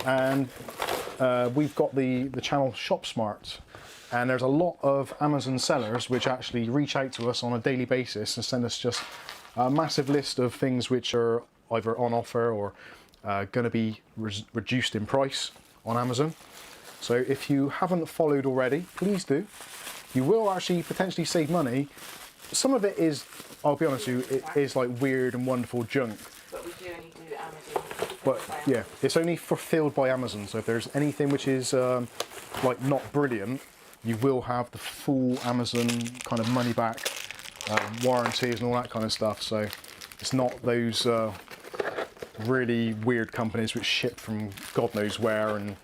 And we've got the channel Shop Smart, and there's a lot of Amazon sellers which actually reach out to us on a daily basis and send us just a massive list of things which are either on offer or going to be reduced in price on Amazon. So if you haven't followed already, please do. You will actually potentially save money. Some of it is, I'll be honest with you, it is like weird and wonderful junk. But we do only do Amazon. But yeah, it's only fulfilled by Amazon. So if there's anything which is like not brilliant, you will have the full Amazon kind of money back, warranties and all that kind of stuff. So it's not those really weird companies which ship from God knows where and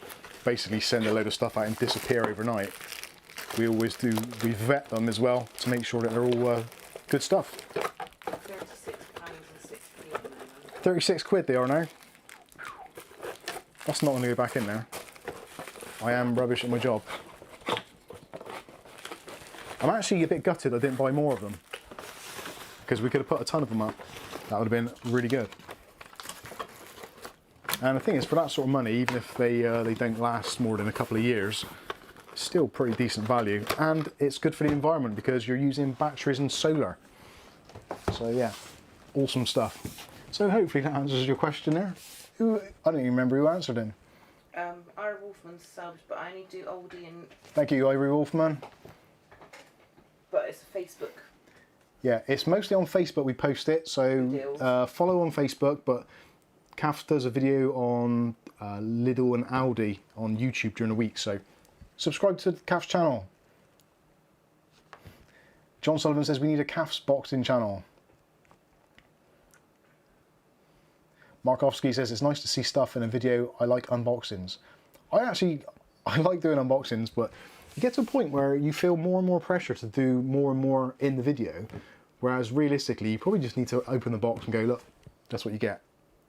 basically send a load of stuff out and disappear overnight. We always do, we vet them as well to make sure that they're all good stuff. £36.06. 36 quid they are now. That's not going to go back in there. I am rubbish at my job. I'm actually a bit gutted I didn't buy more of them, because we could have put a ton of them up. That would have been really good. And the thing is, for that sort of money, even if they don't last more than a couple of years, it's still pretty decent value. And it's good for the environment because you're using batteries and solar. So yeah, awesome stuff. So hopefully that answers your question there. I don't even remember who answered him. Ira Wolfman's subbed, but I only do oldie and... Thank you, Ivory Wolfman. But it's a Facebook. Yeah, it's mostly on Facebook we post it, so follow on Facebook, but Kath does a video on Lidl and Aldi on YouTube during the week, so subscribe to Kath's channel. John Sullivan says we need a Kath's boxing channel. Markovsky says it's nice to see stuff in a video. I like unboxings. I like doing unboxings, but you get to a point where you feel more and more pressure to do more and more in the video, whereas realistically you probably just need to open the box and go, look, that's what you get.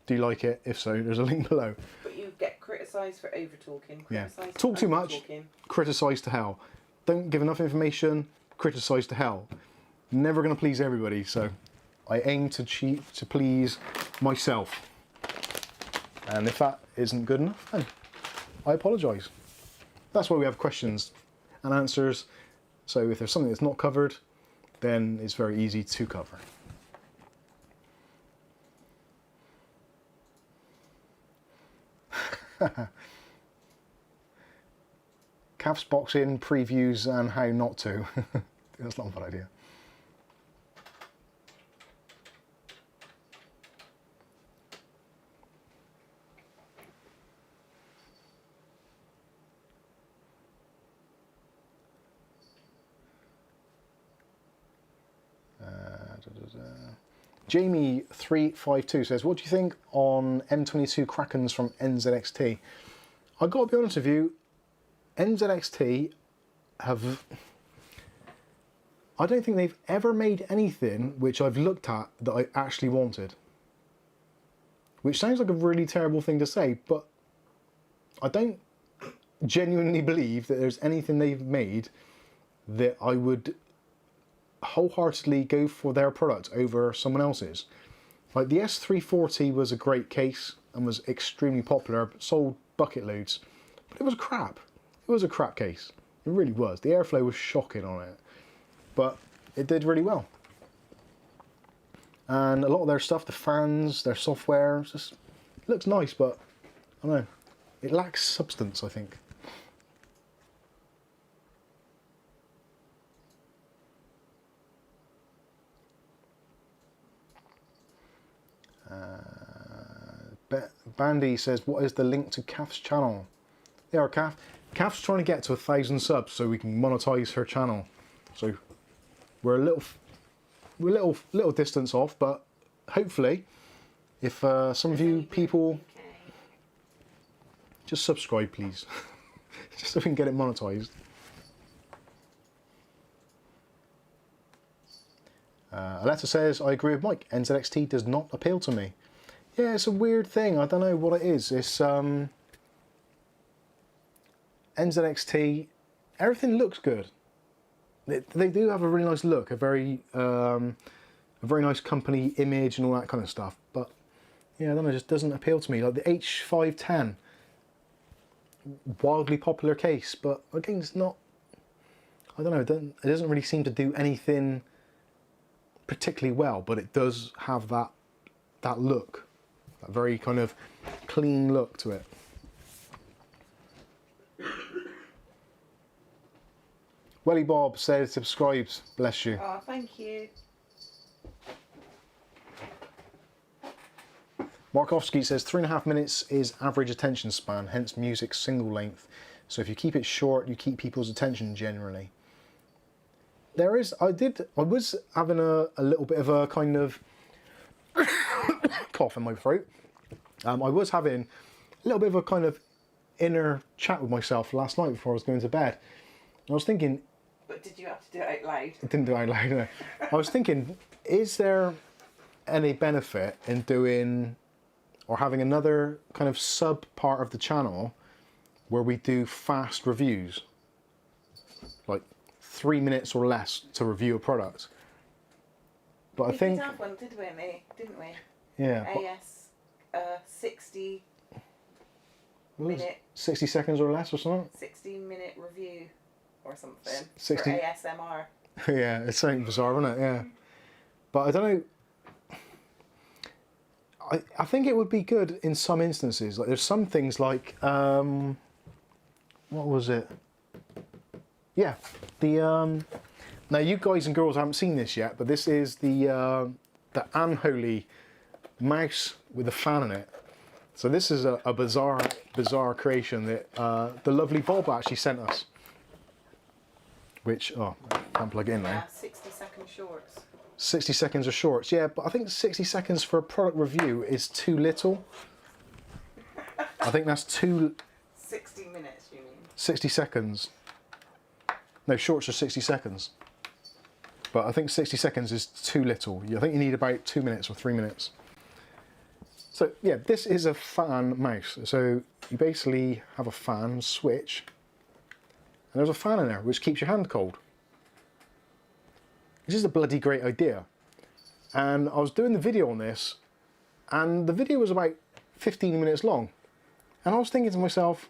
Do you like it? If so, there's a link below. But you get criticised for over talking. Yeah. Talk too much, criticise to hell. Don't give enough information, criticise to hell. Never going to please everybody, so I aim to please myself. And if that isn't good enough, then I apologise. That's why we have questions and answers. So if there's something that's not covered, then it's very easy to cover. Kath's boxing previews and how not to. That's not a bad idea. Jamie352 says, what do you think on M22 Krakens from NZXT? I've got to be honest with you, NZXT have... I don't think they've ever made anything which I've looked at that I actually wanted. Which sounds like a really terrible thing to say, but I don't genuinely believe that there's anything they've made that I would wholeheartedly go for their product over someone else's. Like the S340 was a great case and was extremely popular, sold bucket loads, but it was crap. It was a crap case. It really was. The airflow was shocking on it, but it did really well. and a lot of their stuff, the fans, their software, just looks nice, but I don't know, it lacks substance, I think. Bandy says, what is the link to Kath's channel? Yeah, Kath. Kath's trying to get to 1,000 subs so we can monetize her channel. So we're a little distance off, but hopefully, if some of you people just subscribe, please, just so we can get it monetized. Aletta says, I agree with Mike. NZXT does not appeal to me. Yeah, it's a weird thing. I don't know what it is. It's NZXT. Everything looks good. They do have a really nice look, a very nice company image and all that kind of stuff. But yeah, I don't know. It just doesn't appeal to me. Like the H510, wildly popular case, but again, it's not. I don't know. It doesn't really seem to do anything particularly well, but it does have that look. That very kind of clean look to it. Welly Bob says subscribes. Bless you. Oh, thank you. Markovsky says 3.5 minutes is average attention span, hence music's single length. So if you keep it short, you keep people's attention generally. There is, I was having a little bit of a kind of cough in my throat. I was having a little bit of a kind of inner chat with myself last night before I was going to bed. I was thinking... But did you have to do it out loud? I didn't do it out loud, no. I was thinking, is there any benefit in doing or having another kind of sub part of the channel where we do fast reviews? Like 3 minutes or less to review a product. But I think... We did have one, didn't we? Yeah. AS 60 minute... 60 seconds or less or something? 60-minute review or something 60... for ASMR. Yeah, it's something bizarre, isn't it? Yeah. But I don't know... I think it would be good in some instances. Like there's some things like... what was it? Yeah, the... now you guys and girls haven't seen this yet, but this is the unholy mouse with a fan in it. So this is a bizarre creation that the lovely Bob actually sent us. Which, oh, can't plug it in now. 60-second shorts. 60 seconds of shorts, yeah, but I think 60 seconds for a product review is too little. I think that's too... 60 minutes, you mean? 60 seconds. No, shorts are 60 seconds. But I think 60 seconds is too little. I think you need about 2 minutes or 3 minutes. So yeah, this is a fan mouse. So you basically have a fan switch, and there's a fan in there which keeps your hand cold. Which is a bloody great idea. And I was doing the video on this, and the video was about 15 minutes long. And I was thinking to myself,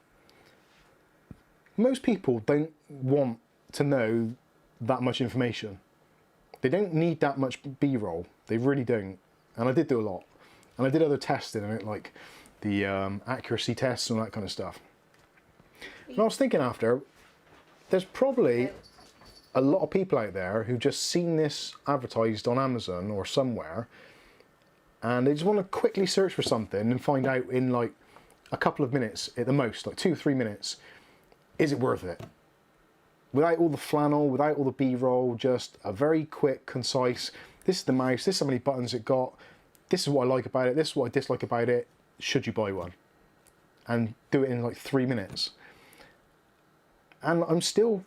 most people don't want to know that much information. They don't need that much B-roll. They really don't. And I did do a lot. And I did other testing in it, like the accuracy tests and all that kind of stuff. And I was thinking after, there's probably a lot of people out there who've just seen this advertised on Amazon or somewhere, and they just want to quickly search for something and find out in like a couple of minutes at the most, like 2-3 minutes, is it worth it? Without all the flannel, without all the B-roll, just a very quick, concise, this is the mouse, this is how many buttons it got, this is what I like about it, this is what I dislike about it, should you buy one? And do it in like 3 minutes. And I'm still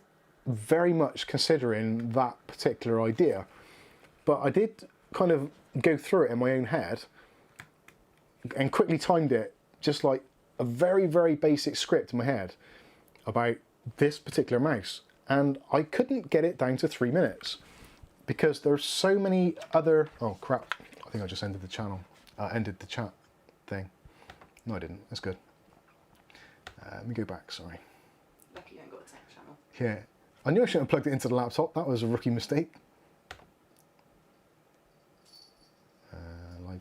very much considering that particular idea. But I did kind of go through it in my own head and quickly timed it, just like a very, very basic script in my head about this particular mouse. And I couldn't get it down to 3 minutes because there's so many other... Oh crap, I think I just ended the channel, ended the chat thing. No, I didn't, that's good. Let me go back, sorry. Lucky you haven't got a tech channel. Yeah, I knew I shouldn't have plugged it into the laptop, that was a rookie mistake.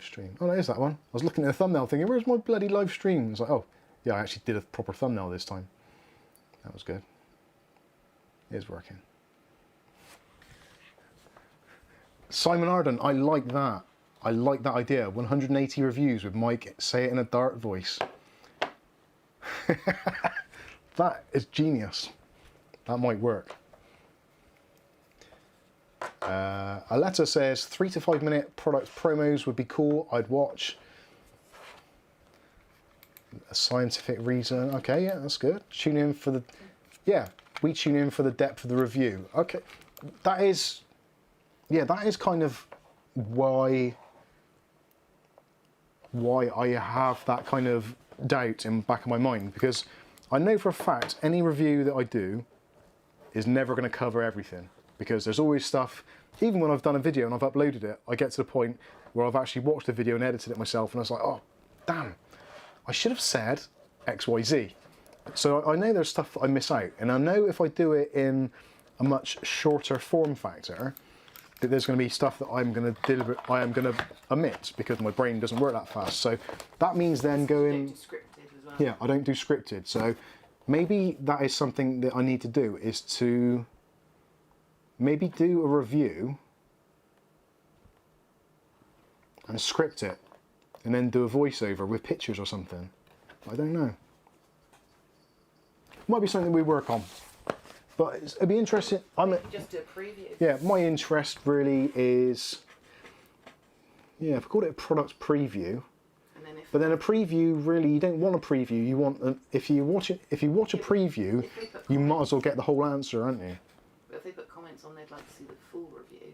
live stream. Oh, that is that one. I was looking at the thumbnail thinking, where's my bloody live stream? It's like, oh, yeah, I actually did a proper thumbnail this time. That was good. It is working. Simon Arden, I like that. I like that idea. 180 reviews with Mike say it in a dark voice. That is genius. That might work. Aletta says 3 to 5 minute product promos would be cool. I'd watch. A scientific reason. Okay, yeah, that's good. Tune in for the. Yeah, we tune in for the depth of the review. Okay, that is. Yeah, that is kind of why I have that kind of doubt in the back of my mind, because I know for a fact any review that I do is never going to cover everything, because there's always stuff, even when I've done a video and I've uploaded it, I get to the point where I've actually watched the video and edited it myself and I was like, oh, damn, I should have said XYZ. So I know there's stuff that I miss out, and I know if I do it in a much shorter form factor, that there's going to be stuff that I am going to omit because my brain doesn't work that fast. So that means then going. Don't do scripted as well. Yeah, I don't do scripted. So maybe that is something that I need to do, is to maybe do a review and script it, and then do a voiceover with pictures or something. I don't know. Might be something we work on. But it'd be interesting. Just do a preview. Yeah, my interest really is. Yeah, if I called it a product preview. And then But then a preview, really, you don't want a preview. You want if you watch a preview, you might as well get the whole answer, aren't you? But if they put comments on, they'd like to see the full review.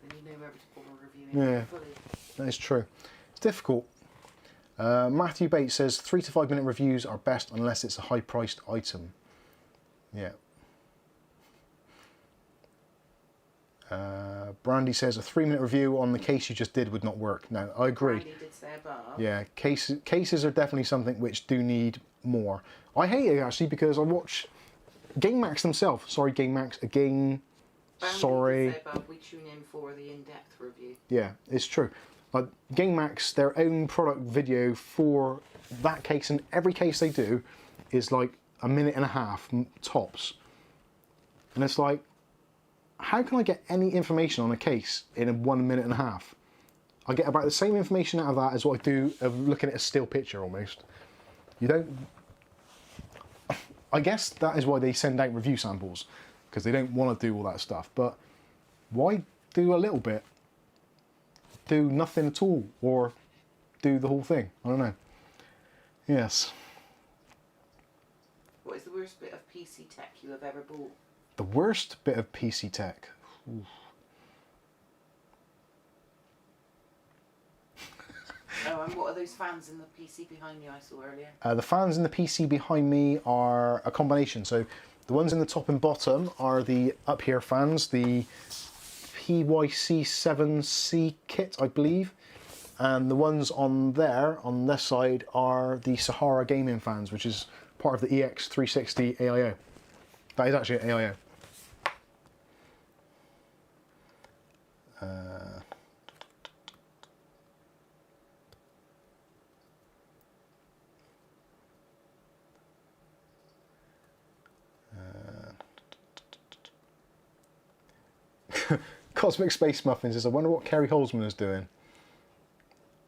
Then you know whether to pull a review in fully. That is true. It's difficult. Matthew Bates says 3 to 5 minute reviews are best unless it's a high-priced item. Yeah. Brandy says a 3-minute review on the case you just did would not work. No, I agree. Brandy did say above. Yeah, cases are definitely something which do need more. I hate it actually because I watch Gamemax themselves. Sorry, Gamemax again. Brandy Sorry. did say above, we tune in for the in-depth review. Yeah, it's true. Gamemax, their own product video for that case, and every case they do is like a minute and a half tops. And it's like, how can I get any information on a case in 1 minute and a half? I get about the same information out of that as what I do of looking at a still picture almost. You don't. I guess that is why they send out review samples, because they don't want to do all that stuff. But why do a little bit? Do nothing at all, or do the whole thing? I don't know. Yes. What is the worst bit of PC tech you have ever bought? The worst bit of PC tech. Oof. Oh, and what are those fans in the PC behind you I saw earlier? The fans in the PC behind me are a combination. So the ones in the top and bottom are the up here fans, the PYC7C kit, I believe. And the ones on there, on this side, are the Sahara gaming fans, which is part of the EX360 AIO. That is actually an AIO. Cosmic Space Muffins says, I wonder what Kerry Holzman is doing.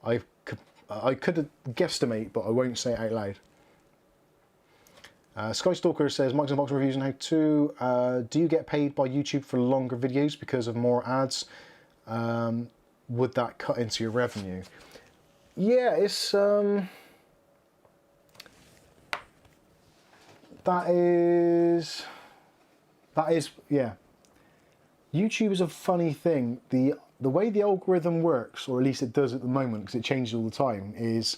I could guesstimate, but I won't say it out loud. Sky Stalker says, Mike's Unboxing Reviews and How To. Do you get paid by YouTube for longer videos because of more ads? Would that cut into your revenue? Yeah, it's that is yeah. YouTube is a funny thing. The way the algorithm works, or at least it does at the moment, because it changes all the time, is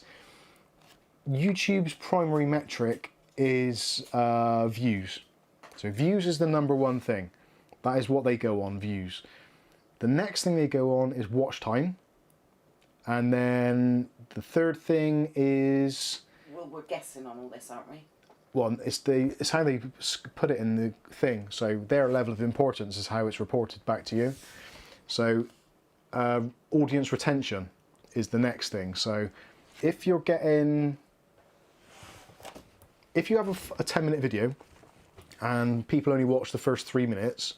YouTube's primary metric is views. So views is the #1 thing. That is what they go on, views. The next thing they go on is watch time. And then the third thing is... Well, we're guessing on all this, aren't we? Well, it's how they put it in the thing. So their level of importance is how it's reported back to you. So audience retention is the next thing. So if you have a 10-minute video and people only watch the first 3 minutes,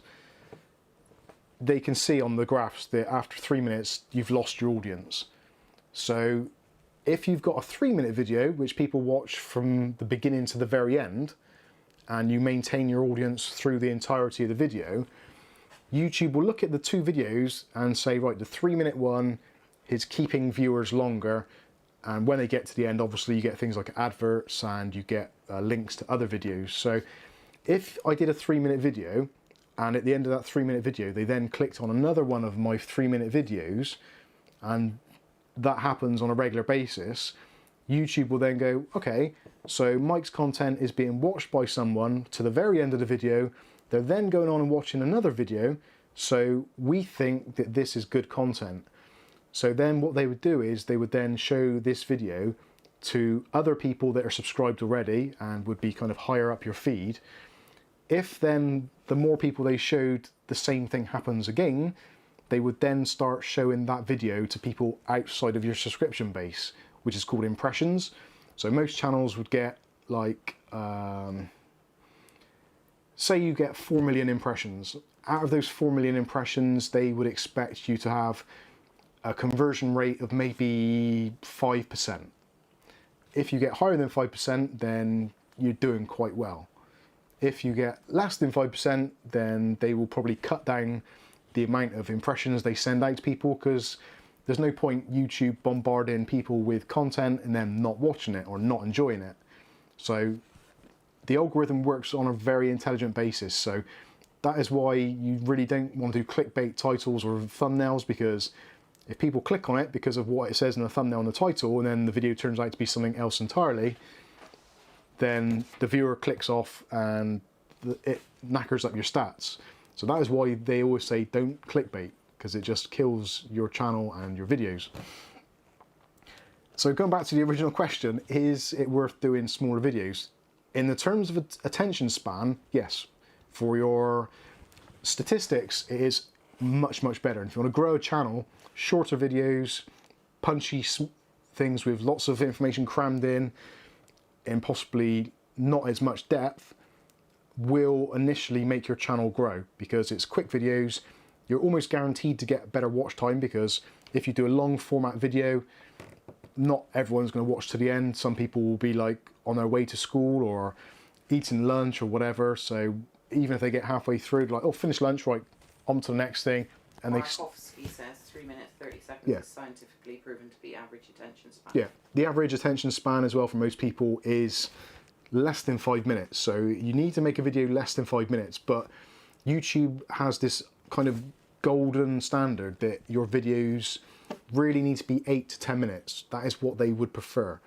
they can see on the graphs that after 3 minutes you've lost your audience. So if you've got a 3-minute video which people watch from the beginning to the very end, and you maintain your audience through the entirety of the video, YouTube will look at the 2 videos and say, right, the 3-minute one is keeping viewers longer, and when they get to the end, obviously you get things like adverts and you get links to other videos. So if I did a 3-minute video, and at the end of that 3-minute video they then clicked on another one of my 3-minute videos, and that happens on a regular basis, YouTube will then go, okay, so Mike's content is being watched by someone to the very end of the video, they're then going on and watching another video, so we think that this is good content. So then what they would do is they would then show this video to other people that are subscribed already and would be kind of higher up your feed. If then the more people they showed, the same thing happens again, they would then start showing that video to people outside of your subscription base, which is called impressions. So most channels would get like, say you get 4 million impressions. Out of those 4 million impressions, they would expect you to have a conversion rate of maybe 5%. If you get higher than 5%, then you're doing quite well. If you get less than 5%, then they will probably cut down the amount of impressions they send out to people, because there's no point YouTube bombarding people with content and then not watching it or not enjoying it. So the algorithm works on a very intelligent basis. So that is why you really don't want to do clickbait titles or thumbnails, because if people click on it because of what it says in the thumbnail and the title, and then the video turns out to be something else entirely, then the viewer clicks off and it knackers up your stats. So that is why they always say don't clickbait, because it just kills your channel and your videos. So going back to the original question, is it worth doing smaller videos? In the terms of attention span, yes. For your statistics, it is much, much better. And if you want to grow a channel, shorter videos, punchy things with lots of information crammed in and possibly not as much depth, will initially make your channel grow, because it's quick videos. You're almost guaranteed to get better watch time, because if you do a long format video, not everyone's going to watch to the end. Some people will be like on their way to school or eating lunch or whatever. So even if they get halfway through, like, oh, finish lunch, right, on to the next thing. And Markovsky says 3 minutes 30 seconds is scientifically proven to be average attention span. Yeah, the average attention span as well for most people is less than 5 minutes. So you need to make a video less than 5 minutes, but YouTube has this kind of golden standard that your videos really need to be 8 to 10 minutes. That is what they would prefer,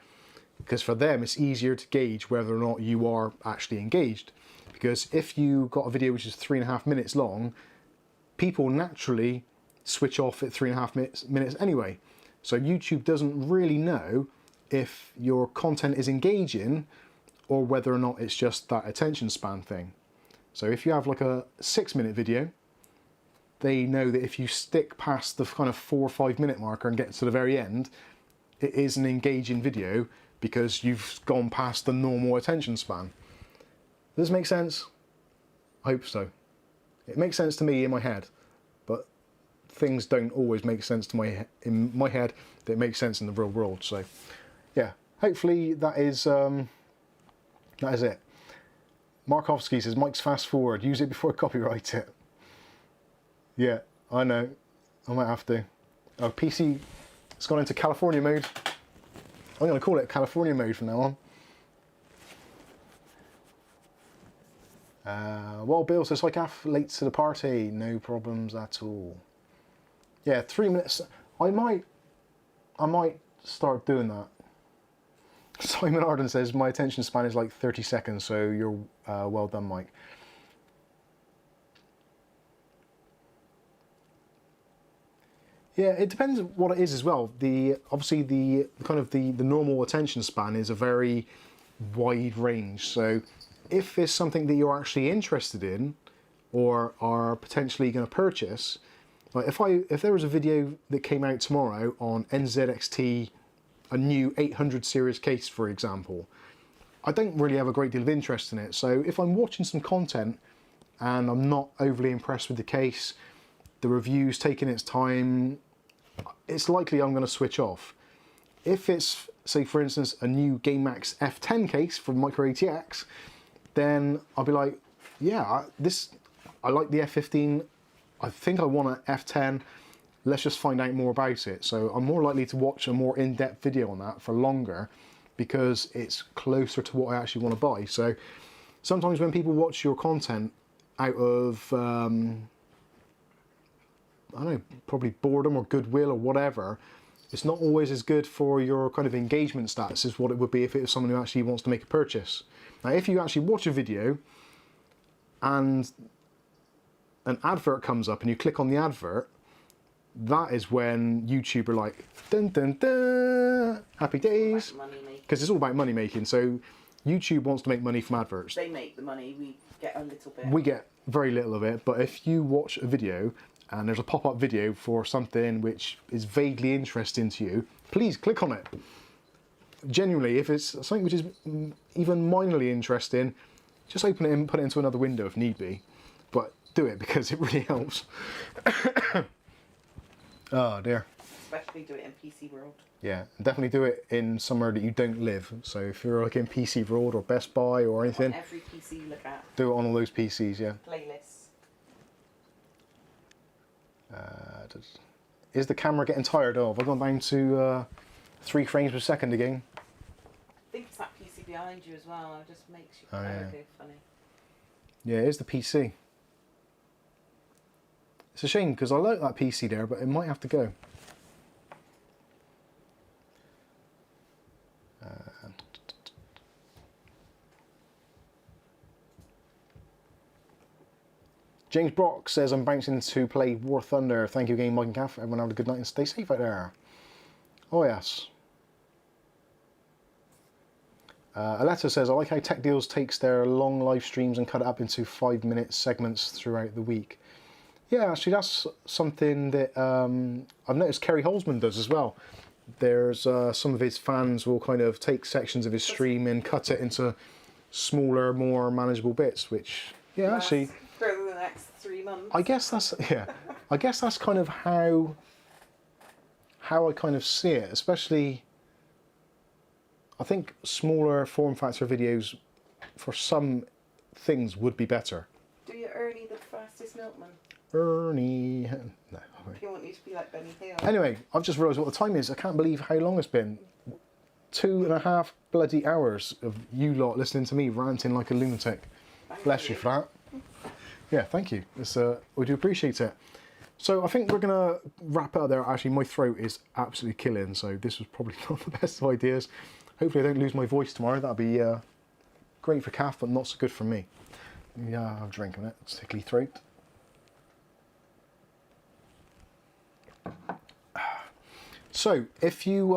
because for them it's easier to gauge whether or not you are actually engaged. Because if you got a video which is 3.5 minutes long, people naturally switch off at 3.5 minutes anyway. So YouTube doesn't really know if your content is engaging or whether or not it's just that attention span thing. So if you have like a 6-minute video, they know that if you stick past the kind of 4 or 5 minute marker and get to the very end, it is an engaging video because you've gone past the normal attention span. Does this make sense? I hope so. It makes sense to me in my head, but things don't always make sense to in my head that make sense in the real world. So yeah, hopefully that is it. Markovsky says, Mike's fast forward, use it before I copyright it. Yeah, I know. I might have to. Oh, PC, it's gone into California mode. I'm going to call it California mode from now on. Wild Bill says, like half late to the party, no problems at all. Yeah, 3 minutes. I might start doing that. Simon Arden says, my attention span is like 30 seconds, so you're well done, Mike. Yeah, it depends what it is as well. Obviously the kind of the normal attention span is a very wide range. So if it's something that you're actually interested in or are potentially going to purchase, Like if there was a video that came out tomorrow on NZXT, a new 800 series case, for example, I don't really have a great deal of interest in it. So if I'm watching some content and I'm not overly impressed with the case, the review's taking its time, it's likely I'm going to switch off. If it's, say for instance, a new Gamemax F10 case from Micro ATX, then I'll be like, yeah, I like the F15, I think I want an F10, let's just find out more about it. So I'm more likely to watch a more in-depth video on that for longer because it's closer to what I actually want to buy. So sometimes when people watch your content out of, I don't know, probably boredom or goodwill or whatever, it's not always as good for your kind of engagement stats as what it would be if it was someone who actually wants to make a purchase. Now, if you actually watch a video and an advert comes up and you click on the advert, that is when YouTube are like, dun dun dun, happy days. Because it's all about money making. So YouTube wants to make money from adverts. They make the money, we get a little bit. We get very little of it, but if you watch a video and there's a pop-up video for something which is vaguely interesting to you, please click on it. Genuinely, if it's something which is even minorly interesting, just open it and put it into another window if need be. But do it because it really helps. Oh dear. Especially do it in PC World. Yeah, definitely do it in somewhere that you don't live. So if you're like in PC World or Best Buy or anything, On every PC you look at. do it on all those PCs, yeah. Playlists. Is the camera getting tired? Oh, have I gone down to 3 frames per second again? I think it's that PC behind you as well. It just makes you Oh, yeah. go funny. Yeah, it is the PC. It's a shame because I like that PC there, but it might have to go. James Brock says, I'm bouncing to play War Thunder. Thank you again, Mike and Kath. Everyone have a good night and stay safe out there. Oh, yes. Aletta says, I like how Tech Deals takes their long live streams and cut it up into 5-minute segments throughout the week. Yeah, actually, that's something that I've noticed Kerry Holzman does as well. There's some of his fans will kind of take sections of his stream and cut it into smaller, more manageable bits, which, yeah, actually... For the next 3 months. I guess that's, yeah, I guess that's kind of how I kind of see it, especially, I think smaller form factor videos for some things would be better. Do you Ernie the fastest milkman? Ernie, no. He want you to be like Benny Hill. Anyway, I've just realised what the time is. I can't believe how long it's been. 2.5 bloody hours of you lot listening to me ranting like a lunatic. Bless you for that. Yeah, thank you. It's, we do appreciate it. So I think we're going to wrap it up there. Actually, my throat is absolutely killing, so this was probably not the best of ideas. Hopefully I don't lose my voice tomorrow. That'll be great for Kath, but not so good for me. Yeah, I'll drink on it. It's tickly throat. So, if you've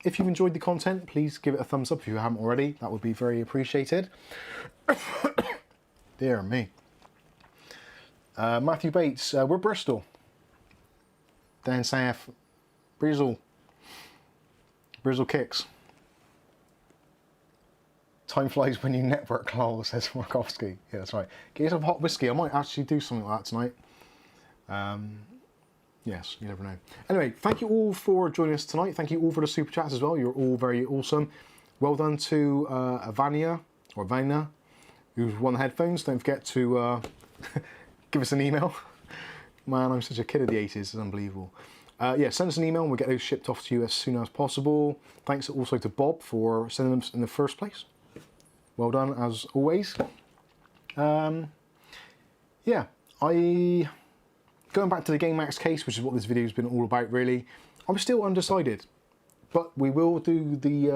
enjoyed the content, please give it a thumbs up if you haven't already. That would be very appreciated. Dear me. Matthew Bates, we're Bristol. Dan South, Brizzle kicks. Time flies when you network, lol, says Markovsky. Yeah, that's right. Get yourself a hot whiskey. I might actually do something like that tonight. Yes, you never know. Anyway, thank you all for joining us tonight. Thank you all for the super chats as well. You're all very awesome. Well done to Vanya, who's won the headphones. Don't forget to give us an email. Man, I'm such a kid of the 80s. It's unbelievable. Yeah, send us an email and we'll get those shipped off to you as soon as possible. Thanks also to Bob for sending them in the first place. Well done, as always. Yeah, going back to the Gamemax case, which is what this video has been all about, really, I'm still undecided. But we will do the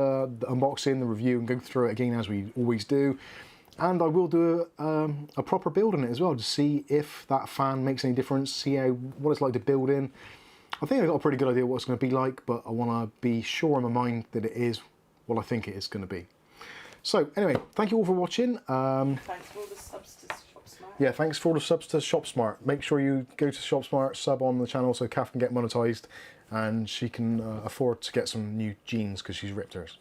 unboxing, the review, and go through it again as we always do. And I will do a proper build on it as well to see if that fan makes any difference, see what it's like to build in. I think I've got a pretty good idea what it's going to be like, but I want to be sure in my mind that it is what I think it is going to be. So anyway, thank you all for watching. Thanks for all the subs to ShopSmart. Yeah, thanks for all the subs to ShopSmart. Make sure you go to ShopSmart, sub on the channel so Kath can get monetized, and she can afford to get some new jeans because she's ripped hers.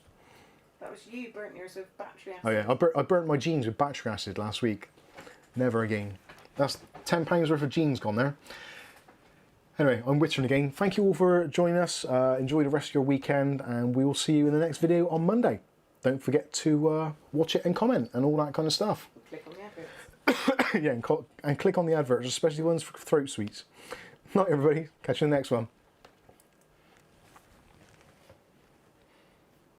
That was you, burnt yours with battery acid. Oh yeah, I burnt my jeans with battery acid last week. Never again. That's £10 worth of jeans gone there. Anyway, I'm Wittern again. Thank you all for joining us. Enjoy the rest of your weekend, and we will see you in the next video on Monday. Don't forget to watch it and comment and all that kind of stuff. Click on the adverts. Yeah, and click on the adverts, especially ones for throat sweets. Night everybody, catch you in the next one.